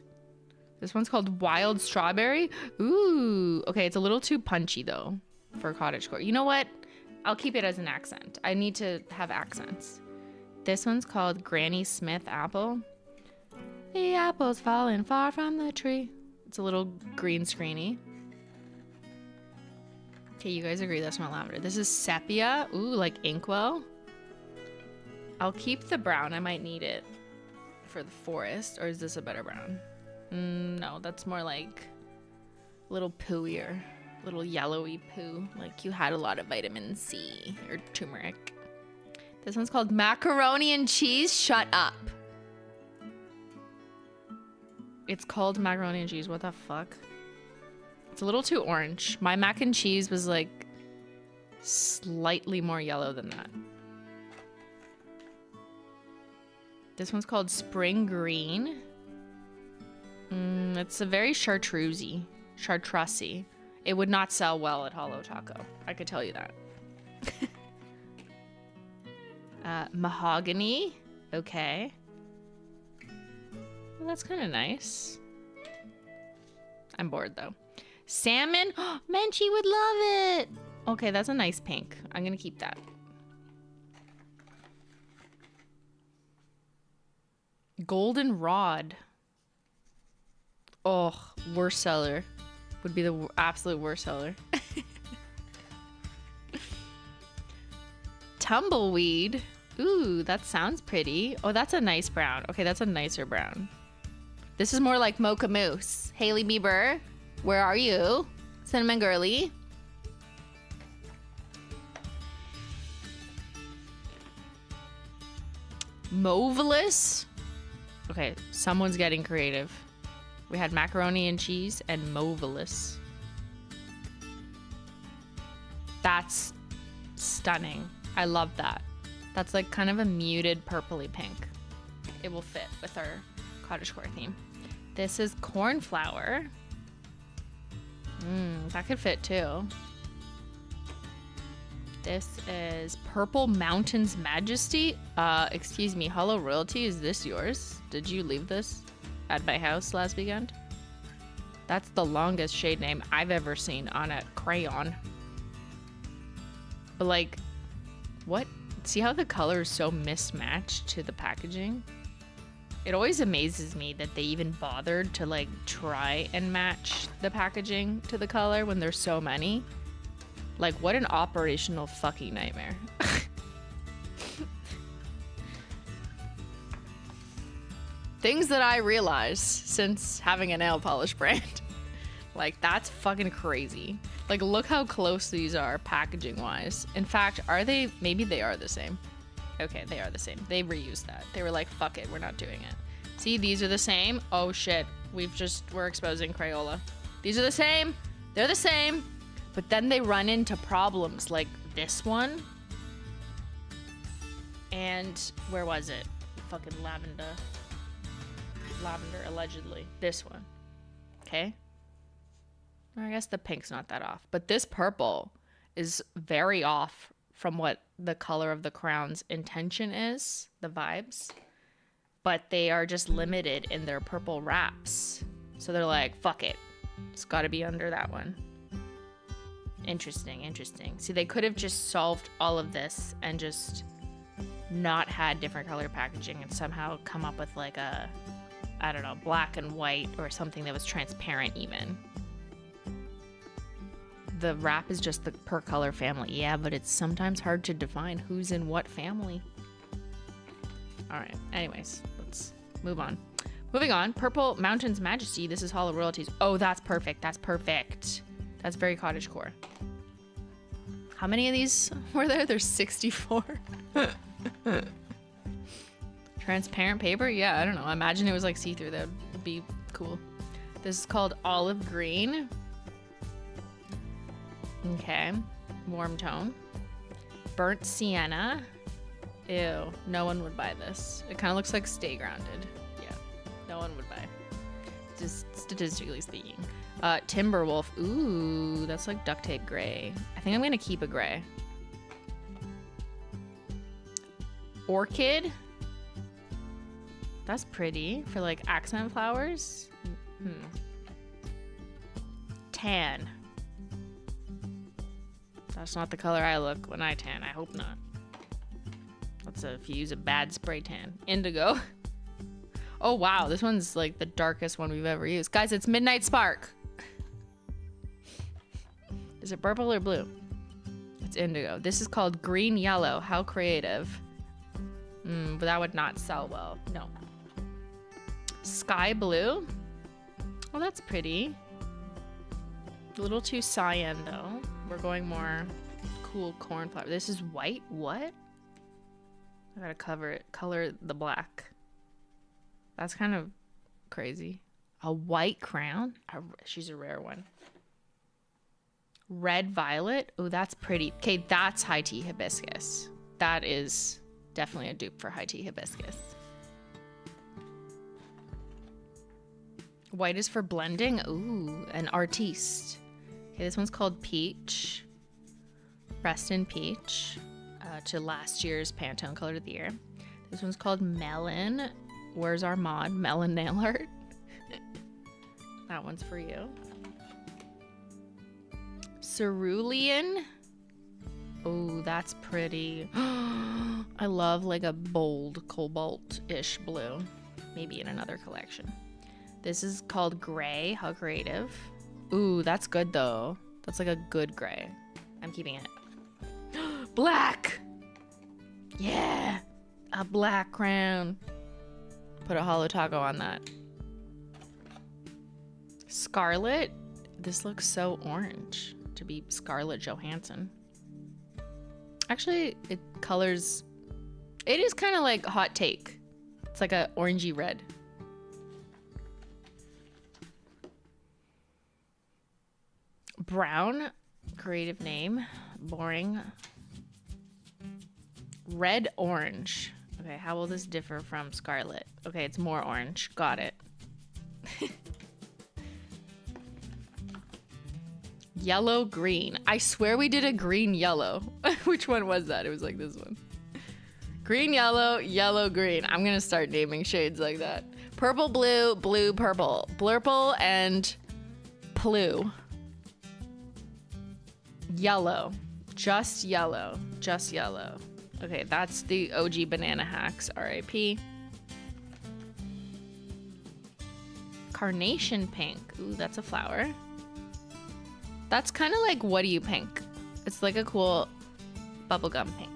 Speaker 1: This one's called Wild Strawberry. Ooh. Okay, it's a little too punchy though for cottagecore. You know what? I'll keep it as an accent. I need to have accents. This one's called Granny Smith Apple. The apple's falling far from the tree. It's a little green screeny. Okay, you guys agree that's not lavender. This is sepia. Ooh, like inkwell. I'll keep the brown. I might need it for the forest. Or is this a better brown? No, that's more like a little pooier. Little yellowy poo. Like you had a lot of vitamin C or turmeric. This one's called Macaroni and Cheese. Shut up. It's called macaroni and cheese. What the fuck? It's a little too orange. My mac and cheese was like slightly more yellow than that. This one's called Spring Green. It's a very chartreusey. It would not sell well at Holo Taco. I could tell you that. Mahogany. Okay. Well, that's kind of nice. I'm bored though. Salmon. Menchie would love it. Okay, that's a nice pink. I'm gonna keep that. Golden Rod. Oh, worst seller. Would be the absolute worst seller. Tumbleweed. Ooh, that sounds pretty. Oh, that's a nice brown. Okay, that's a nicer brown. This is more like Mocha Mousse. Hailey Bieber, where are you? Cinnamon Girly. Mauvelous. Okay, someone's getting creative. We had macaroni and cheese and mauvelous. That's stunning. I love that. That's like kind of a muted purpley pink. It will fit with our cottagecore theme. This is cornflower. That could fit too. This is Purple Mountains Majesty. Excuse me, Holo Royalty, is this yours? Did you leave this at my house last weekend? That's the longest shade name I've ever seen on a crayon. But like, what? See how the color is so mismatched to the packaging? It always amazes me that they even bothered to like try and match the packaging to the color when there's so many. Like, what an operational fucking nightmare. Things that I realize since having a nail polish brand. Like, that's fucking crazy. Like, look how close these are packaging wise. In fact, are they? Maybe they are the same. Okay, they are the same. They reused that. They were like, fuck it, we're not doing it. See, these are the same. Oh shit, we're exposing Crayola. These are the same. They're the same. But then they run into problems like this one. And where was it? Fucking lavender, allegedly. This one. Okay. I guess the pink's not that off. But this purple is very off from what the color of the crown's intention is, the vibes. But they are just limited in their purple wraps. So they're like, fuck it. It's got to be under that one. Interesting. See, they could have just solved all of this and just not had different color packaging and somehow come up with like a, I don't know, black and white or something that was transparent even. The wrap is just the per color family. Yeah, but it's sometimes hard to define who's in what family. All right, anyways, let's move on. Moving on, Purple Mountains Majesty. This is Holo Royalties. Oh, that's perfect. That's perfect. That's very cottagecore. How many of these were there? There's 64. Transparent paper? Yeah, I don't know. I imagine it was like see-through. That would be cool. This is called Olive Green. Okay. Warm tone. Burnt Sienna. Ew. No one would buy this. It kind of looks like Stay Grounded. Yeah. No one would buy. Just statistically speaking. Timberwolf. Ooh, that's like duct tape gray. I think I'm going to keep a gray. Orchid. That's pretty for like accent flowers. Tan. That's not the color I look when I tan. I hope not. Let's if you use a bad spray tan. Indigo. Oh wow, this one's like the darkest one we've ever used. Guys, it's Midnight Spark. Is it purple or blue? It's indigo. This is called Green Yellow. How creative. But that would not sell well. No. Sky Blue. Oh, that's pretty. A little too cyan though. We're going more cool cornflower. This is white. What? I gotta color the black. That's kind of crazy. A white crown. She's a rare one. Red Violet. Oh, that's pretty. Okay, that's high tea hibiscus. That is definitely a dupe for high tea hibiscus. White is for blending. Ooh, an artiste. Okay, this one's called Peach. Rest in Peach. To last year's Pantone Color of the Year. This one's called Melon. Where's our mod? Melon Nail Art. That one's for you. Cerulean. Oh, that's pretty. I love like a bold cobalt-ish blue. Maybe in another collection. This is called Gray. How creative. Ooh, that's good though. That's like a good gray. I'm keeping it. Black! Yeah! A black crown. Put a Holo Taco on that. Scarlet. This looks so orange to be Scarlett Johansson. Actually, it colors... It is kind of like Hot Take. It's like a orangey red. Brown. Creative name. Boring. Red Orange. Okay, how will this differ from Scarlet? Okay, it's more orange. Got it. Yellow Green. I swear we did a green yellow. Which one was that? It was like this one. Green yellow, yellow green. I'm gonna start naming shades like that. Purple blue, blue purple. Blurple and Plu. Yellow. Just yellow. Just yellow. Okay, that's the OG banana hacks. RIP. Carnation pink. Ooh, that's a flower. That's kind of like What Do You Pink? It's like a cool bubblegum pink.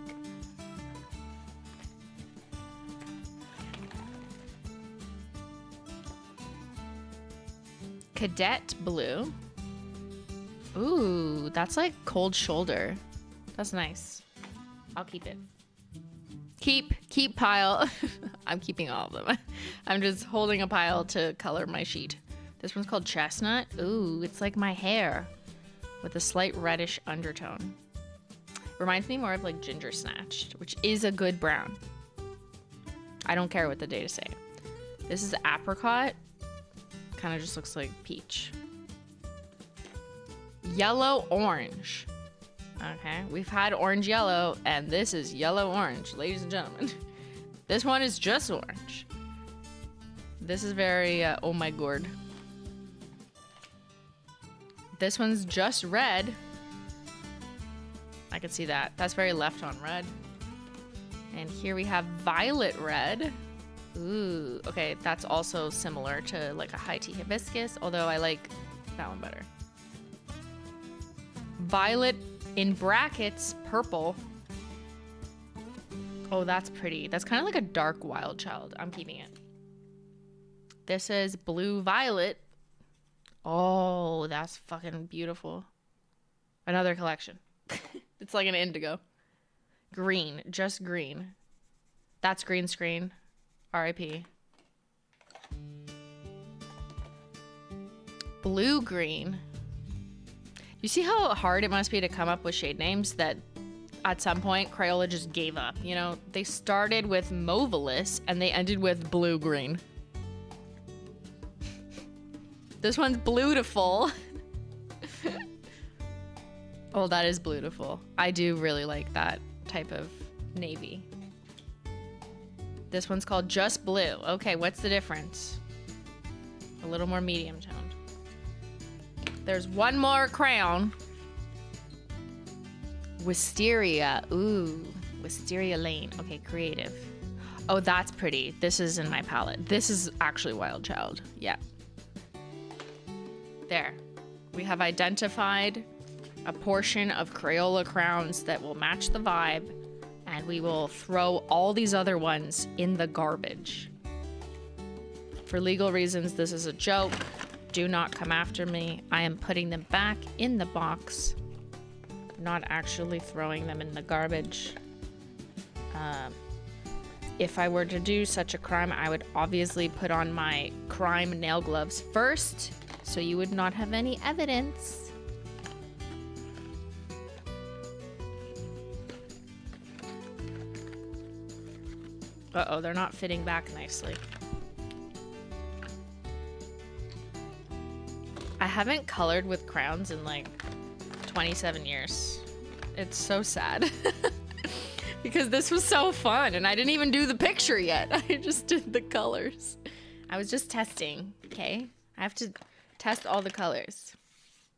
Speaker 1: Cadet blue. Ooh, that's like Cold Shoulder. That's nice. I'll keep it. Keep pile. I'm keeping all of them. I'm just holding a pile to color my sheet. This one's called Chestnut. Ooh, it's like my hair with a slight reddish undertone. Reminds me more of like Ginger Snatched, which is a good brown. I don't care what the data say. This is Apricot. Kind of just looks like peach. Yellow Orange. Okay, we've had orange yellow, and this is yellow orange, ladies and gentlemen. This one is just orange. This is very, oh my gourd. This one's just red. I can see that. That's very left on red. And here we have violet red. Ooh, okay, that's also similar to like a high tea hibiscus, although I like that one better. Violet in brackets, purple. Oh, that's pretty. That's kind of like a dark wild child. I'm keeping it. This is blue violet. Oh, that's fucking beautiful. Another collection. It's like an indigo. Green, just green. That's green screen. RIP. Blue green. You see how hard it must be to come up with shade names that at some point Crayola just gave up? You know, they started with Mauvelous and they ended with blue green. This one's beautiful. Oh, that is beautiful. I do really like that type of navy. This one's called Just Blue. Okay, what's the difference? A little more medium toned. There's one more crayon. Wisteria. Ooh, Wisteria Lane. Okay, creative. Oh, that's pretty. This is in my palette. This is actually Wild Child. Yeah. There. We have identified a portion of Crayola crowns that will match the vibe, and we will throw all these other ones in the garbage. For legal reasons, this is a joke. Do not come after me. I am putting them back in the box, not actually throwing them in the garbage. If I were to do such a crime, I would obviously put on my crime nail gloves first, so you would not have any evidence. Uh-oh, they're not fitting back nicely. I haven't colored with crowns in like 27 years. It's so sad. Because this was so fun and I didn't even do the picture yet. I just did the colors. I was just testing, okay? I have to test all the colors.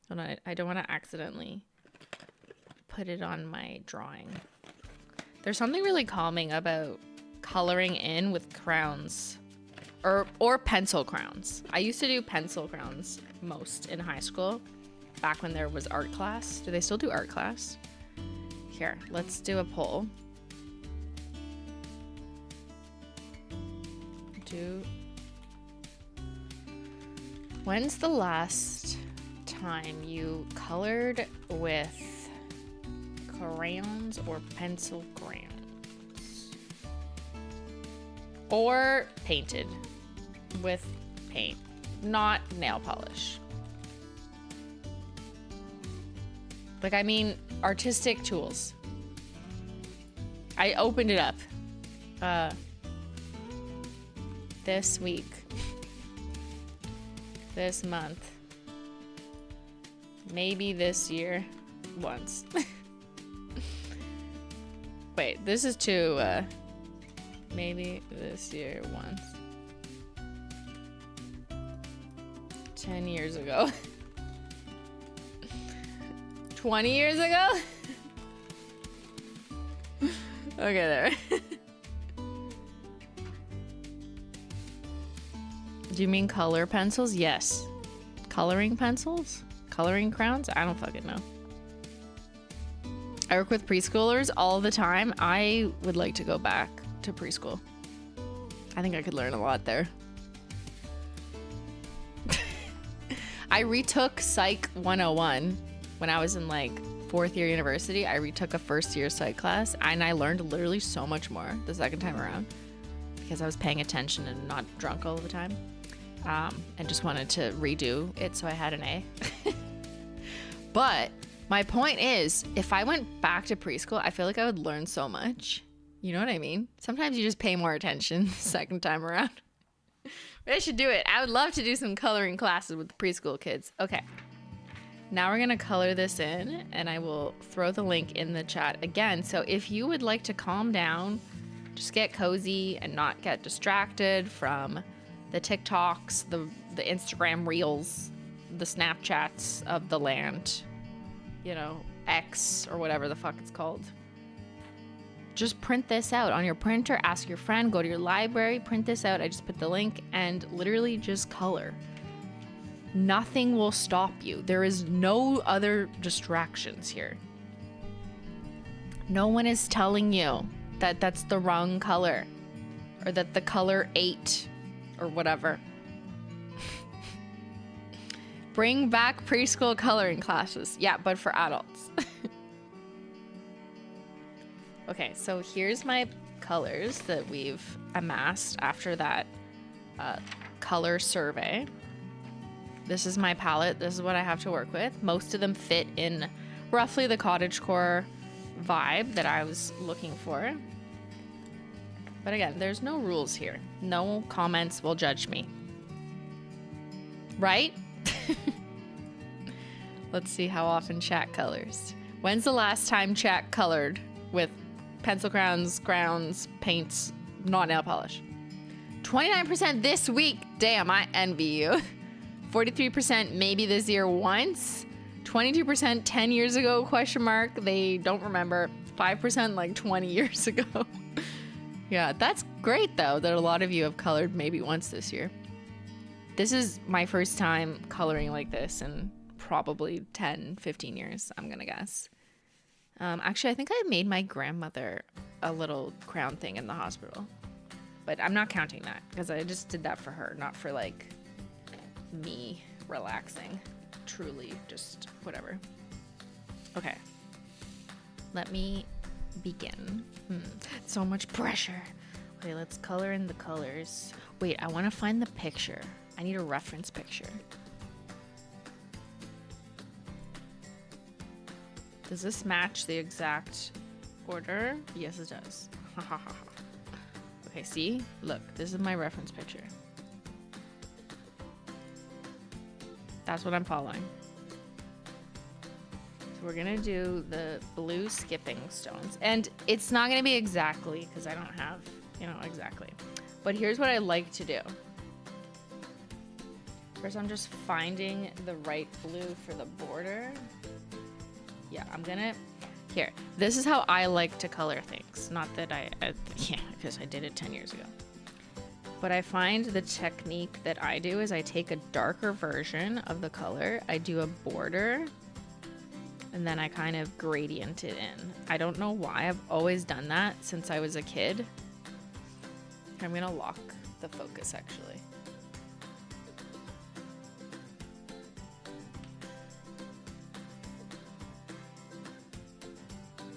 Speaker 1: Hold on, I don't want to accidentally put it on my drawing. There's something really calming about coloring in with crowns or pencil crowns. I used to do pencil crowns most in high school, back when there was art class. Do they still do art class? Here, let's do a poll. When's the last time you colored with crayons or pencil crayons? Or painted with paint, not nail polish. Like, I mean, artistic tools. I opened it up this week, this month, maybe this year, once. Wait, this is to maybe this year once. 10 years ago. 20 years ago? Okay, there. Do you mean color pencils? Yes. Coloring pencils? Coloring crowns? I don't fucking know. I work with preschoolers all the time. I would like to go back to preschool. I think I could learn a lot there. I retook Psych 101 when I was in like 4th year university. I retook a 1st year psych class and I learned literally so much more the second time around because I was paying attention and not drunk all the time. And just wanted to redo it so I had an A. But my point is, if I went back to preschool, I feel like I would learn so much. You know what I mean? Sometimes you just pay more attention the second time around. But I should do it. I would love to do some coloring classes with the preschool kids. Okay. Now we're going to color this in, and I will throw the link in the chat again. So if you would like to calm down, just get cozy and not get distracted from the TikToks, the Instagram reels, the Snapchats of the land, you know, X or whatever the fuck it's called. just print this out on your printer, ask your friend, go to your library, print this out. I just put the link and literally just color. Nothing will stop you. There is no other distractions here. No one is telling you that that's the wrong color or that the color 8 or whatever. Bring back preschool coloring classes. Yeah, but for adults. Okay, so here's my colors that we've amassed after that color survey. This is my palette. This is what I have to work with. Most of them fit in roughly the cottagecore vibe that I was looking for. But again, there's no rules here. No comments will judge me. Right? Let's see how often chat colors. When's the last time chat colored with pencil crayons, paints, not nail polish? 29% this week. Damn, I envy you. 43% maybe this year once. 22% 10 years ago, question mark. They don't remember. 5% like 20 years ago. Yeah, that's great though that a lot of you have colored maybe once this year. This is my first time coloring like this in probably 10, 15 years, I'm gonna guess. Actually, I think I made my grandmother a little crown thing in the hospital. But I'm not counting that because I just did that for her, not for like me relaxing. Truly, just whatever. Okay. Let me begin. So much pressure. Okay, let's color in the colors. Wait, I want to find the picture. I need a reference picture. Does this match the exact order? Yes, it does. Okay, see? Look, this is my reference picture. That's what I'm following. So we're gonna do the blue skipping stones. And it's not gonna be exactly, because I don't have, exactly. But here's what I like to do. First, I'm just finding the right blue for the border. Yeah, I'm gonna, here. This is how I like to color things. Not that yeah, because I did it 10 years ago. But I find the technique that I do is I take a darker version of the color, I do a border, and then I kind of gradient it in. I don't know why, I've always done that since I was a kid. I'm gonna lock the focus actually.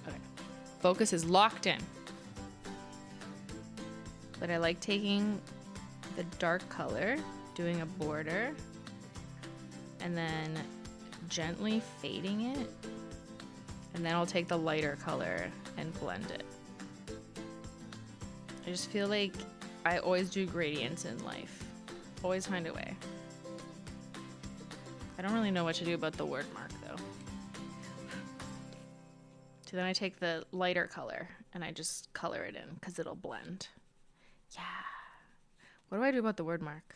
Speaker 1: Okay, focus is locked in. But I like taking the dark color, doing a border, and then gently fading it. And then I'll take the lighter color and blend it. I just feel like I always do gradients in life. Always find a way. I don't really know what to do about the word mark though. So then I take the lighter color and I just color it in because it'll blend. Yeah. What do I do about the word mark?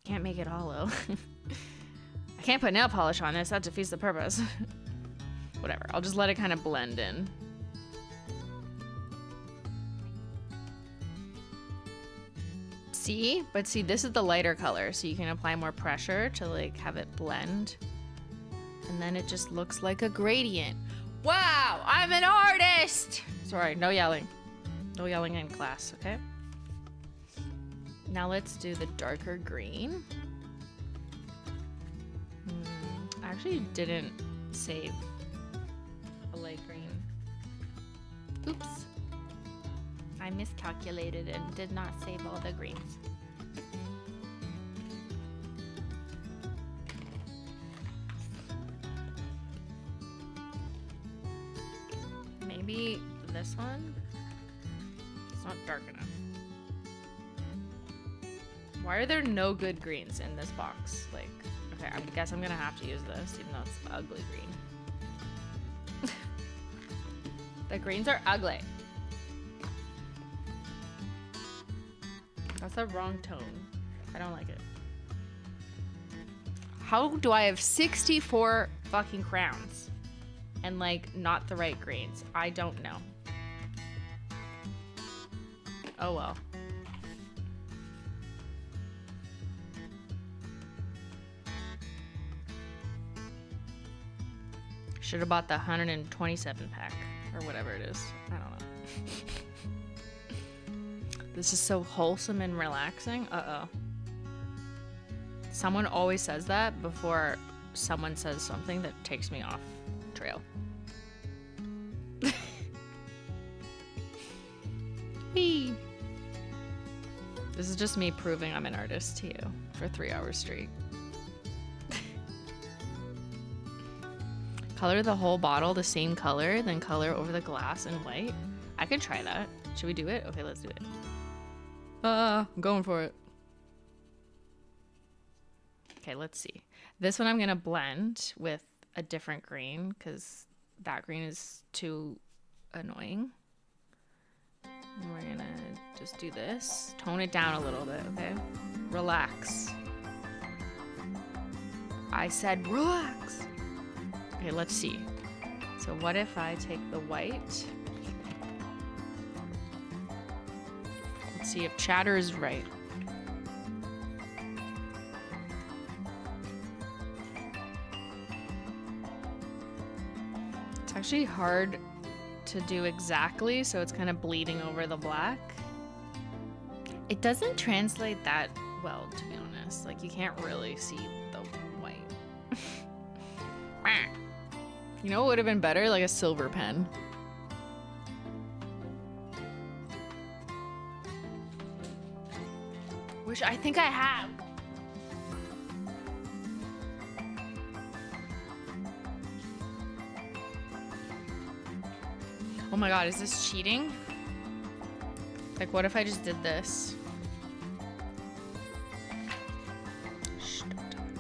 Speaker 1: Can't make it hollow. I can't put nail polish on this. That defeats the purpose. Whatever. I'll just let it kind of blend in. See? But see, this is the lighter color, so you can apply more pressure to like have it blend. And then it just looks like a gradient. Wow, I'm an artist! Sorry, no yelling. No yelling in class, okay? Now let's do the darker green. I actually didn't save a light green. Oops. I miscalculated and did not save all the greens. Maybe this one? It's not dark enough. Why are there no good greens in this box? Like, okay, I guess I'm gonna have to use this, even though it's ugly green. The greens are ugly. That's the wrong tone. I don't like it. How do I have 64 fucking crowns and like not the right greens. I don't know. Oh well. Should have bought the 127 pack or whatever it is. I don't know. This is so wholesome and relaxing. Uh-oh. Someone always says that before someone says something that takes me off trail. Whee! This is just me proving I'm an artist to you for 3 hours straight. Color the whole bottle the same color, then color over the glass in white. I could try that. Should we do it? Okay, let's do it. I'm going for it. Okay, let's see. This one I'm gonna blend with a different green because that green is too annoying. And we're gonna just do this. Tone it down a little bit, okay? Relax. I said relax. Okay, let's see. So what if I take the white? Let's see if chatter is right. It's actually hard to do exactly, so it's kind of bleeding over the black. It doesn't translate that well, to be honest. Like, you can't really see the white. You know what would have been better? Like a silver pen. Which I think I have. Oh my god, is this cheating? Like, what if I just did this? Shh, don't tell me.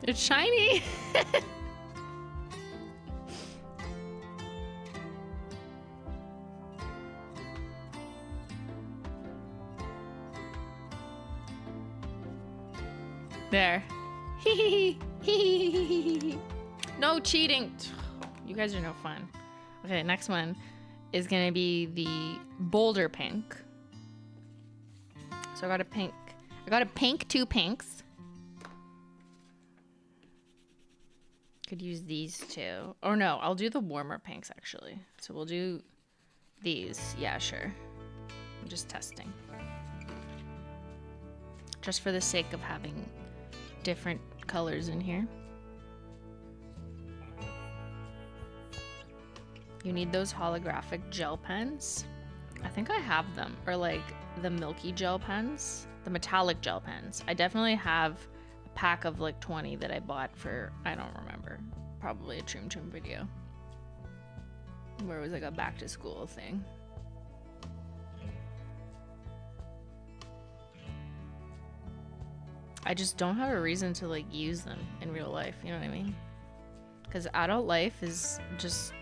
Speaker 1: It's shiny. There. No cheating. You guys are no fun. Okay, next one is gonna be the bolder pink. So I got a pink. I got a pink, 2 pinks. Could use these two. Or no, I'll do the warmer pinks actually. So we'll do these. Yeah, sure. I'm just testing. Just for the sake of having different colors in here. You need those holographic gel pens. I think I have them. Or like the milky gel pens. The metallic gel pens. I definitely have pack of like 20 that I bought for, I don't remember, probably a Troom Troom video where it was like a back to school thing. I just don't have a reason to like use them in real life, you know what I mean? Because adult life is just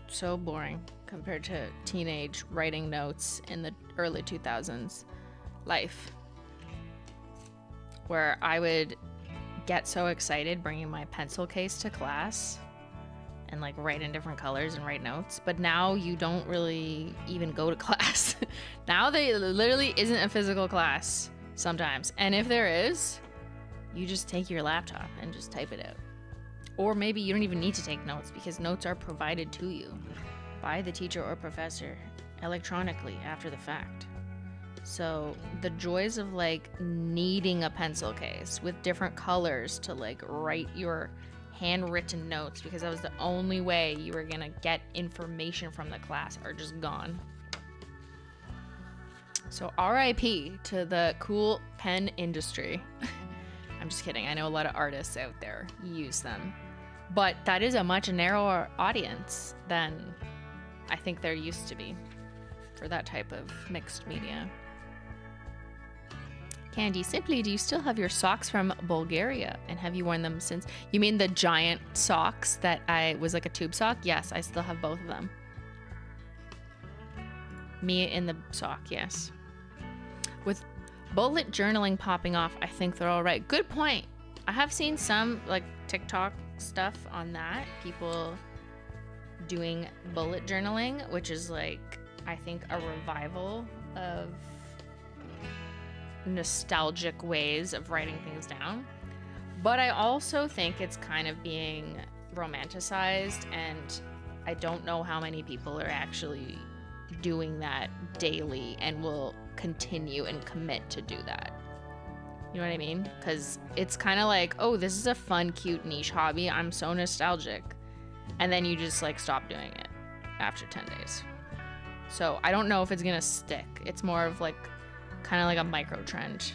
Speaker 1: so boring compared to teenage writing notes in the early 2000s life, where I would get so excited bringing my pencil case to class and like write in different colors and write notes. But now you don't really even go to class. Now there literally isn't a physical class sometimes. And if there is, you just take your laptop and just type it out. Or maybe you don't even need to take notes because notes are provided to you by the teacher or professor electronically after the fact. So the joys of like needing a pencil case with different colors to like write your handwritten notes, because that was the only way you were gonna get information from the class, are just gone. So RIP to the cool pen industry. I'm just kidding. I know a lot of artists out there use them, but that is a much narrower audience than I think there used to be for that type of mixed media. Candy, simply, do you still have your socks from Bulgaria? And have you worn them since? You mean the giant socks that I was like a tube sock? Yes, I still have both of them. Me in the sock, yes. With bullet journaling popping off, I think they're all right. Good point. I have seen some like TikTok stuff on that. People doing bullet journaling, which is like, I think, a revival of nostalgic ways of writing things down. But I also think it's kind of being romanticized, and I don't know how many people are actually doing that daily and will continue and commit to do that. You know what I mean? Because it's kind of like, oh, this is a fun, cute, niche hobby. I'm so nostalgic. And then you just like stop doing it after 10 days. So I don't know if it's going to stick. It's more of like kind of like a micro trend.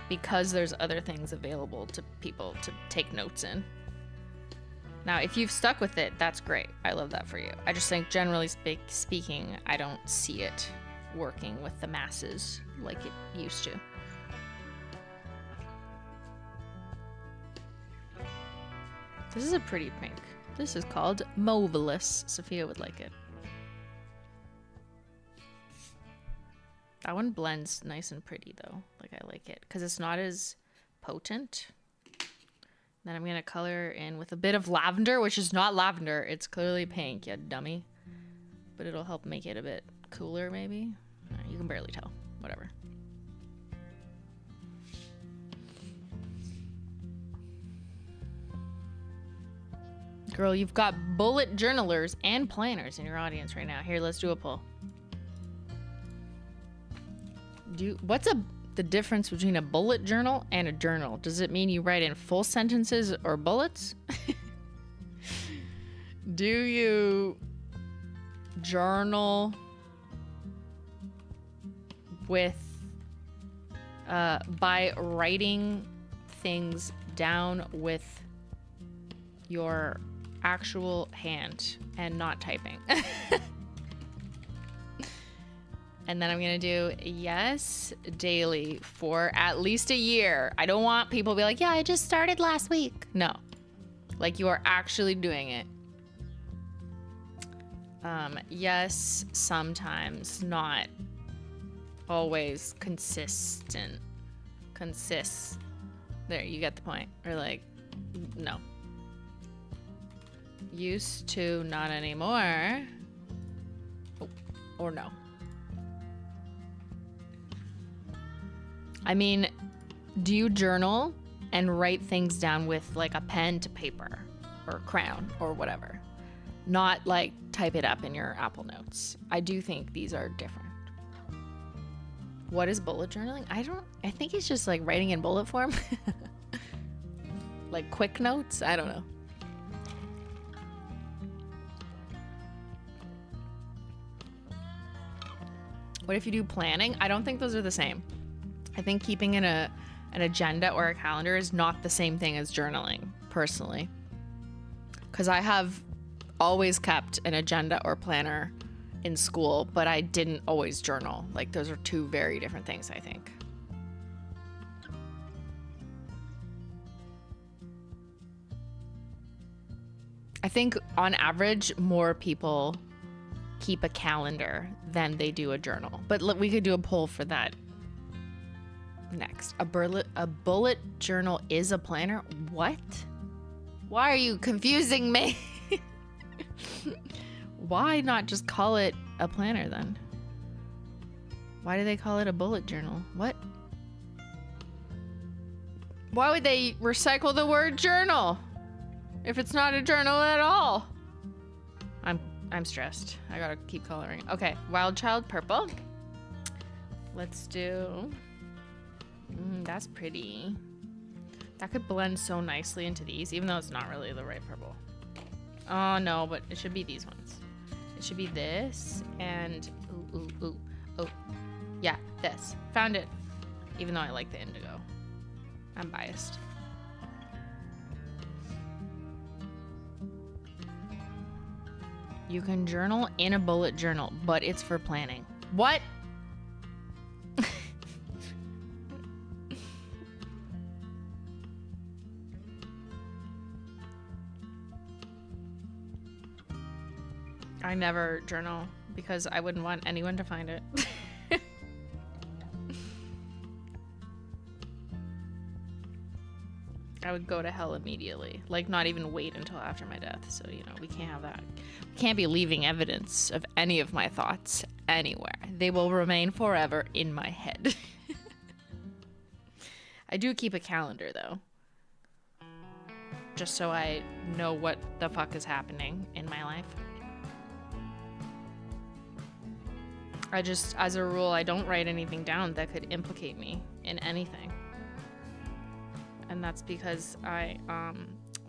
Speaker 1: Because there's other things available to people to take notes in. Now, if you've stuck with it, that's great. I love that for you. I just think, generally speaking, I don't see it working with the masses like it used to. This is a pretty pink. This is called Mauvelous. Sophia would like it. That one blends nice and pretty, though. Like, I like it because it's not as potent. Then I'm going to color in with a bit of lavender, which is not lavender. It's clearly pink, you dummy. But it'll help make it a bit cooler, maybe. You can barely tell. Whatever. Girl, you've got bullet journalers and planners in your audience right now. Here, let's do a poll. What's the difference between a bullet journal and a journal? Does it mean you write in full sentences or bullets? Do you journal with by writing things down with your actual hand and not typing? And then I'm gonna do yes daily for at least a year. I don't want people to be like, yeah, I just started last week. No, like you are actually doing it. Yes, sometimes, not always. Consistent. Consists. There, you get the point. Or like, no. Used to, not anymore. Oh, or no. I mean, do you journal and write things down with like a pen to paper or crayon or whatever? Not like type it up in your Apple Notes. I do think these are different. What is bullet journaling? I think it's just like writing in bullet form. Like quick notes? I don't know. What if you do planning? I don't think those are the same. I think keeping in an agenda or a calendar is not the same thing as journaling, personally. Because I have always kept an agenda or planner in school, but I didn't always journal. Like, those are two very different things, I think. I think, on average, more people keep a calendar than they do a journal. But we could do a poll for that next. A bullet journal is a planner? What? Why are you confusing me? Why not just call it a planner then? Why do they call it a bullet journal? What? Why would they recycle the word journal if it's not a journal at all? I'm stressed. I gotta keep coloring. Okay, Wild Child purple. Let's do... that's pretty. That could blend so nicely into these, even though it's not really the right purple. Oh no, but it should be these ones. It should be this and oh. Yeah, this. Found it. Even though I like the indigo. I'm biased. You can journal in a bullet journal, but it's for planning. What? I never journal because I wouldn't want anyone to find it. I would go to hell immediately. Like, not even wait until after my death. So, you know, we can't have that. We can't be leaving evidence of any of my thoughts anywhere. They will remain forever in my head. I do keep a calendar, though. Just so I know what the fuck is happening in my life. I just, as a rule, I don't write anything down that could implicate me in anything. And that's because I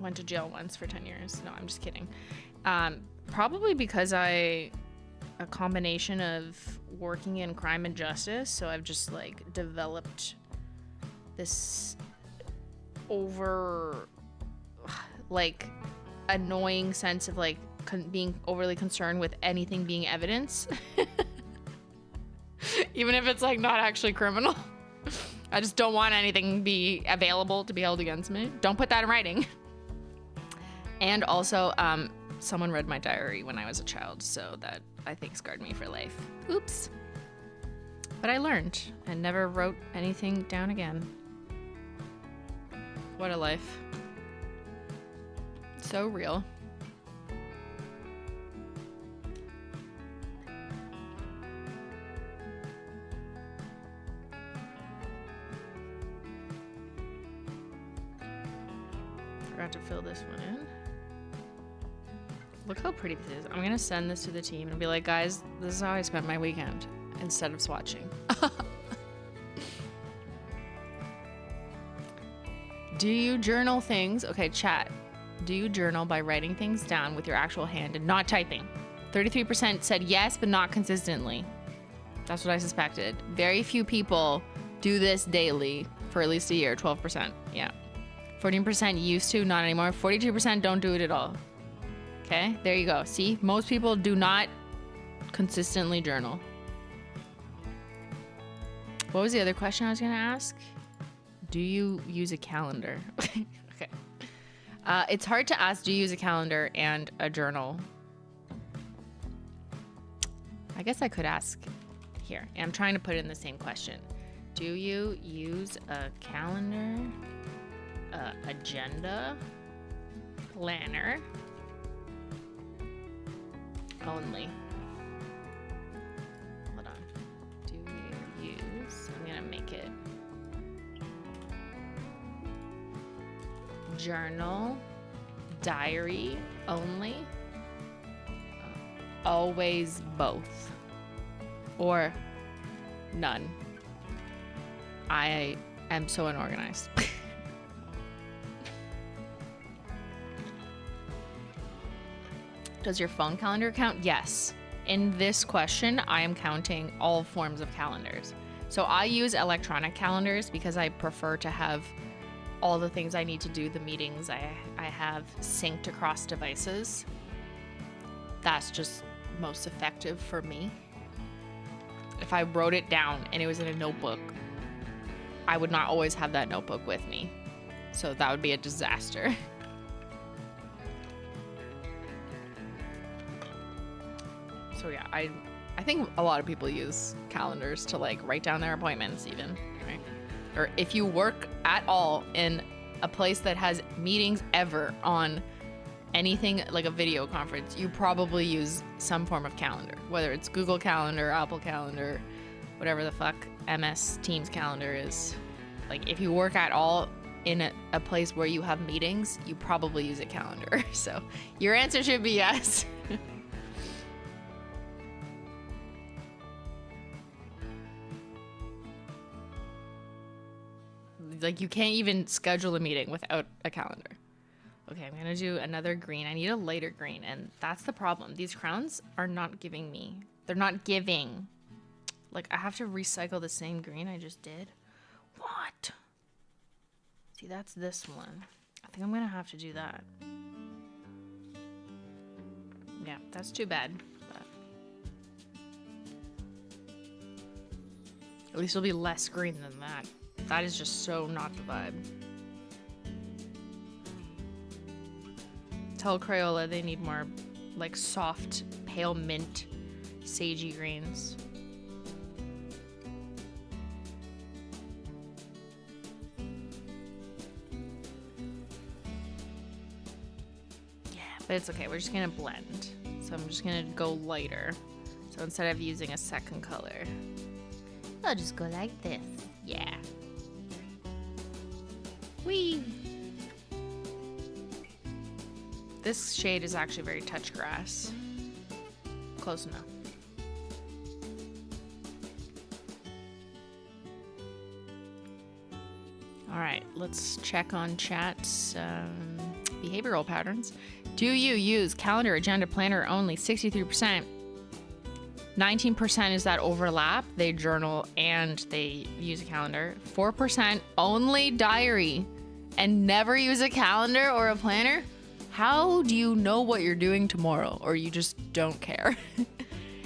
Speaker 1: went to jail once for 10 years. No, I'm just kidding. Probably because a combination of working in crime and justice. So I've just like developed this annoying sense of like being overly concerned with anything being evidence. Even if it's like not actually criminal. I just don't want anything be available to be held against me. Don't put that in writing. And also, someone read my diary when I was a child, so that I think scarred me for life. Oops. But I learned and never wrote anything down again. What a life. So real. Forgot to fill this one in. Look how pretty this is. I'm gonna send this to the team and be like, guys, this is how I spent my weekend instead of swatching. Do you journal things? Okay, chat. Do you journal by writing things down with your actual hand and not typing? 33% said yes, but not consistently. That's what I suspected. Very few people do this daily for at least a year. 12%. Yeah. 14% used to, not anymore. 42% don't do it at all. Okay, there you go. See, most people do not consistently journal. What was the other question I was gonna ask? Do you use a calendar? Okay. It's hard to ask, do you use a calendar and a journal? I guess I could ask here. I'm trying to put in the same question. Do you use a calendar, agenda, planner only? Hold on. Do you use, I'm gonna make it journal, diary only, always both, or none? I am so unorganized. Does your phone calendar count? Yes. In this question, I am counting all forms of calendars. So I use electronic calendars because I prefer to have all the things I need to do, the meetings I have synced across devices. That's just most effective for me. If I wrote it down and it was in a notebook, I would not always have that notebook with me. So that would be a disaster. So yeah, I think a lot of people use calendars to like write down their appointments even, right? Or if you work at all in a place that has meetings ever on anything like a video conference, you probably use some form of calendar, whether it's Google Calendar, Apple Calendar, whatever the fuck MS Teams calendar is. Like if you work at all in a place where you have meetings, you probably use a calendar. So your answer should be yes. Like you can't even schedule a meeting without a calendar. Okay, I'm gonna do another green. I need a lighter green, and that's the problem. These crowns are not giving me. They're not giving. Like I have to recycle the same green I just did. What? See, that's this one. I think I'm gonna have to do that. Yeah, that's too bad. But at least it'll be less green than that. That is just so not the vibe. Tell Crayola they need more like soft, pale mint, sagey greens. Yeah, but it's okay. We're just gonna blend. So I'm just gonna go lighter. So instead of using a second color, I'll just go like this. Yeah. Whee! This shade is actually very touch grass. Close enough. All right, let's check on chat's behavioral patterns. Do you use calendar, agenda, planner only? 63%. 19% is that overlap. They journal and they use a calendar. 4% only diary and never use a calendar or a planner. How do you know what you're doing tomorrow, or you just don't care?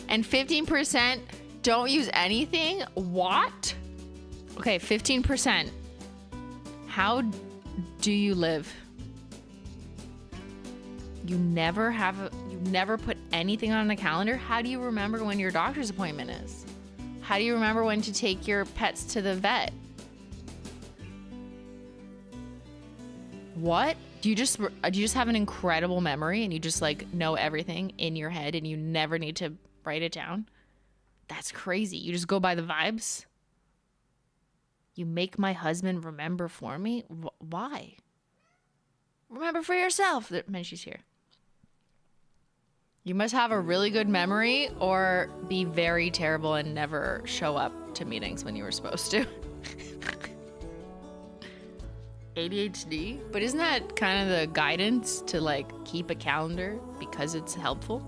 Speaker 1: And 15% don't use anything. What? Okay, 15%. How do you live? You never put anything on the calendar? How do you remember when your doctor's appointment is? How do you remember when to take your pets to the vet? What? Do you just have an incredible memory and you just like know everything in your head and you never need to write it down? That's crazy. You just go by the vibes? You make my husband remember for me? Why? Remember for yourself. Menchie's here. You must have a really good memory or be very terrible and never show up to meetings when you were supposed to. ADHD? But isn't that kind of the guidance to like keep a calendar because it's helpful?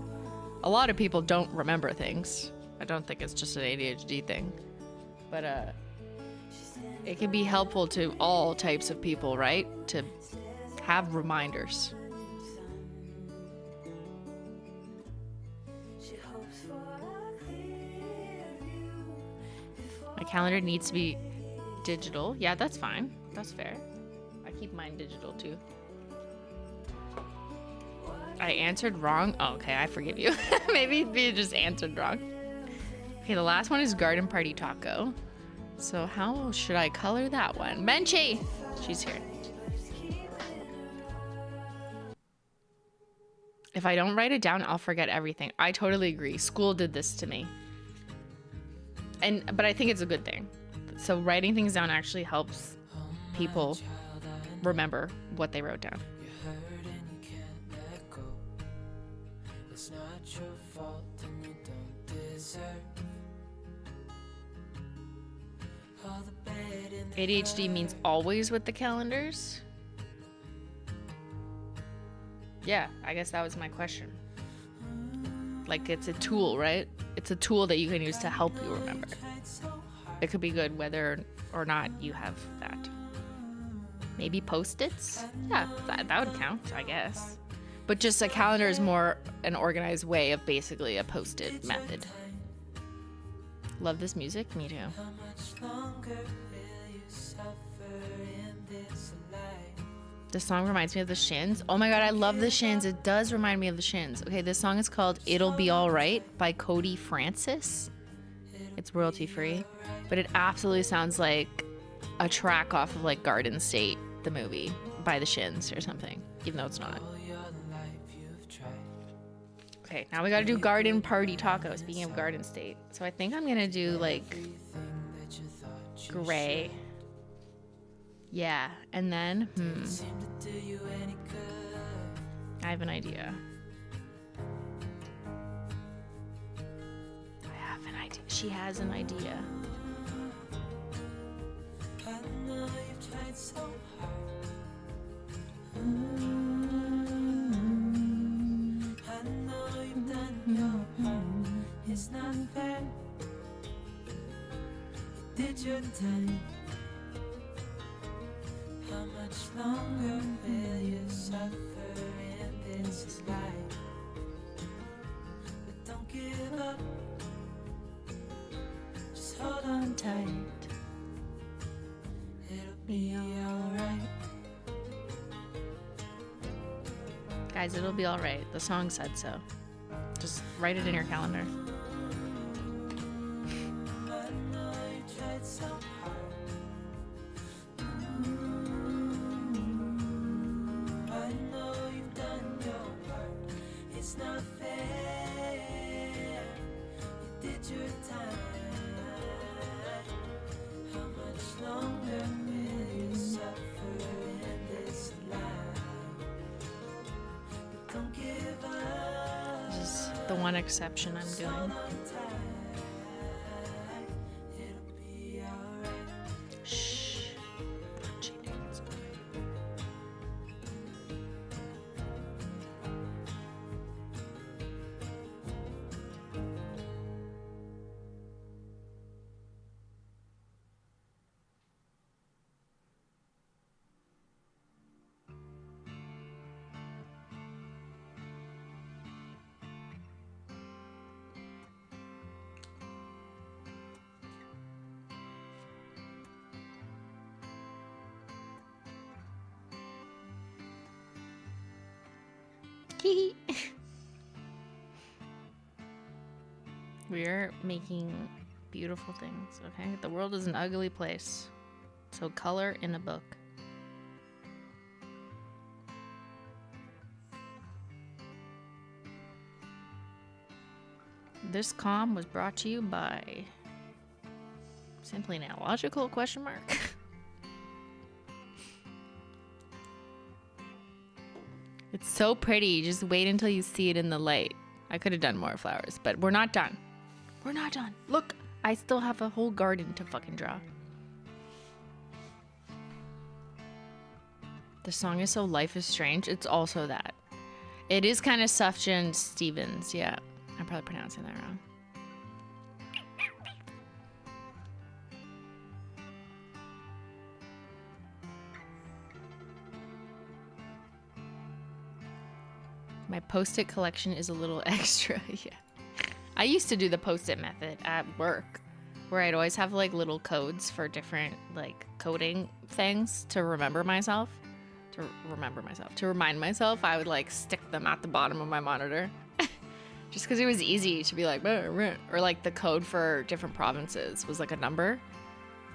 Speaker 1: A lot of people don't remember things. I don't think it's just an ADHD thing. But it can be helpful to all types of people, right? To have reminders. My calendar needs to be digital. Yeah, that's fine. That's fair. I keep mine digital too. I answered wrong. Oh, okay, I forgive you. Maybe you just answered wrong. Okay, the last one is garden party taco. So how should I color that one? Menchie! She's here. If I don't write it down, I'll forget everything. I totally agree. School did this to me. But I think it's a good thing. So writing things down actually helps people remember what they wrote down. ADHD means always with the calendars? Yeah, I guess that was my question. Like, it's a tool, right? It's a tool that you can use to help you remember. It could be good whether or not you have that. Maybe Post-its? Yeah, that would count, I guess. But just a calendar is more an organized way of basically a Post-it method. Love this music? Me too. This song reminds me of the Shins. Oh my god, I love the Shins. It does remind me of the Shins. Okay, this song is called It'll Be Alright by Cody Francis. It's royalty free, but it absolutely sounds like a track off of like Garden State, the movie, by the Shins or something, even though it's not. Okay, now we gotta do garden party taco, speaking of Garden State. So I think I'm gonna do like gray. Yeah, and then, I have an idea. She has an idea. It's not fair. You did your time. How much longer will you suffer in this life? But don't give up. Just hold on tight. It'll be alright. Guys, it'll be all right. The song said so. Just write it in your calendar.
Speaker 2: I know you tried so hard. I know you've done your part. It's not fair. You did your time. How much longer will you suffer in this life? But don't give up.
Speaker 1: This is the one exception I'm doing.
Speaker 2: It'll be alright.
Speaker 1: Shh. Punchy dance. We're making beautiful things, okay? The world is an ugly place. So color in a book. This comm was brought to you by Simplynailogical ? It's so pretty. Just wait until you see it in the light. I could have done more flowers, but we're not done. We're not done. Look, I still have a whole garden to fucking draw. The song is so Life is Strange. It's also that. It is kind of Sufjan Stevens. Yeah, I'm probably pronouncing that wrong. My post-it collection is a little extra. Yeah. I used to do the post-it method at work, where I'd always have like little codes for different like coding things to remember myself. To remind myself, I would like stick them at the bottom of my monitor. Just because it was easy to be like, or like the code for different provinces was like a number.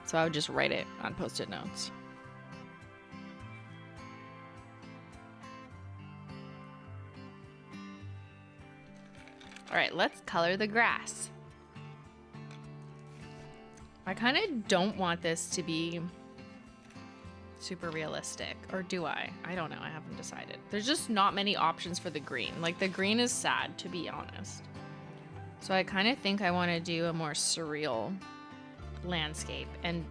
Speaker 1: So I would just write it on post-it notes. All right, let's color the grass. I kind of don't want this to be super realistic, or do I? I don't know, I haven't decided. There's just not many options for the green. Like the green is sad, to be honest. So I kind of think I want to do a more surreal landscape and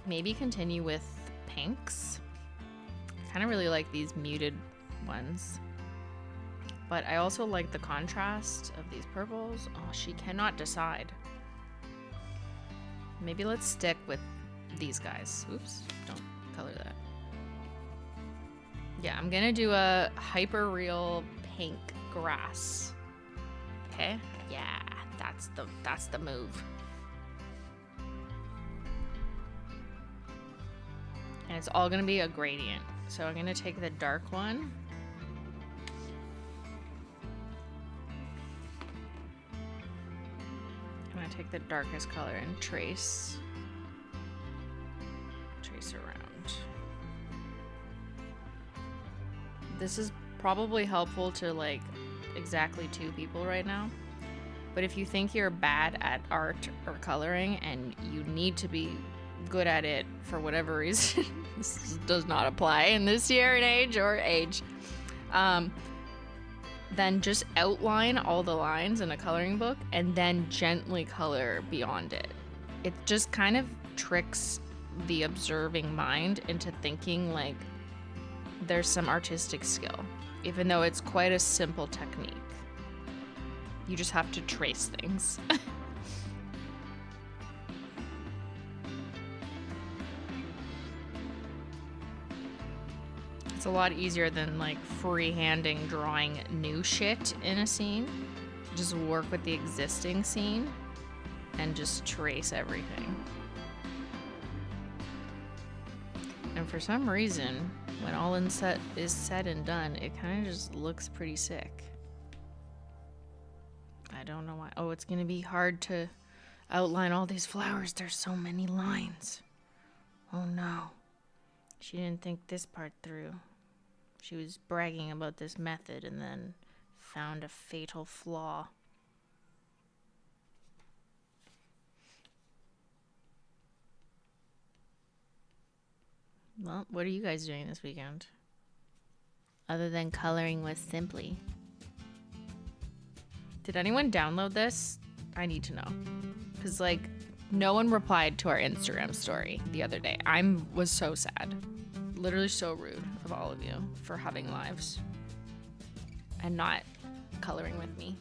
Speaker 1: maybe continue with pinks. I kind of really like these muted ones. But I also like the contrast of these purples. Oh, she cannot decide. Maybe let's stick with these guys. Oops, don't color that. Yeah, I'm gonna do a hyper real pink grass. Okay, yeah, that's the move. And it's all gonna be a gradient. So I'm gonna take the dark one. Take the darkest color and trace around. This is probably helpful to like exactly 2 people right now. But if you think you're bad at art or coloring and you need to be good at it for whatever reason, this does not apply in this year and age, then just outline all the lines in a coloring book and then gently color beyond it. It just kind of tricks the observing mind into thinking like there's some artistic skill, even though it's quite a simple technique. You just have to trace things. It's a lot easier than like freehanding drawing new shit in a scene. Just work with the existing scene and just trace everything. And for some reason, when all is said and done, it kind of just looks pretty sick. I don't know why. Oh, it's gonna be hard to outline all these flowers. There's so many lines. Oh no. She didn't think this part through. She was bragging about this method and then found a fatal flaw. Well, what are you guys doing this weekend? Other than coloring with Simply. Did anyone download this? I need to know. Because, like, no one replied to our Instagram story the other day. I was so sad. Literally so rude of all of you for having lives and not coloring with me.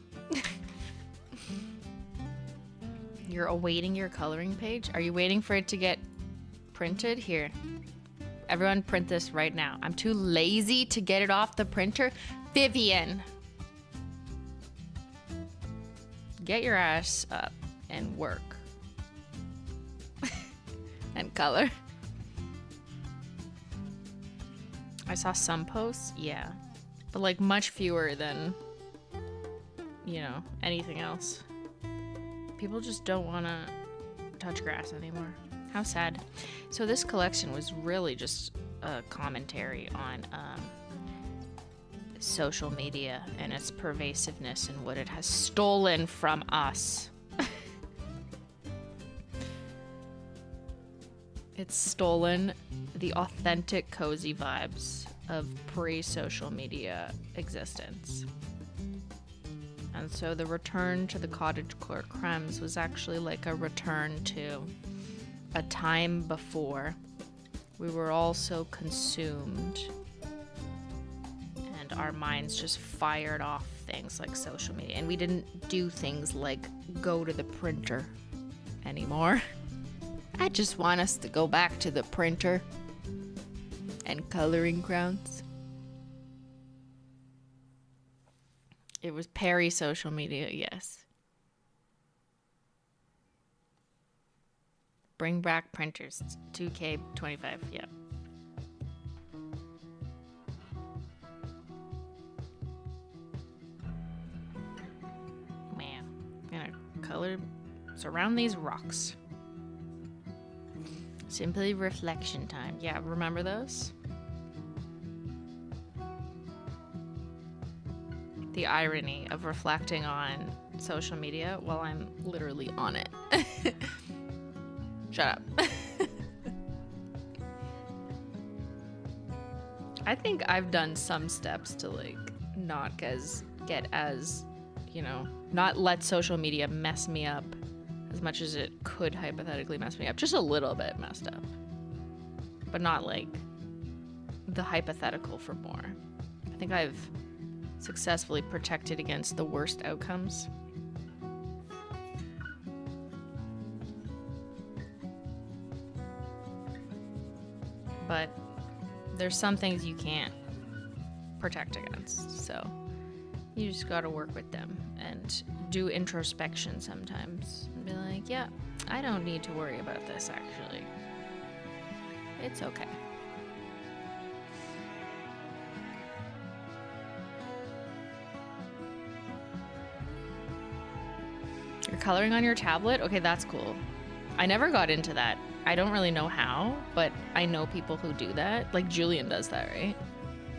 Speaker 1: You're awaiting your coloring page? Are you waiting for it to get printed? Here. Everyone print this right now. I'm too lazy to get it off the printer. Vivian. Get your ass up and work. And color. I saw some posts, yeah. But like much fewer than, you know, anything else. People just don't want to touch grass anymore. How sad. So this collection was really just a commentary on social media and its pervasiveness and what it has stolen from us. It's stolen the authentic cozy vibes of pre-social media existence. And so the return to the cottagecore crèmes was actually like a return to a time before we were all so consumed and our minds just fired off things like social media, and we didn't do things like go to the printer anymore. I just want us to go back to the printer and coloring grounds. It was peri-social media, yes. Bring back printers. 2K25, yeah. Man, I'm gonna color surround these rocks. Simply reflection time. Yeah, remember those? The irony of reflecting on social media while I'm literally on it. Shut up. I think I've done some steps to like not get as, you know, not let social media mess me up as much as it could hypothetically mess me up. Just a little bit messed up. But not like the hypothetical for more. I think I've successfully protected against the worst outcomes. But there's some things you can't protect against, so you just gotta work with them and do introspection sometimes and be like, yeah, I don't need to worry about this actually. It's okay. You're coloring on your tablet? Okay, that's cool. I never got into that. I don't really know how, but I know people who do that. Like Julian does that, right?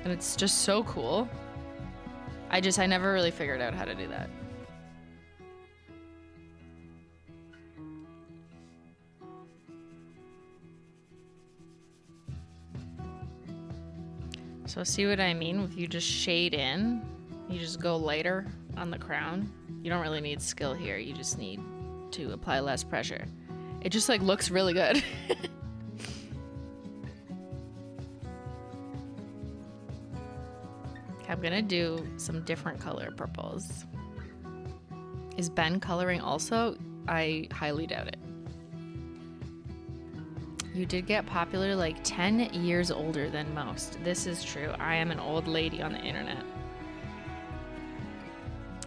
Speaker 1: And it's just so cool. I never really figured out how to do that. So see what I mean? If you just shade in, you just go lighter on the crown. You don't really need skill here. You just need to apply less pressure. It just like looks really good. I'm gonna do some different color purples. Is Ben coloring also? I highly doubt it. You did get popular like 10 years older than most. This is true. I am an old lady on the internet.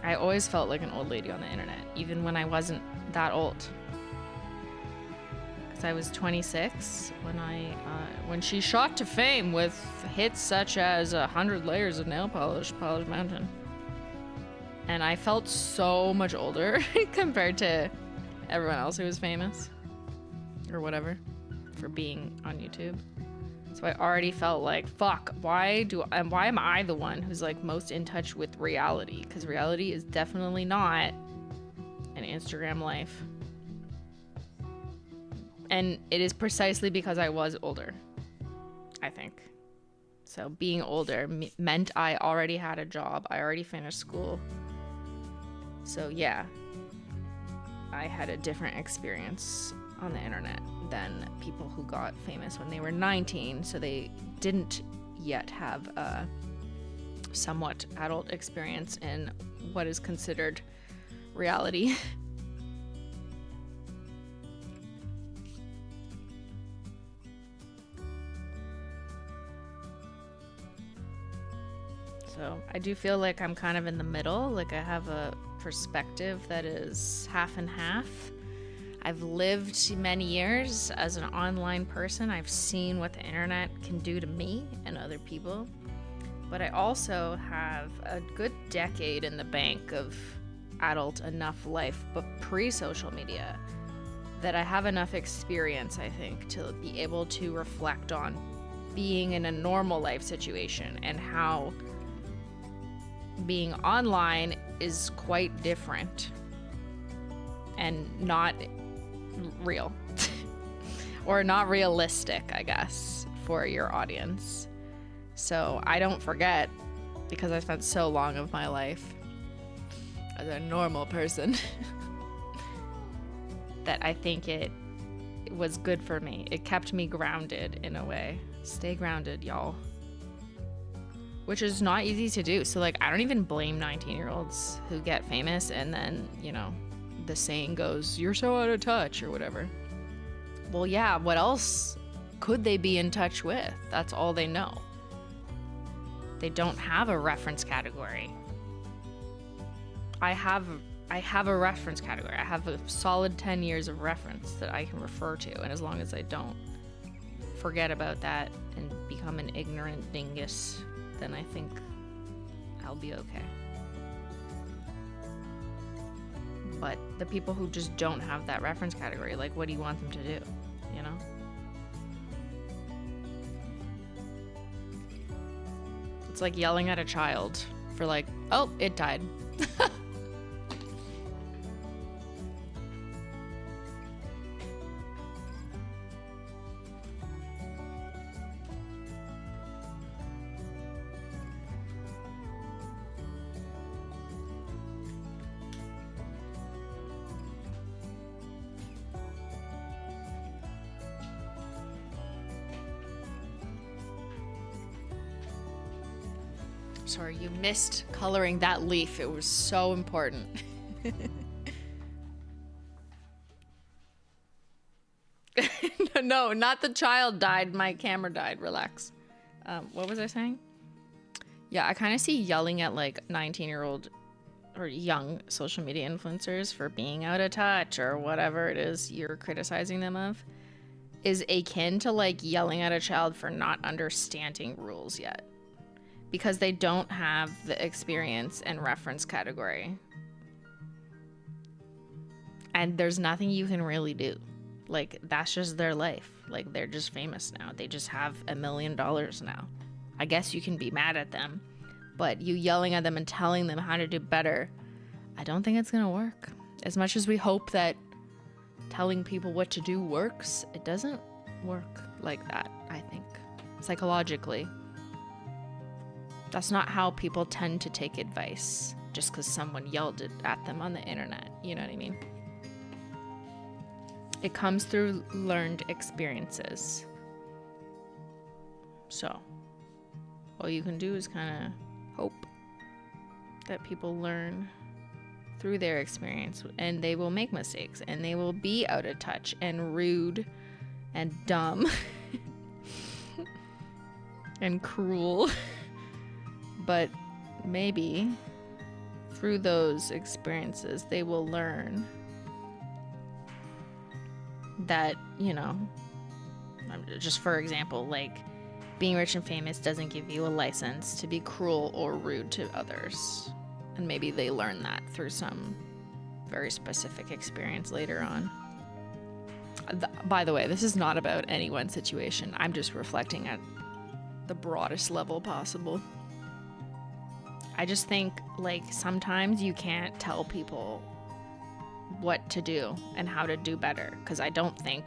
Speaker 1: I always felt like an old lady on the internet, even when I wasn't that old. because I was 26 when she shot to fame with hits such as 100 Layers of Nail Polish, Polish Mountain. And I felt so much older compared to everyone else who was famous or whatever for being on YouTube. So I already felt like, fuck, why am I the one who's like most in touch with reality? Because reality is definitely not an Instagram life. And it is precisely because I was older, I think. So being older meant I already had a job. I already finished school. So yeah, I had a different experience on the internet than people who got famous when they were 19. So they didn't yet have a somewhat adult experience in what is considered reality. So I do feel like I'm kind of in the middle. Like I have a perspective that is half and half. I've lived many years as an online person. I've seen what the internet can do to me and other people. But I also have a good decade in the bank of adult enough life, but pre-social media, that I have enough experience, I think, to be able to reflect on being in a normal life situation and how being online is quite different and not real or not realistic, I guess, for your audience. So I don't forget, because I spent so long of my life as a normal person that I think it was good for me. It kept me grounded in a way. Stay grounded, y'all. Which is not easy to do. So like, I don't even blame 19-year-olds who get famous and then, you know, the saying goes, you're so out of touch or whatever. Well, yeah, what else could they be in touch with? That's all they know. They don't have a reference category. I have a reference category. I have a solid 10 years of reference that I can refer to. And as long as I don't forget about that and become an ignorant dingus, then I think I'll be okay. But the people who just don't have that reference category, like, what do you want them to do? You know? It's like yelling at a child for like, oh, it died. Sorry, you missed coloring that leaf. It was so important. No, not the child died. My camera died. Relax. What was I saying? Yeah, I kind of see yelling at like 19-year-old or young social media influencers for being out of touch or whatever it is you're criticizing them of is akin to like yelling at a child for not understanding rules yet. Because they don't have the experience and reference category. And there's nothing you can really do. Like, that's just their life. Like, they're just famous now. They just have $1 million now. I guess you can be mad at them. But you yelling at them and telling them how to do better, I don't think it's gonna work. As much as we hope that telling people what to do works, it doesn't work like that, I think. Psychologically. That's not how people tend to take advice, just because someone yelled it at them on the internet. You know what I mean? It comes through learned experiences. So, all you can do is kind of hope that people learn through their experience, and they will make mistakes, and they will be out of touch and rude and dumb and cruel. But maybe through those experiences, they will learn that, you know, just for example, like being rich and famous doesn't give you a license to be cruel or rude to others. And maybe they learn that through some very specific experience later on. By the way, this is not about any one situation. I'm just reflecting at the broadest level possible. I just think, like, sometimes you can't tell people what to do and how to do better, because I don't think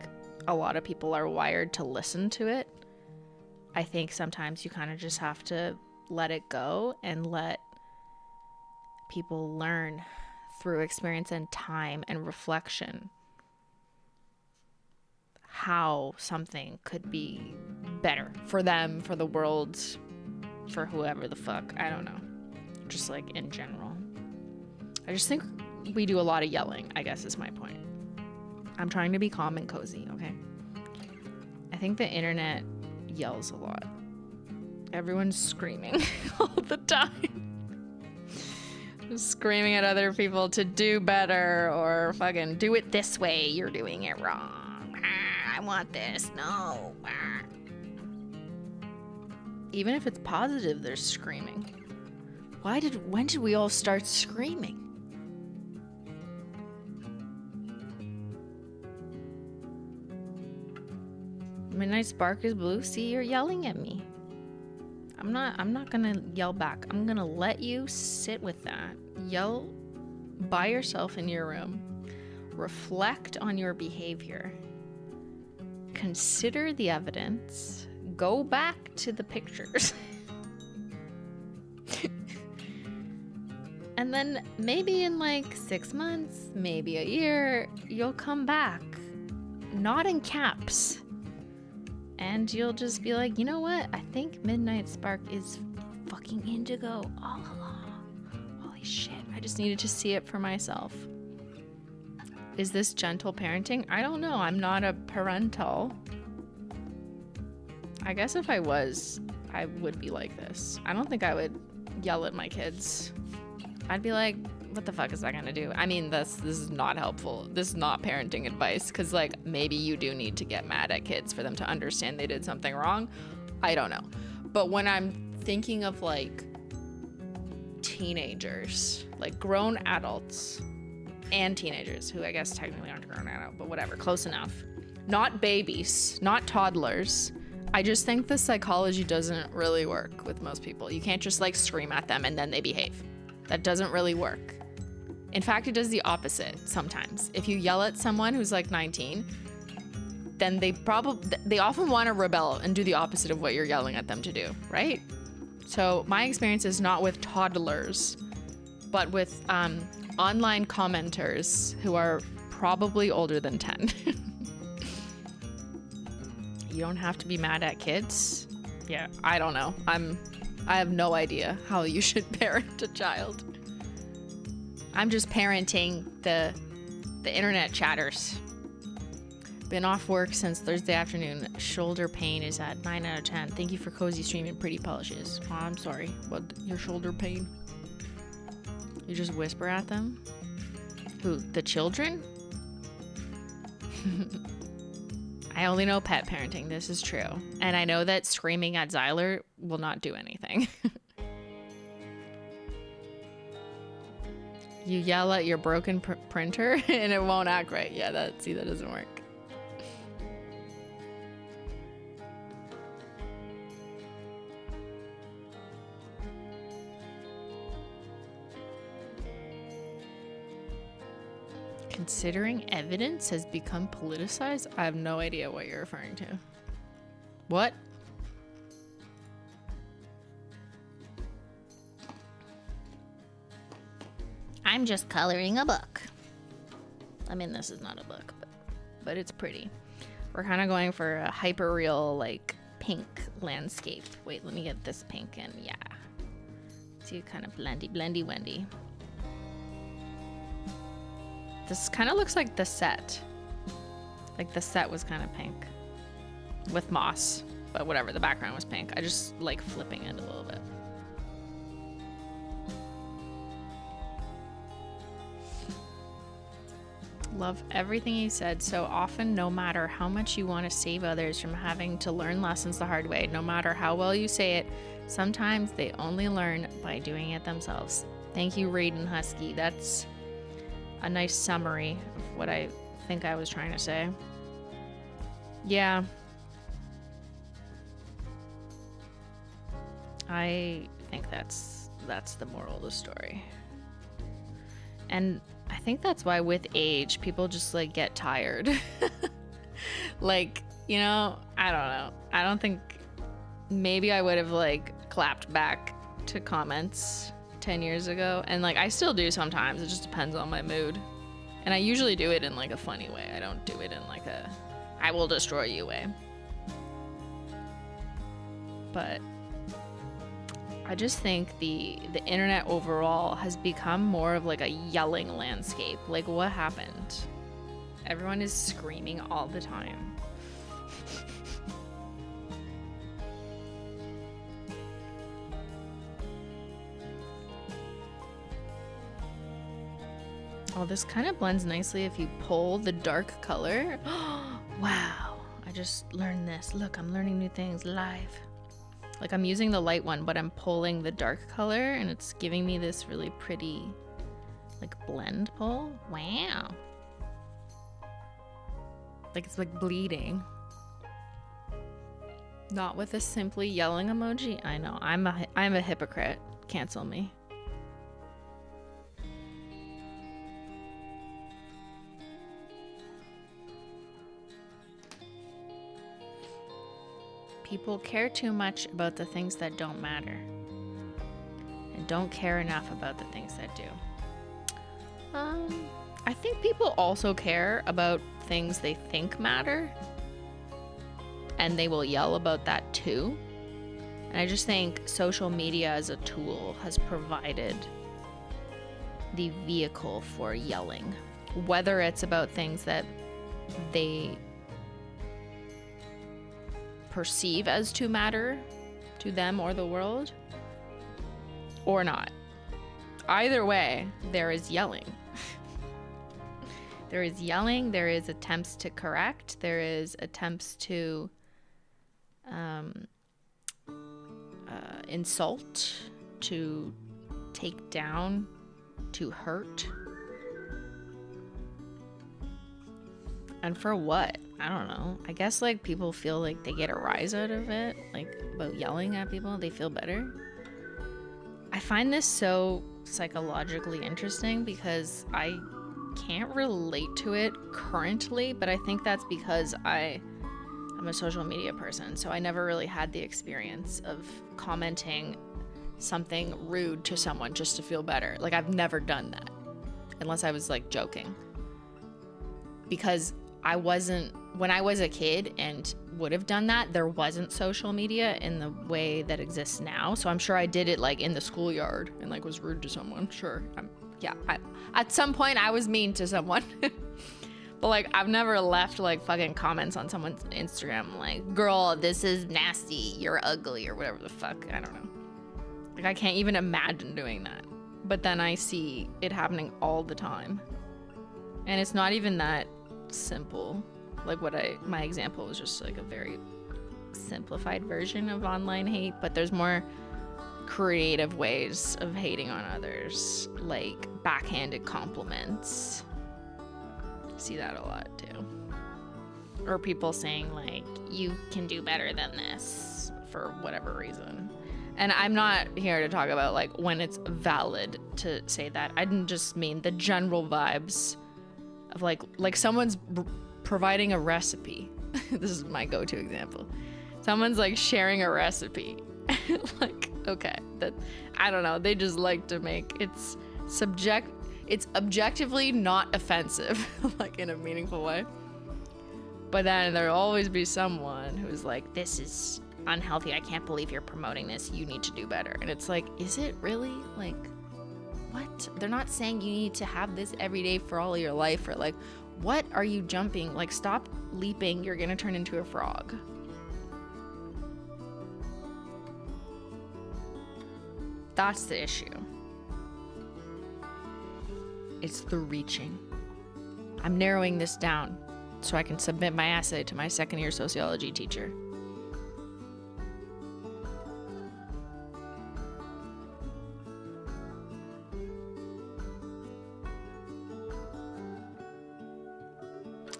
Speaker 1: a lot of people are wired to listen to it. I think sometimes you kind of just have to let it go and let people learn through experience and time and reflection how something could be better for them, for the world, for whoever the fuck. I don't know. Just like in general. I just think we do a lot of yelling, I guess is my point. I'm trying to be calm and cozy, okay? I think the internet yells a lot. Everyone's screaming all the time. Just screaming at other people to do better or fucking do it this way. You're doing it wrong. I want this. No. Even if it's positive, they're screaming. When did we all start screaming? Midnight Spark is blue. See, you're yelling at me. I'm not gonna yell back. I'm gonna let you sit with that. Yell by yourself in your room. Reflect on your behavior. Consider the evidence. Go back to the pictures. And then maybe in like 6 months, maybe a year, you'll come back. Not in caps. And you'll just be like, you know what? I think Midnight Spark is fucking indigo all along. Holy shit. I just needed to see it for myself. Is this gentle parenting? I don't know. I'm not a parental. I guess if I was, I would be like this. I don't think I would yell at my kids. I'd be like, what the fuck is that gonna do? I mean, this is not helpful. This is not parenting advice, because like maybe you do need to get mad at kids for them to understand they did something wrong. I don't know. But when I'm thinking of like teenagers, like grown adults and teenagers, who I guess technically aren't grown adult, but whatever, close enough. Not babies, not toddlers. I just think the psychology doesn't really work with most people. You can't just like scream at them and then they behave. That doesn't really work. In fact, it does the opposite sometimes. If you yell at someone who's like 19, then they often want to rebel and do the opposite of what you're yelling at them to do, right? So my experience is not with toddlers, but with online commenters who are probably older than 10. You don't have to be mad at kids. Yeah, I don't know. I have no idea how you should parent a child. I'm just parenting the internet chatters. Been off work since Thursday afternoon. Shoulder pain is at 9 out of 10. Thank you for cozy stream and pretty polishes. Oh, I'm sorry. What, your shoulder pain? You just whisper at them? Who, the children? I only know pet parenting. This is true. And I know that screaming at Zyler will not do anything. You yell at your broken printer and it won't act right. Yeah, that doesn't work. Considering evidence has become politicized? I have no idea what you're referring to. What? I'm just coloring a book. I mean, this is not a book, but it's pretty. We're kind of going for a hyper real, like, pink landscape. Wait, let me get this pink in. Yeah. See, kind of blendy wendy. This kind of looks like the set. Like the set was kind of pink with moss, but whatever, the background was pink. I just like flipping it a little bit. Love everything you said. So often, no matter how much you want to save others from having to learn lessons the hard way, no matter how well you say it, sometimes they only learn by doing it themselves. Thank you, Raiden Husky. That's a nice summary of what I think I was trying to say. Yeah. I think that's the moral of the story. And I think that's why with age, people just like get tired. Like, you know, I don't know. I don't think maybe I would have like clapped back to comments 10 years ago. And like, I still do sometimes. It just depends on my mood. And I usually do it in like a funny way. I don't do it in like a, I will destroy you way. But I just think the internet overall has become more of like a yelling landscape. Like, what happened? Everyone is screaming all the time. Oh, this kind of blends nicely if you pull the dark color. Wow, I just learned this. Look, I'm learning new things live. Like, I'm using the light one, but I'm pulling the dark color, and it's giving me this really pretty, like, blend pull. Wow. Like, it's, like, bleeding. Not with a simply yelling emoji. I know. I'm a hypocrite. Cancel me. People care too much about the things that don't matter and don't care enough about the things that do. I think people also care about things they think matter, and they will yell about that too. And I just think social media as a tool has provided the vehicle for yelling, whether it's about things that they perceive as to matter to them or the world, or not. Either way, there is yelling. There is yelling, there is attempts to correct, there is attempts to insult, to take down, to hurt. And for what? I don't know. I guess like people feel like they get a rise out of it, like about yelling at people, they feel better. I find this so psychologically interesting because I can't relate to it currently, but I think that's because I'm a social media person, so I never really had the experience of commenting something rude to someone just to feel better. Like, I've never done that unless I was like joking, because when I was a kid and would have done that, there wasn't social media in the way that exists now. So I'm sure I did it like in the schoolyard and like was rude to someone. Sure. At some point I was mean to someone. But like, I've never left like fucking comments on someone's Instagram like, girl, this is nasty, you're ugly, or whatever the fuck. I don't know. Like, I can't even imagine doing that. But then I see it happening all the time. And it's not even that simple. Like, my example was just like a very simplified version of online hate, but there's more creative ways of hating on others, like backhanded compliments. See that a lot too. Or people saying like, you can do better than this for whatever reason. And I'm not here to talk about like when it's valid to say that. I didn't just mean the general vibes of like someone's providing a recipe. This is my go-to example. Someone's like sharing a recipe. Like, okay, that, I don't know, they just like to make it's objectively not offensive, like in a meaningful way. But then there'll always be someone who's like, this is unhealthy, I can't believe you're promoting this, you need to do better. And it's like, is it really? Like, what? They're not saying you need to have this every day for all of your life, or like, what are you jumping? Like, stop leaping, you're gonna turn into a frog. That's the issue. It's the reaching. I'm narrowing this down so I can submit my essay to my second year sociology teacher.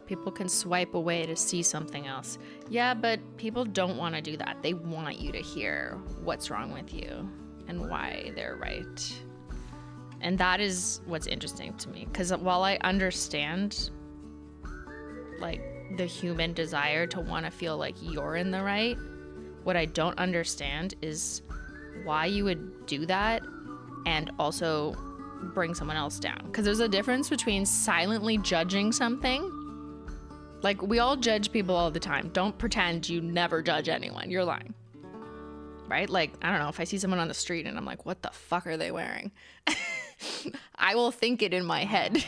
Speaker 1: People can swipe away to see something else. Yeah, but people don't want to do that. They want you to hear what's wrong with you and why they're right. And that is what's interesting to me. Because while I understand, like, the human desire to want to feel like you're in the right, what I don't understand is why you would do that and also bring someone else down. Because there's a difference between silently judging something. Like, we all judge people all the time. Don't pretend you never judge anyone. You're lying. Right? Like, I don't know, if I see someone on the street and I'm like, what the fuck are they wearing? I will think it in my head.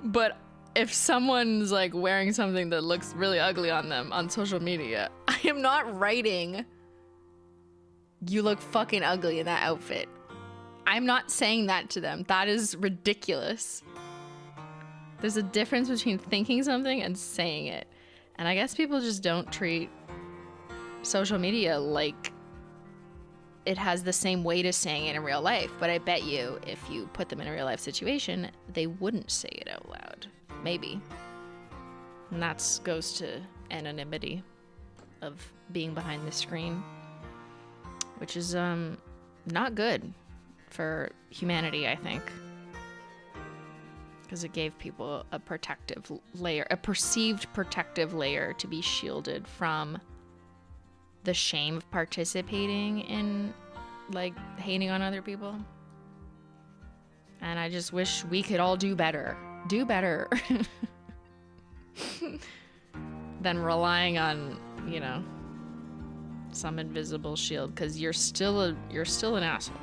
Speaker 1: But if someone's like wearing something that looks really ugly on them on social media, I am not writing, you look fucking ugly in that outfit. I'm not saying that to them. That is ridiculous. There's a difference between thinking something and saying it. And I guess people just don't treat social media like it has the same weight as saying it in real life. But I bet you if you put them in a real life situation, they wouldn't say it out loud. Maybe. And that goes to anonymity of being behind the screen, which is not good for humanity, I think. Because it gave people a protective layer, a perceived protective layer to be shielded from the shame of participating in, like, hating on other people. And I just wish we could all do better. Do better. Than relying on, you know, some invisible shield. Because you're still an asshole.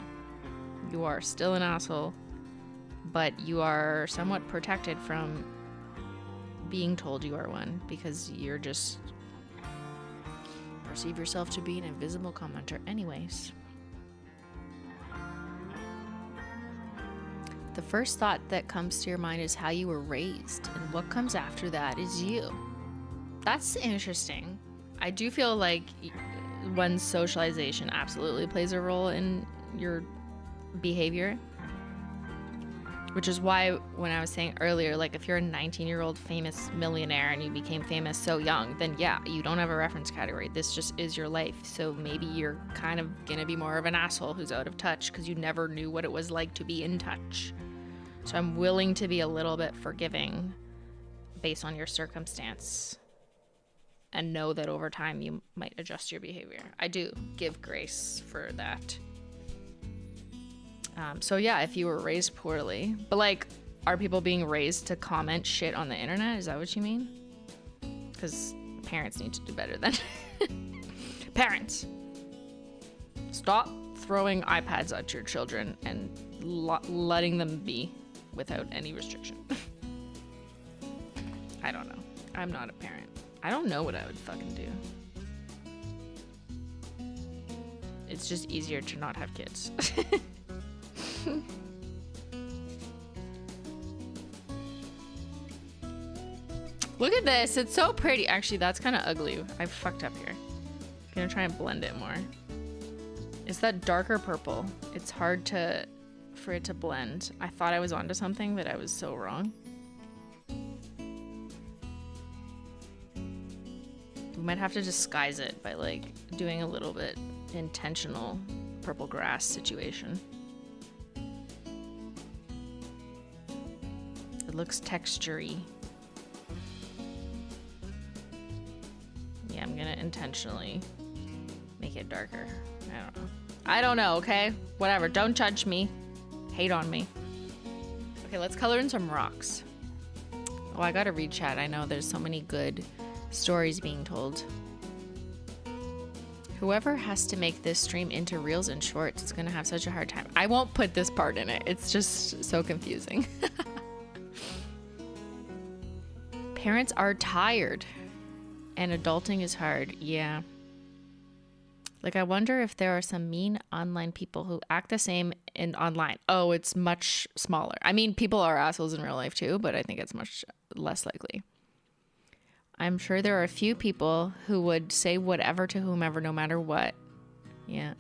Speaker 1: You are still an asshole. But you are somewhat protected from being told you are one, because you're just perceive yourself to be an invisible commenter anyways. The first thought that comes to your mind is how you were raised, and what comes after that is you. That's interesting. I do feel like one's socialization absolutely plays a role in your behavior. Which is why when I was saying earlier, like, if you're a 19-year-old famous millionaire and you became famous so young, then yeah, you don't have a reference category. This just is your life. So maybe you're kind of gonna be more of an asshole who's out of touch because you never knew what it was like to be in touch. So I'm willing to be a little bit forgiving based on your circumstance and know that over time you might adjust your behavior. I do give grace for that. So yeah, if you were raised poorly, but like, are people being raised to comment shit on the internet? Is that what you mean? Because parents need to do better then. Parents, stop throwing iPads at your children and letting them be without any restriction. I don't know. I'm not a parent. I don't know what I would fucking do. It's just easier to not have kids. Look at this. It's so pretty. Actually, that's kind of ugly. I fucked up here. I'm gonna try and blend it more. It's that darker purple. It's hard for it to blend. I thought I was onto something, but I was so wrong. We might have to disguise it by, like, doing a little bit intentional purple grass situation. It looks textury. Yeah, I'm gonna intentionally make it darker. I don't know, okay? Whatever, don't judge me. Hate on me. Okay, let's color in some rocks. Oh, I gotta read chat. I know there's so many good stories being told. Whoever has to make this stream into reels and shorts is gonna have such a hard time. I won't put this part in it. It's just so confusing. Parents are tired and adulting is hard. Yeah. Like, I wonder if there are some mean online people who act the same in online. Oh, it's much smaller. I mean, people are assholes in real life too, but I think it's much less likely. I'm sure there are a few people who would say whatever to whomever, no matter what. Yeah.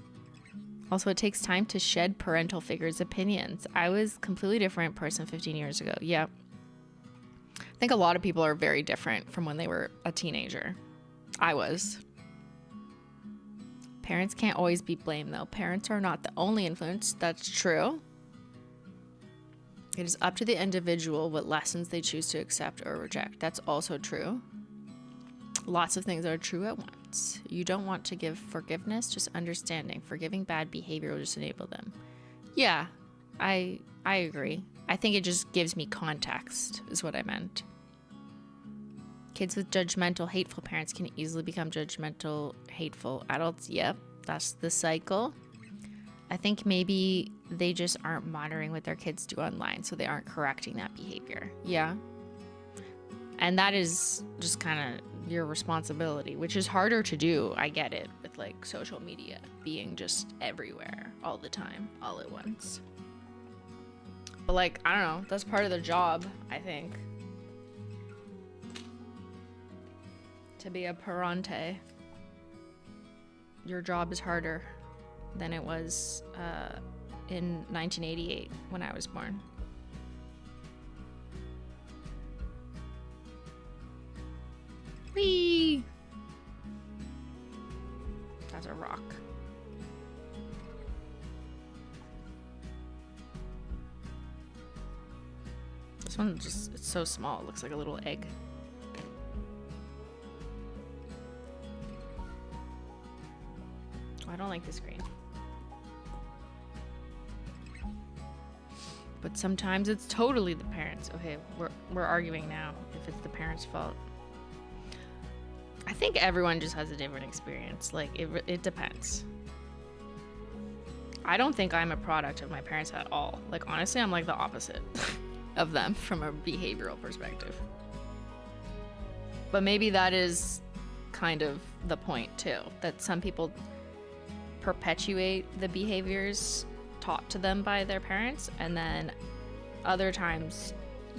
Speaker 1: Also, it takes time to shed parental figures' opinions. I was a completely different person 15 years ago. Yeah. I think a lot of people are very different from when they were a teenager. I was. Parents can't always be blamed, though. Parents are not the only influence. That's true. It is up to the individual what lessons they choose to accept or reject. That's also true. Lots of things are true at once. You don't want to give forgiveness, just understanding. Forgiving bad behavior will just enable them. Yeah, I agree. I think it just gives me context, is what I meant. Kids with judgmental, hateful parents can easily become judgmental, hateful adults. Yep, that's the cycle. I think maybe they just aren't monitoring what their kids do online, so they aren't correcting that behavior. Yeah. And that is just kind of your responsibility, which is harder to do. I get it, with like social media being just everywhere all the time, all at once. But like, I don't know, that's part of the job, I think. To be a parente, your job is harder than it was in 1988 when I was born. Whee! That's a rock. This one just, it's so small, it looks like a little egg. I don't like this green. But sometimes it's totally the parents. Okay, we're arguing now if it's the parents' fault. I think everyone just has a different experience. Like, it depends. I don't think I'm a product of my parents at all. Like, honestly, I'm like the opposite of them from a behavioral perspective. But maybe that is kind of the point too, that some people perpetuate the behaviors taught to them by their parents, and then other times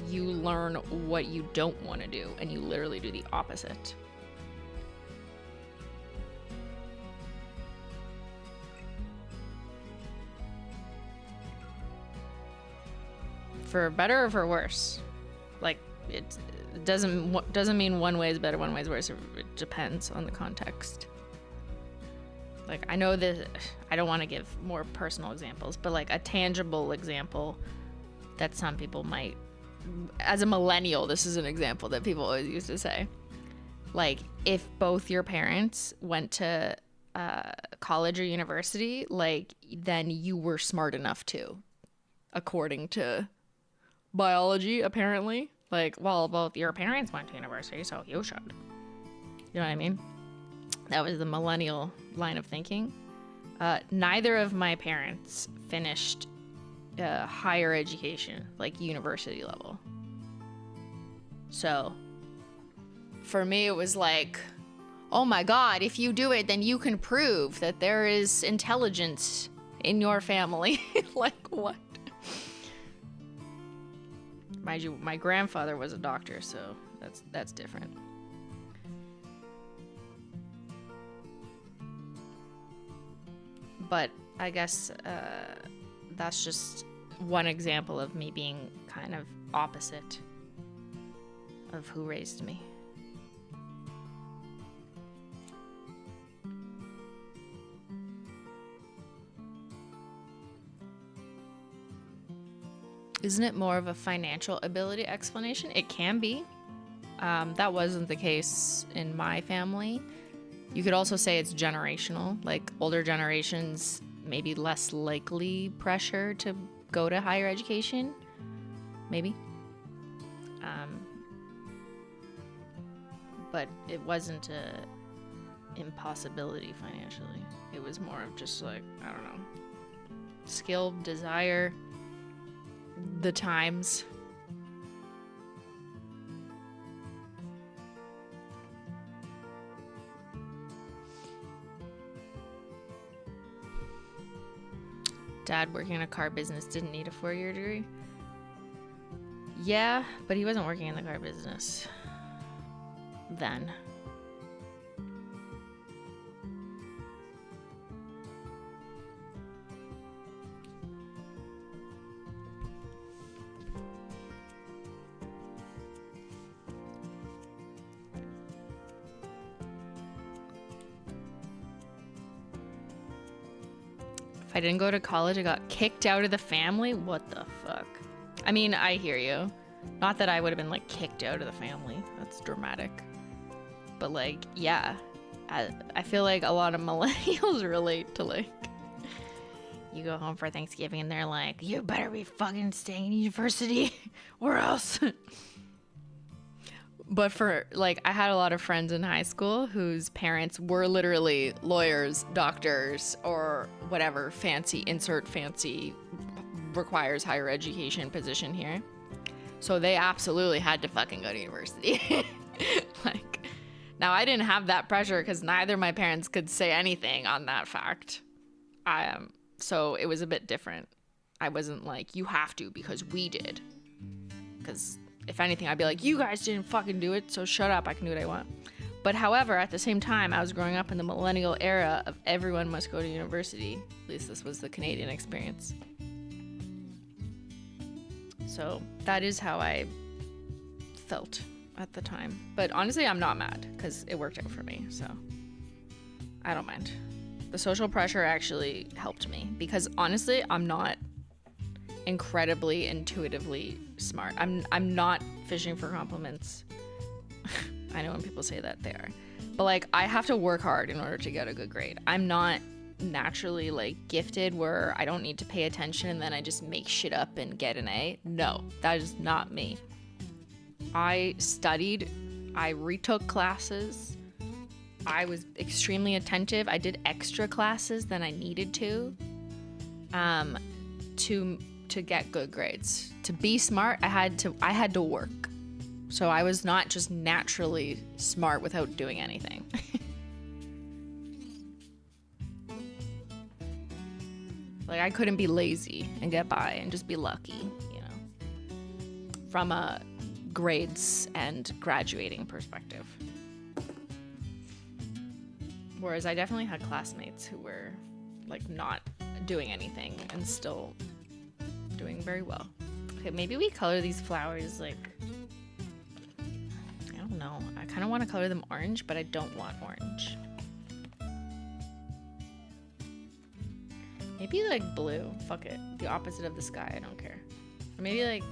Speaker 1: you learn what you don't want to do and you literally do the opposite. For better or for worse. Like, it doesn't mean one way is better, one way is worse. It depends on the context. Like, I know that I don't want to give more personal examples, but like a tangible example that some people might, as a millennial, this is an example that people always used to say. Like, if both your parents went to college or university, like, then you were smart enough to, according to biology, apparently. Like, well, both your parents went to university, so you should. You know what I mean? That was the millennial line of thinking. Neither of my parents finished higher education, like university level. So for me, it was like, oh my God, if you do it, then you can prove that there is intelligence in your family. Like, what? Mind you, my grandfather was a doctor, so that's different. But I guess that's just one example of me being kind of opposite of who raised me. Isn't it more of a financial ability explanation? It can be. That wasn't the case in my family. You could also say it's generational. Like, older generations maybe less likely pressure to go to higher education. Maybe. But it wasn't a impossibility financially. It was more of just like, I don't know, skill, desire, the times. Dad working in a car business didn't need a 4-year degree. Yeah, but he wasn't working in the car business then. If I didn't go to college, I got kicked out of the family? What the fuck? I mean, I hear you. Not that I would have been, like, kicked out of the family. That's dramatic. But, like, yeah. I feel like a lot of millennials relate to, like, you go home for Thanksgiving and they're like, you better be fucking staying in university or else. But for, like, I had a lot of friends in high school whose parents were literally lawyers, doctors, or whatever fancy, insert fancy, requires higher education position here. So they absolutely had to fucking go to university. Like, now I didn't have that pressure because neither of my parents could say anything on that fact. So it was a bit different. I wasn't like, you have to because we did. Because if anything, I'd be like, you guys didn't fucking do it, so shut up, I can do what I want. But however, at the same time, I was growing up in the millennial era of everyone must go to university. At least this was the Canadian experience. So that is how I felt at the time. But honestly, I'm not mad because it worked out for me, so I don't mind. The social pressure actually helped me because honestly, I'm not incredibly intuitively smart. I'm not fishing for compliments. I know when people say that, they are. But like, I have to work hard in order to get a good grade. I'm not naturally like gifted where I don't need to pay attention and then I just make shit up and get an A. No, that is not me. I studied, I retook classes, I was extremely attentive. I did extra classes than I needed to get good grades. To be smart, I had to work. So I was not just naturally smart without doing anything. Like, I couldn't be lazy and get by and just be lucky, you know, from a grades and graduating perspective. Whereas I definitely had classmates who were like not doing anything and still doing very well. Okay, maybe we color these flowers like, I don't know. I kind of want to color them orange, but I don't want orange. Maybe like blue. Fuck it. The opposite of the sky. I don't care. Or maybe like,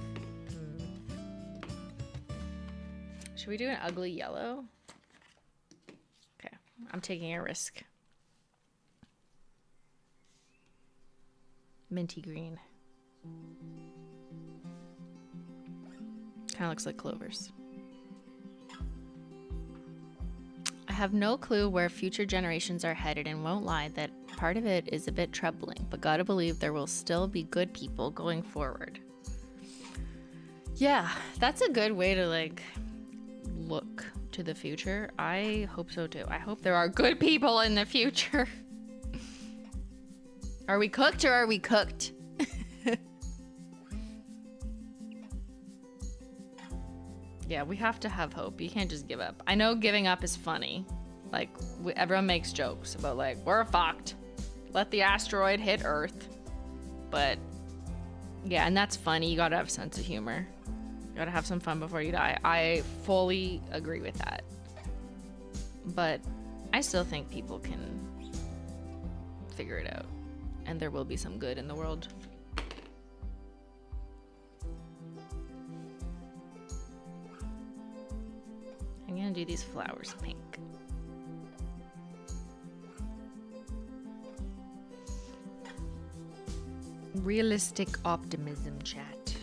Speaker 1: should we do an ugly yellow? Okay, I'm taking a risk. Minty green. Kind of looks like clovers. I have no clue where future generations are headed and won't lie that part of it is a bit troubling, but gotta believe there will still be good people going forward. Yeah, that's a good way to like look to the future. I hope so too. I hope there are good people in the future. Are we cooked or are we cooked? Yeah, we have to have hope. You can't just give up. I know giving up is funny. Like, everyone makes jokes about, like, we're fucked. Let the asteroid hit Earth. But, yeah, and that's funny. You gotta have a sense of humor. You gotta have some fun before you die. I fully agree with that. But I still think people can figure it out. And there will be some good in the world. I'm gonna do these flowers pink. Realistic optimism, chat.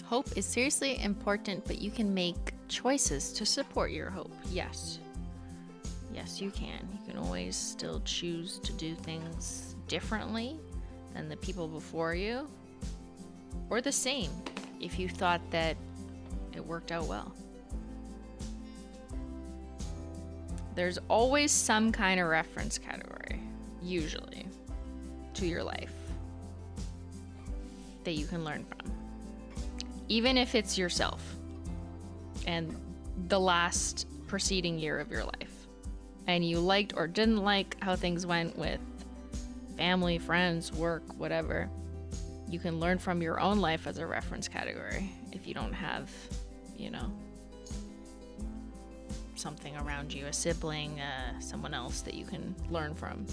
Speaker 1: Hope is seriously important, but you can make choices to support your hope. Yes. Yes, you can. You can always still choose to do things differently than the people before you, or the same if you thought that it worked out well. there's always some kind of reference category, usually, to your life that you can learn from. Even if it's yourself and the last preceding year of your life, and you liked or didn't like how things went with family, friends, work, whatever, you can learn from your own life as a reference category if you don't have, you know, something around you, a sibling, someone else that you can learn from.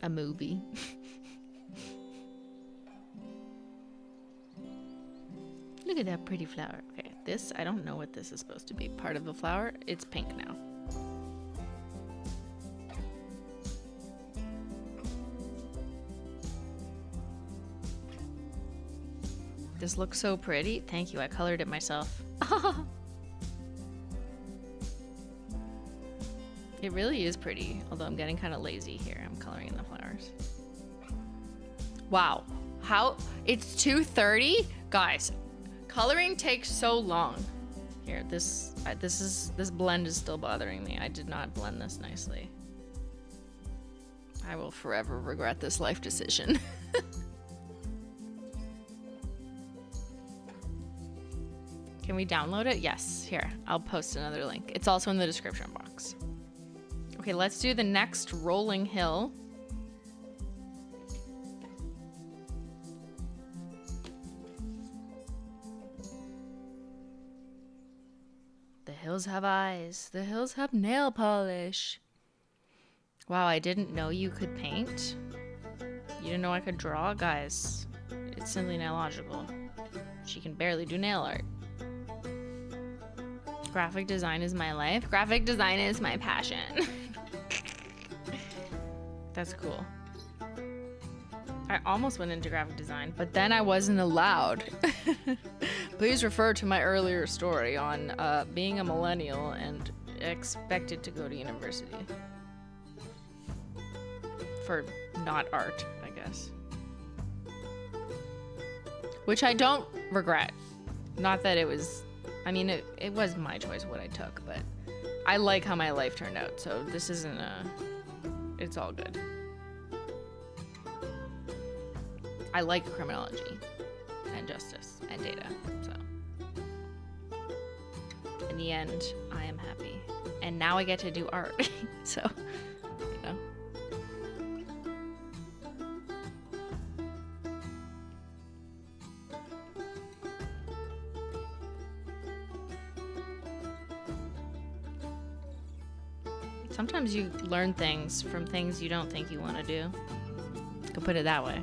Speaker 1: A movie. Look at that pretty flower. Okay, this, I don't know what this is supposed to be. Part of the flower, it's pink now. This looks so pretty. Thank you, I colored it myself. It really is pretty, although I'm getting kind of lazy here. I'm coloring in the flowers. Wow, how, it's 2:30? Guys, coloring takes so long. Here, this blend is still bothering me. I did not blend this nicely. I will forever regret this life decision. Can we download it? Yes, here, I'll post another link. It's also in the description box. Okay, let's do the next rolling hill. The hills have eyes. The hills have nail polish. Wow, I didn't know you could paint. You didn't know I could draw? Guys, it's Simplynailogical. She can barely do nail art. Graphic design is my life. Graphic design is my passion. That's cool. I almost went into graphic design, but then I wasn't allowed. Please refer to my earlier story on being a millennial and expected to go to university. For not art, I guess. Which I don't regret. Not that it was, I mean, it was my choice what I took, but I like how my life turned out, so this isn't it's all good. I like criminology and justice and data, so in the end, I am happy. And now I get to do art, so, you know. Sometimes you learn things from things you don't think you want to do. I could put it that way.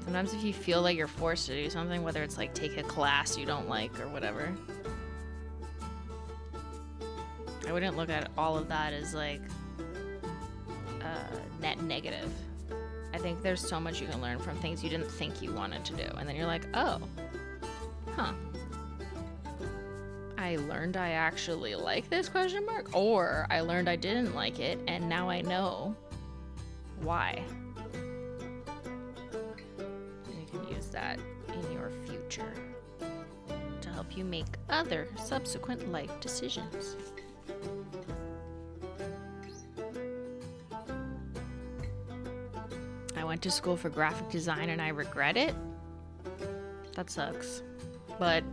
Speaker 1: Sometimes if you feel like you're forced to do something, whether it's like take a class you don't like or whatever, I wouldn't look at all of that as like net negative. I think there's so much you can learn from things you didn't think you wanted to do. And then you're like, oh, huh. I learned I actually like this ? Or I learned I didn't like it and now I know why. And you can use that in your future to help you make other subsequent life decisions. I went to school for graphic design and I regret it. That sucks. But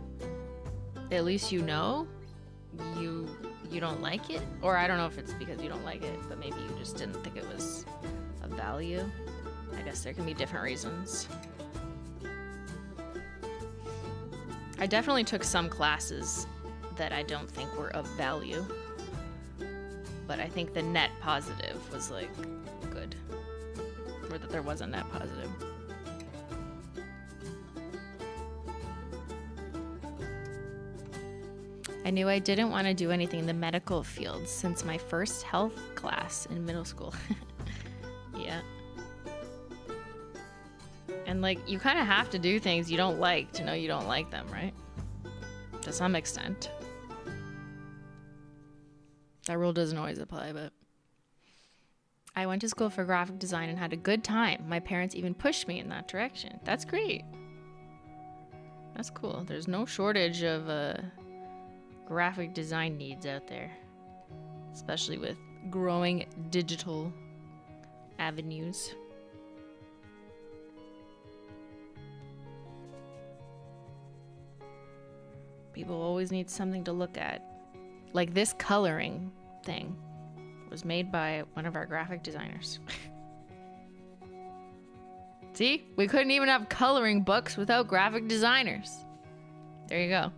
Speaker 1: at least you know you don't like it. Or I don't know if it's because you don't like it, but maybe you just didn't think it was of value. I guess there can be different reasons. I definitely took some classes that I don't think were of value. But I think the net positive was like good. Or that there was a net positive. I knew I didn't want to do anything in the medical field since my first health class in middle school. Yeah. And like, you kind of have to do things you don't like to know you don't like them, right? To some extent. That rule doesn't always apply, but I went to school for graphic design and had a good time. My parents even pushed me in that direction. That's great. That's cool. There's no shortage of graphic design needs out there, especially with growing digital avenues. People always need something to look at. Like this coloring thing was made by one of our graphic designers. See? We couldn't even have coloring books without graphic designers. There you go.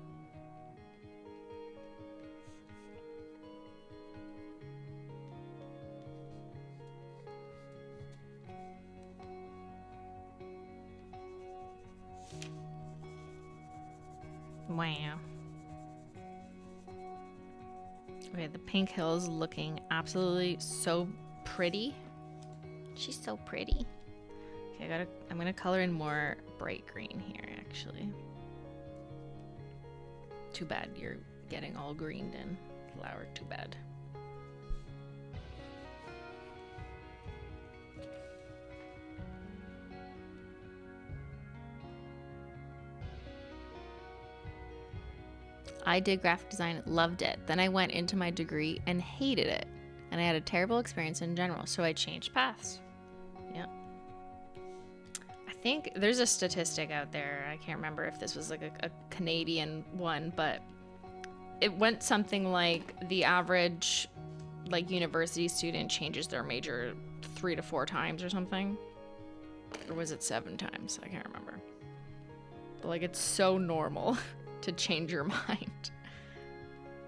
Speaker 1: Wow. Okay, the pink hill is looking absolutely so pretty. She's so pretty. Okay, I'm gonna color in more bright green here, actually. Too bad you're getting all greened in. Flower, too bad. I did graphic design, loved it. Then I went into my degree and hated it. And I had a terrible experience in general, so I changed paths. Yeah. I think there's a statistic out there. I can't remember if this was like a Canadian one, but it went something like the average like university student changes their major 3 to 4 times or something. Or was it 7 times? I can't remember. But like it's so normal to change your mind.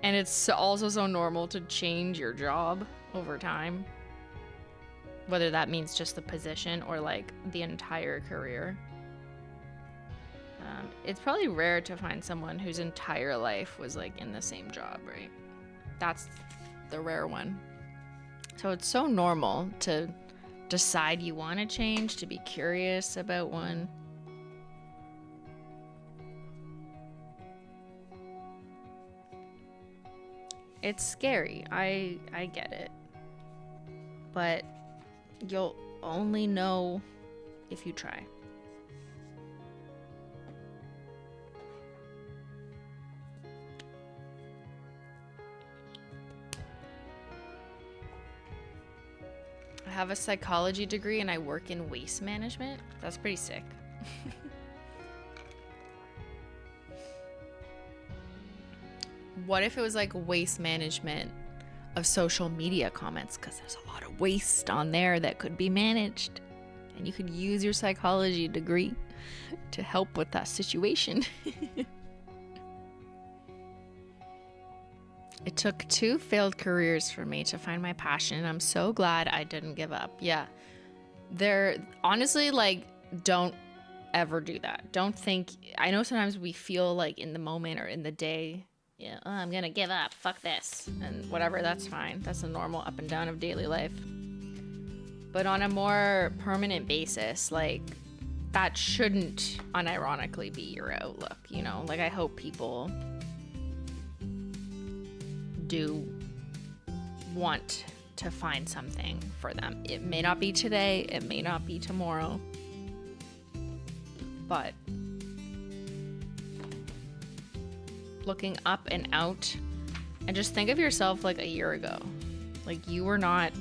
Speaker 1: And it's also so normal to change your job over time. Whether that means just the position or like the entire career. It's probably rare to find someone whose entire life was like in the same job, right? That's the rare one. So it's so normal to decide you want to change, to be curious about one. It's scary. I get it. But you'll only know if you try. I have a psychology degree and I work in waste management. That's pretty sick. What if it was like waste management of social media comments? Because there's a lot of waste on there that could be managed. And you could use your psychology degree to help with that situation. It took 2 failed careers for me to find my passion, and I'm so glad I didn't give up. Yeah. Honestly, like, don't ever do that. Don't think, I know sometimes we feel like in the moment or in the day, yeah, oh, I'm gonna give up, fuck this, and whatever, that's fine. That's the normal up and down of daily life. But on a more permanent basis, like, that shouldn't unironically be your outlook, you know? Like, I hope people do want to find something for them. It may not be today, it may not be tomorrow, but looking up and out, and just think of yourself like a year ago. Like, you were not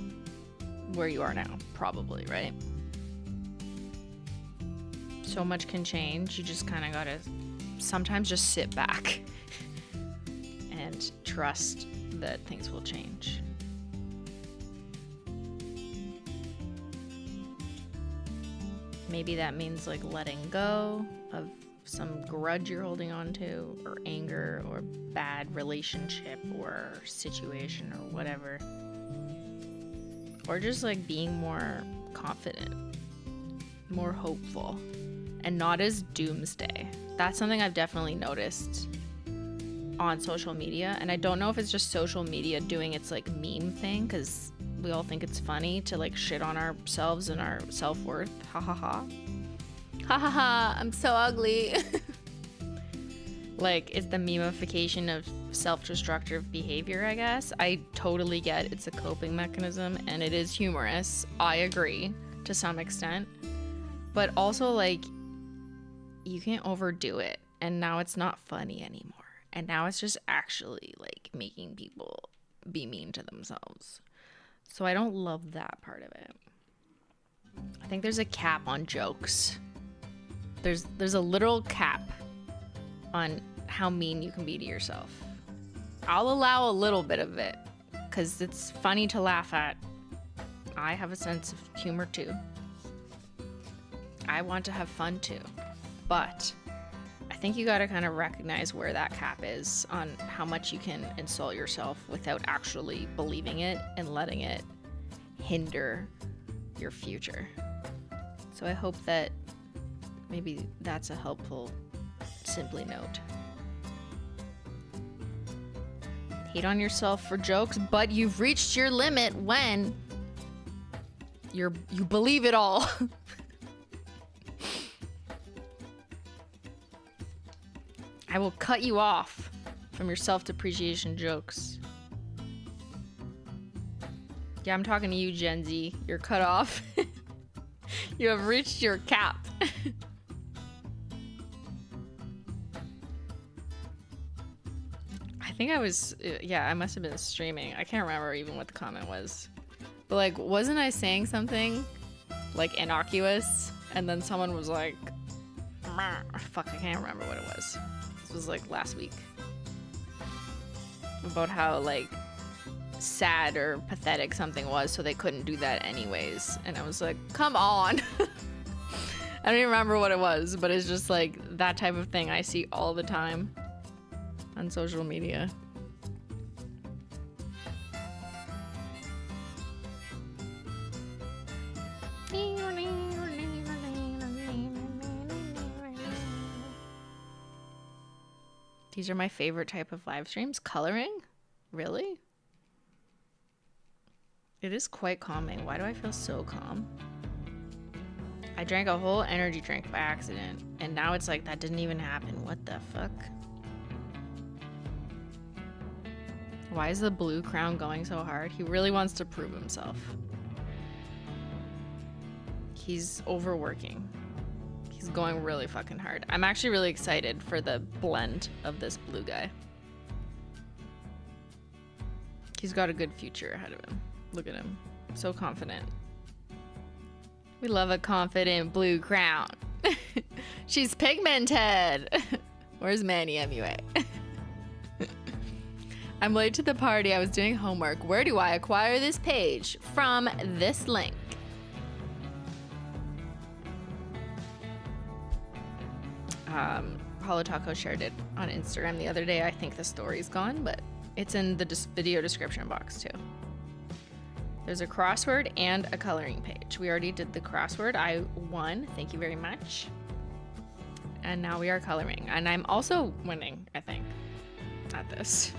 Speaker 1: where you are now, probably, right? So much can change. You just kind of gotta sometimes just sit back and trust that things will change. Maybe that means like letting go of some grudge you're holding on to, or anger, or bad relationship or situation or whatever. Or just like being more confident, more hopeful, and not as doomsday. That's something I've definitely noticed on social media, and I don't know if it's just social media doing its like meme thing, because we all think it's funny to like shit on ourselves and our self-worth. Ha ha ha. Ha ha ha, I'm so ugly. Like, it's the memification of self-destructive behavior, I guess. I totally get it's a coping mechanism and it is humorous. I agree to some extent. But also, like, you can't overdo it. and now it's not funny anymore. And now it's just actually like making people be mean to themselves. So I don't love that part of it. I think there's a cap on jokes. There's a literal cap on how mean you can be to yourself. I'll allow a little bit of it because it's funny to laugh at. I have a sense of humor too. I want to have fun too. But I think you gotta kind of recognize where that cap is on how much you can insult yourself without actually believing it and letting it hinder your future. So I hope that maybe that's a helpful Simply note. Hate on yourself for jokes, but you've reached your limit when you believe it all. I will cut you off from your self-depreciation jokes. Yeah, I'm talking to you, Gen Z. You're cut off. You have reached your cap. I think I was, yeah, I must have been streaming. I can't remember even what the comment was. But like, wasn't I saying something like innocuous? And then someone was like, fuck, I can't remember what it was. This was like last week. About how like sad or pathetic something was, so they couldn't do that anyways. And I was like, come on. I don't even remember what it was, but it's just like that type of thing I see all the time on social media. These are my favorite type of live streams. Coloring? Really? It is quite calming. Why do I feel so calm? I drank a whole energy drink by accident, and now it's like that didn't even happen. What the fuck? Why is the blue crown going so hard? He really wants to prove himself. He's overworking. He's going really fucking hard. I'm actually really excited for the blend of this blue guy. He's got a good future ahead of him. Look at him. So confident. We love a confident blue crown. She's pigmented. Where's Manny MUA? I'm late to the party. I was doing homework. Where do I acquire this page? From this link. Holo Taco shared it on Instagram the other day. I think the story's gone, but it's in the video description box too. There's a crossword and a coloring page. We already did the crossword. I won. Thank you very much. And now we are coloring. And I'm also winning, I think, at this.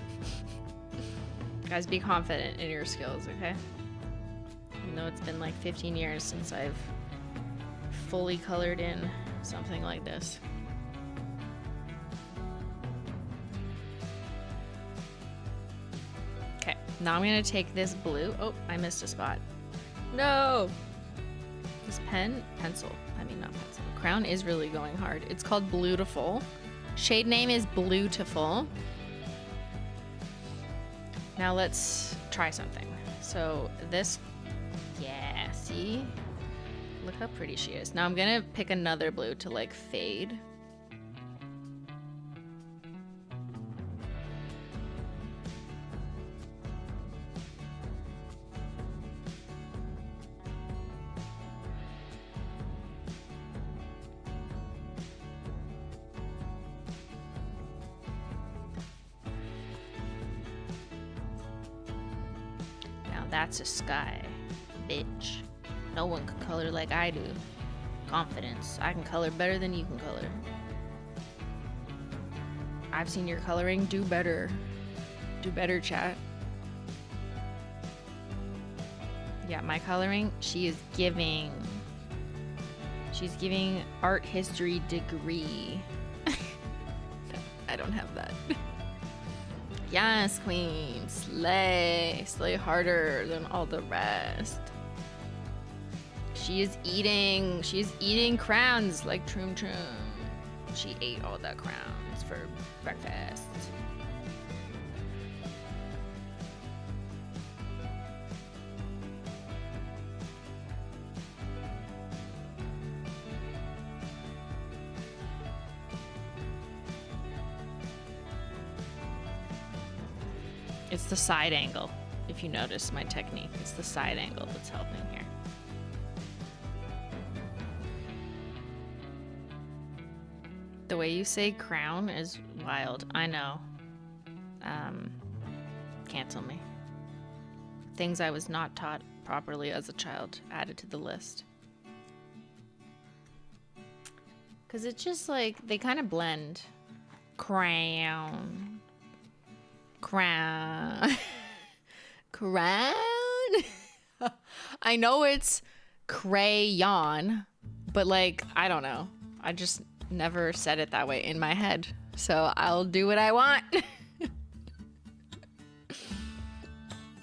Speaker 1: Guys, be confident in your skills, okay? Even though it's been like 15 years since I've fully colored in something like this. Okay, now I'm gonna take this blue. Oh, I missed a spot. No! This pencil, crown is really going hard. It's called Bluetiful. Shade name is Bluetiful. Now let's try something. So this, yeah, see? Look how pretty she is. Now I'm gonna pick another blue to like fade. That's a sky, bitch. No one can color like I do. Confidence. I can color better than you can color. I've seen your coloring. Do better. Do better, chat. Yeah, my coloring, she is giving. She's giving art history degree. I don't have that. Yes, queen. Slay. Slay harder than all the rest. She is eating crowns like Troom Troom. She ate all the crowns for breakfast. It's the side angle. If you notice my technique, it's the side angle that's helping here. The way you say crown is wild. I know. Cancel me. Things I was not taught properly as a child added to the list. Because it's just like, they kind of blend. Crown. Crown. Crown. I know it's crayon, but like, I don't know. I just never said it that way in my head. So I'll do what I want.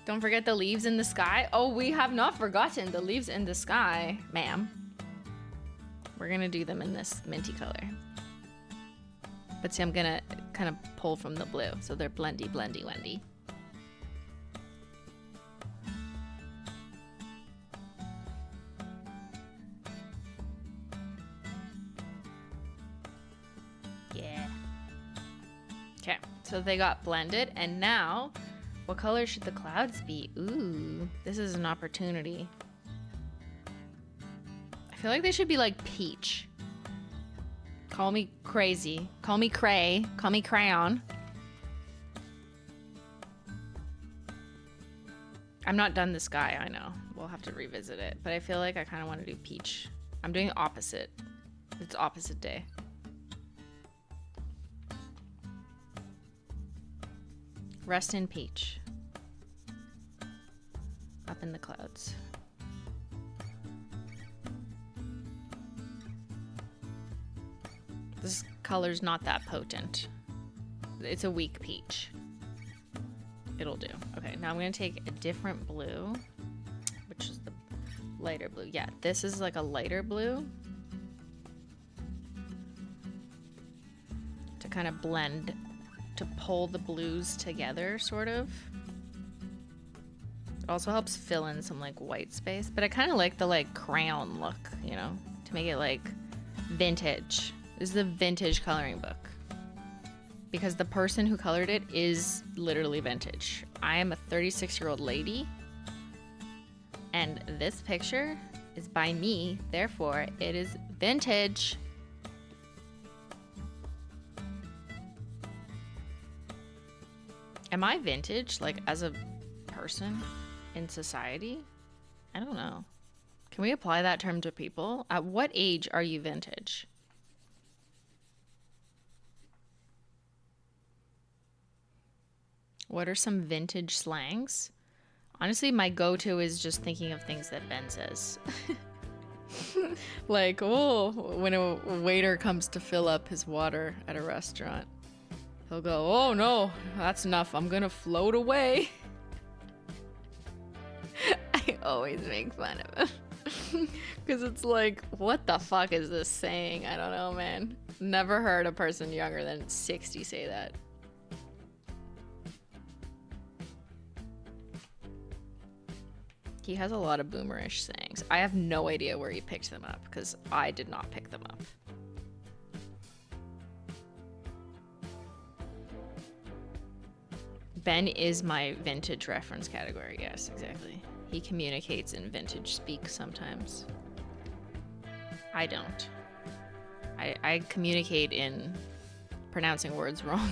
Speaker 1: Don't forget the leaves in the sky. Oh, we have not forgotten the leaves in the sky, ma'am. We're gonna do them in this minty color. But see, I'm gonna kind of pull from the blue, so they're blendy, blendy, wendy. Yeah. Okay, so they got blended, and now, what color should the clouds be? Ooh, this is an opportunity. I feel like they should be like peach. Call me crazy. Call me cray. Call me crayon. I'm not done the sky, I know. We'll have to revisit it. But I feel like I kind of want to do peach. I'm doing opposite. It's opposite day. Rest in peach. Up in the clouds. This color's not that potent. It's a weak peach. It'll do. Okay, now I'm gonna take a different blue, which is the lighter blue. Yeah, this is like a lighter blue. To kind of blend, to pull the blues together, sort of. It also helps fill in some like white space, but I kind of like the like crayon look, you know, to make it like vintage. This is a vintage coloring book because the person who colored it is literally vintage. I am a 36-year-old lady and this picture is by me, therefore it is vintage. Am I vintage, like as a person in society? I don't know. Can we apply that term to people? At what age are you vintage? What are some vintage slangs? Honestly, my go-to is just thinking of things that Ben says. Like, oh, when a waiter comes to fill up his water at a restaurant, he'll go, oh no, that's enough. I'm gonna float away. I always make fun of him. Because it's like, what the fuck is this saying? I don't know, man. Never heard a person younger than 60 say that. He has a lot of boomerish sayings. I have no idea where he picked them up because I did not pick them up. Ben is my vintage reference category. Yes, exactly. He communicates in vintage speak sometimes. I don't. I communicate in pronouncing words wrong.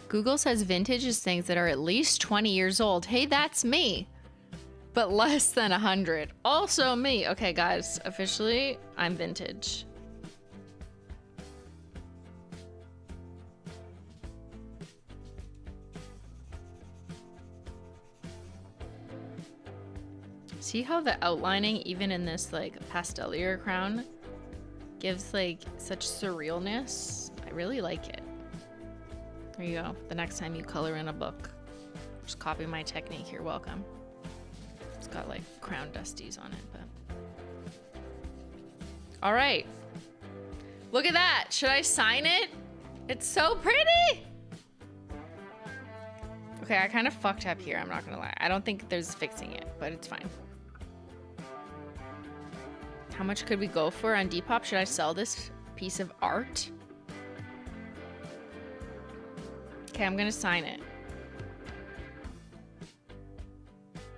Speaker 1: Google says vintage is things that are at least 20 years old. Hey, that's me. But less than 100. Also me. Okay, guys, officially, I'm vintage. See how the outlining, even in this like pastelier crown, gives like such surrealness? I really like it. There you go. The next time you color in a book, just copy my technique. You're welcome. It's got like crown dusties on it, but All right. Look at that. Should I sign it? It's so pretty. Okay, I kind of fucked up here. I'm not gonna lie. I don't think there's fixing it, but it's fine. How much could we go for on Depop? Should I sell this piece of art? Okay, I'm gonna sign it.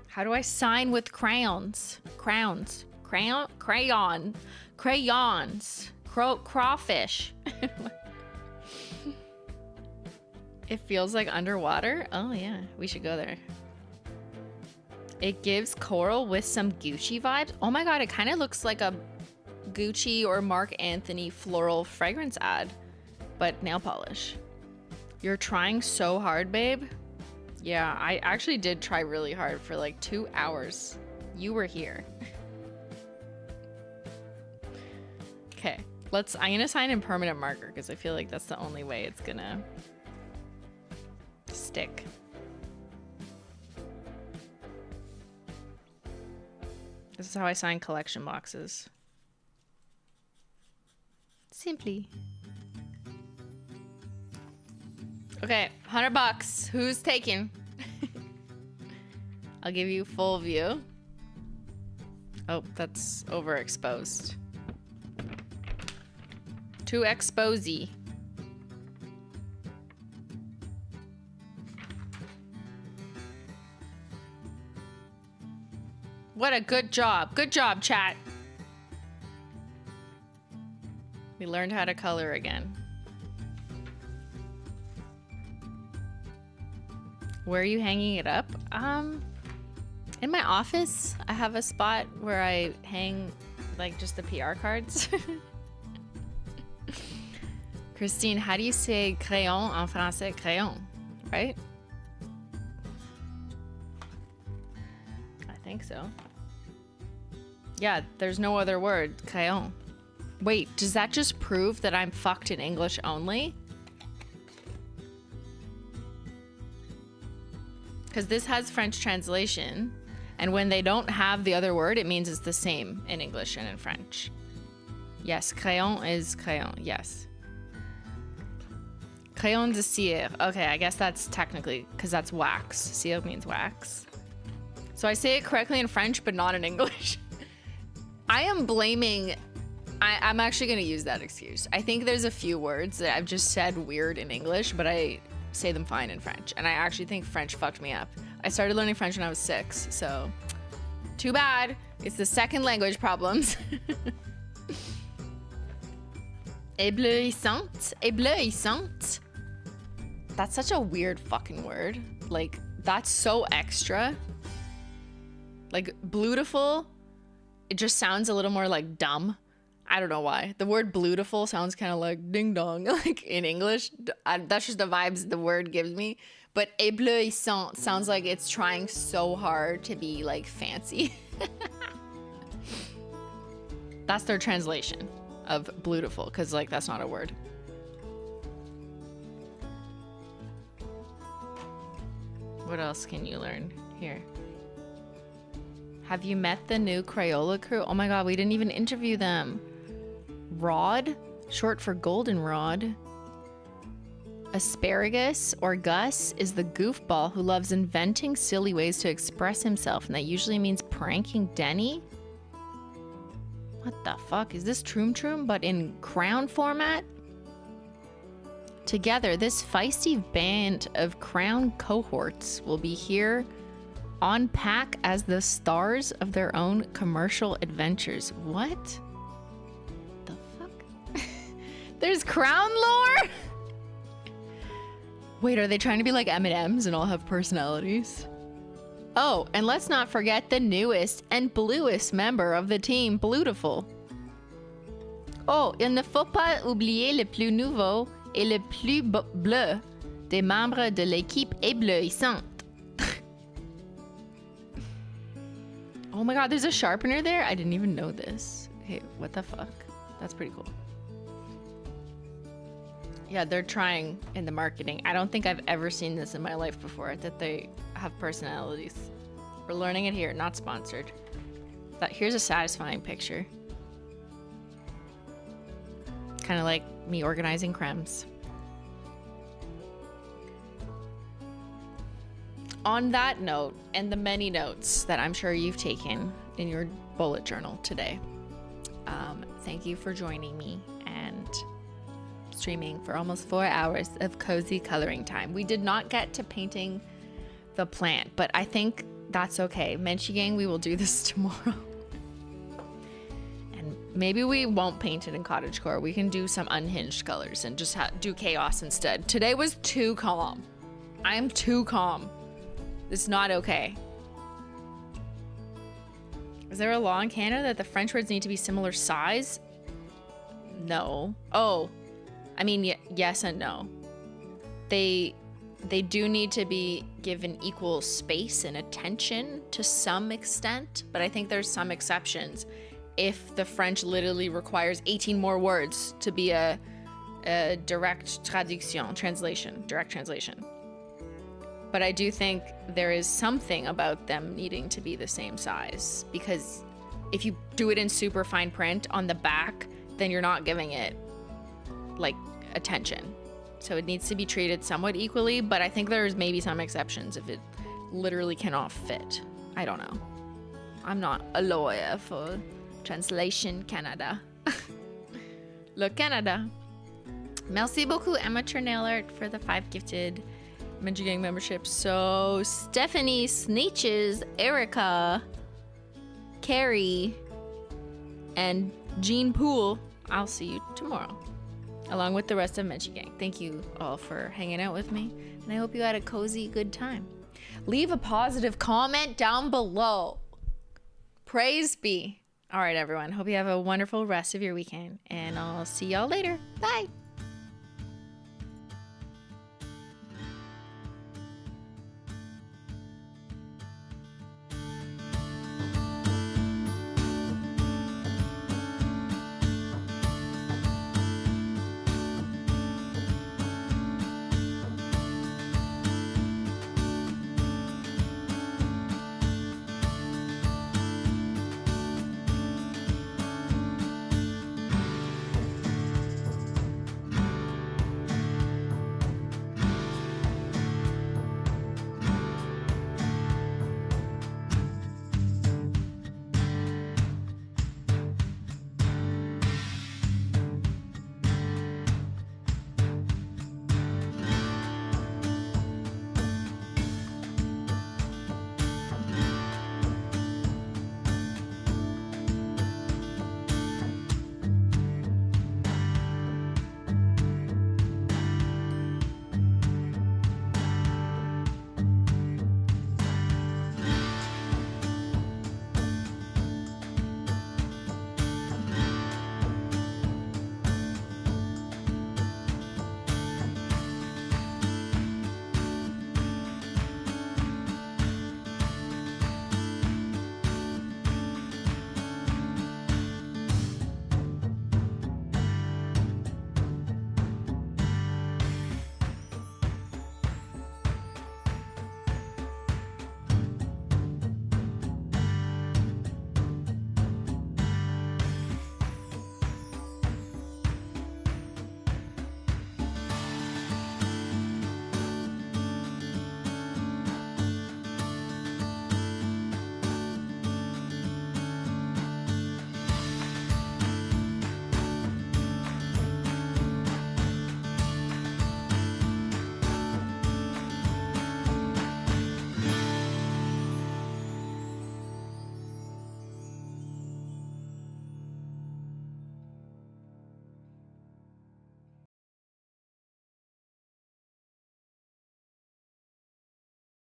Speaker 1: How do I sign with crayons? Crayons. Crayons. Crawfish. It feels like underwater? Oh yeah, we should go there. It gives coral with some Gucci vibes. Oh my god, it kind of looks like a Gucci or Marc Anthony floral fragrance ad, but nail polish. You're trying so hard, babe. Yeah, I actually did try really hard for like 2 hours. You were here. Okay, I'm gonna sign in permanent marker because I feel like that's the only way it's gonna stick. This is how I sign collection boxes. Simply. Okay, $100. Who's taking? I'll give you full view. Oh, that's overexposed. Too exposy. What a good job. Good job, chat. We learned how to color again. Where are you hanging it up? In my office. I have a spot where I hang like just the PR cards. Christine, how do you say crayon en français? Crayon, right? I think so. Yeah, there's no other word. Crayon. Wait, does that just prove that I'm fucked in English only? Because this has French translation, and when they don't have the other word, it means it's the same in English and in French. Yes, crayon is crayon, yes. Crayon de cire. Okay, I guess that's technically, because that's wax. Cire means wax. So I say it correctly in French, but not in English. I am blaming... I'm actually going to use that excuse. I think there's a few words that I've just said weird in English, but I say them fine in French. And I actually think French fucked me up. I started learning French when I was 6, so too bad. It's the second language problems. Éblouissante. Éblouissante. That's such a weird fucking word. Like, that's so extra. Like, beautiful, it just sounds a little more like dumb. I don't know why. The word beautiful sounds kind of like ding dong, like in English. That's just the vibes the word gives me. But éblouissant sounds like it's trying so hard to be like fancy. That's their translation of beautiful, because like that's not a word. What else can you learn here? Have you met the new Crayola crew? Oh my god, we didn't even interview them. Rod, short for goldenrod. Asparagus, or Gus, is the goofball who loves inventing silly ways to express himself, and that usually means pranking Denny? What the fuck? Is this Troom Troom, but in crown format? Together, this feisty band of crown cohorts will be here on pack as the stars of their own commercial adventures. What the fuck? There's crown lore? Wait, are they trying to be like M&Ms and all have personalities? Oh, and let's not forget the newest and bluest member of the team, Blutiful. Oh, il ne faut pas oublier le plus nouveau et le plus bleu des membres de l'équipe éblouissante. Oh my god, there's a sharpener there? I didn't even know this. Hey, what the fuck? That's pretty cool. Yeah, they're trying in the marketing. I don't think I've ever seen this in my life before, that they have personalities. We're learning it here, not sponsored. Here's a satisfying picture. kind of like me organizing crèmes. On that note, and the many notes that I'm sure you've taken in your bullet journal today, thank you for joining me and streaming for almost 4 hours of cozy coloring time. We did not get to painting the plant, but I think that's okay. Menchie gang, we will do this tomorrow. And maybe we won't paint it in cottagecore. We can do some unhinged colors and just do chaos instead. Today was too calm. I am too calm. It's not okay. Is there a law in Canada that the French words need to be similar size? No. Oh, I mean, yes and no. They do need to be given equal space and attention to some extent, but I think there's some exceptions. If the French literally requires 18 more words to be a direct translation. But I do think there is something about them needing to be the same size, because if you do it in super fine print on the back, then you're not giving it like attention. So it needs to be treated somewhat equally, but I think there's maybe some exceptions if it literally cannot fit. I don't know. I'm not a lawyer for Translation Canada. Le Canada. Merci beaucoup, Amateur Nail Art, for the 5 gifted Menchie Gang memberships. So Stephanie, Sneeches, Erica, Carrie, and Jean Poole, I'll see you tomorrow, along with the rest of Menchie Gang. Thank you all for hanging out with me, and I hope you had a cozy, good time. Leave a positive comment down below. Praise be. All right, everyone. Hope you have a wonderful rest of your weekend, and I'll see y'all later. Bye.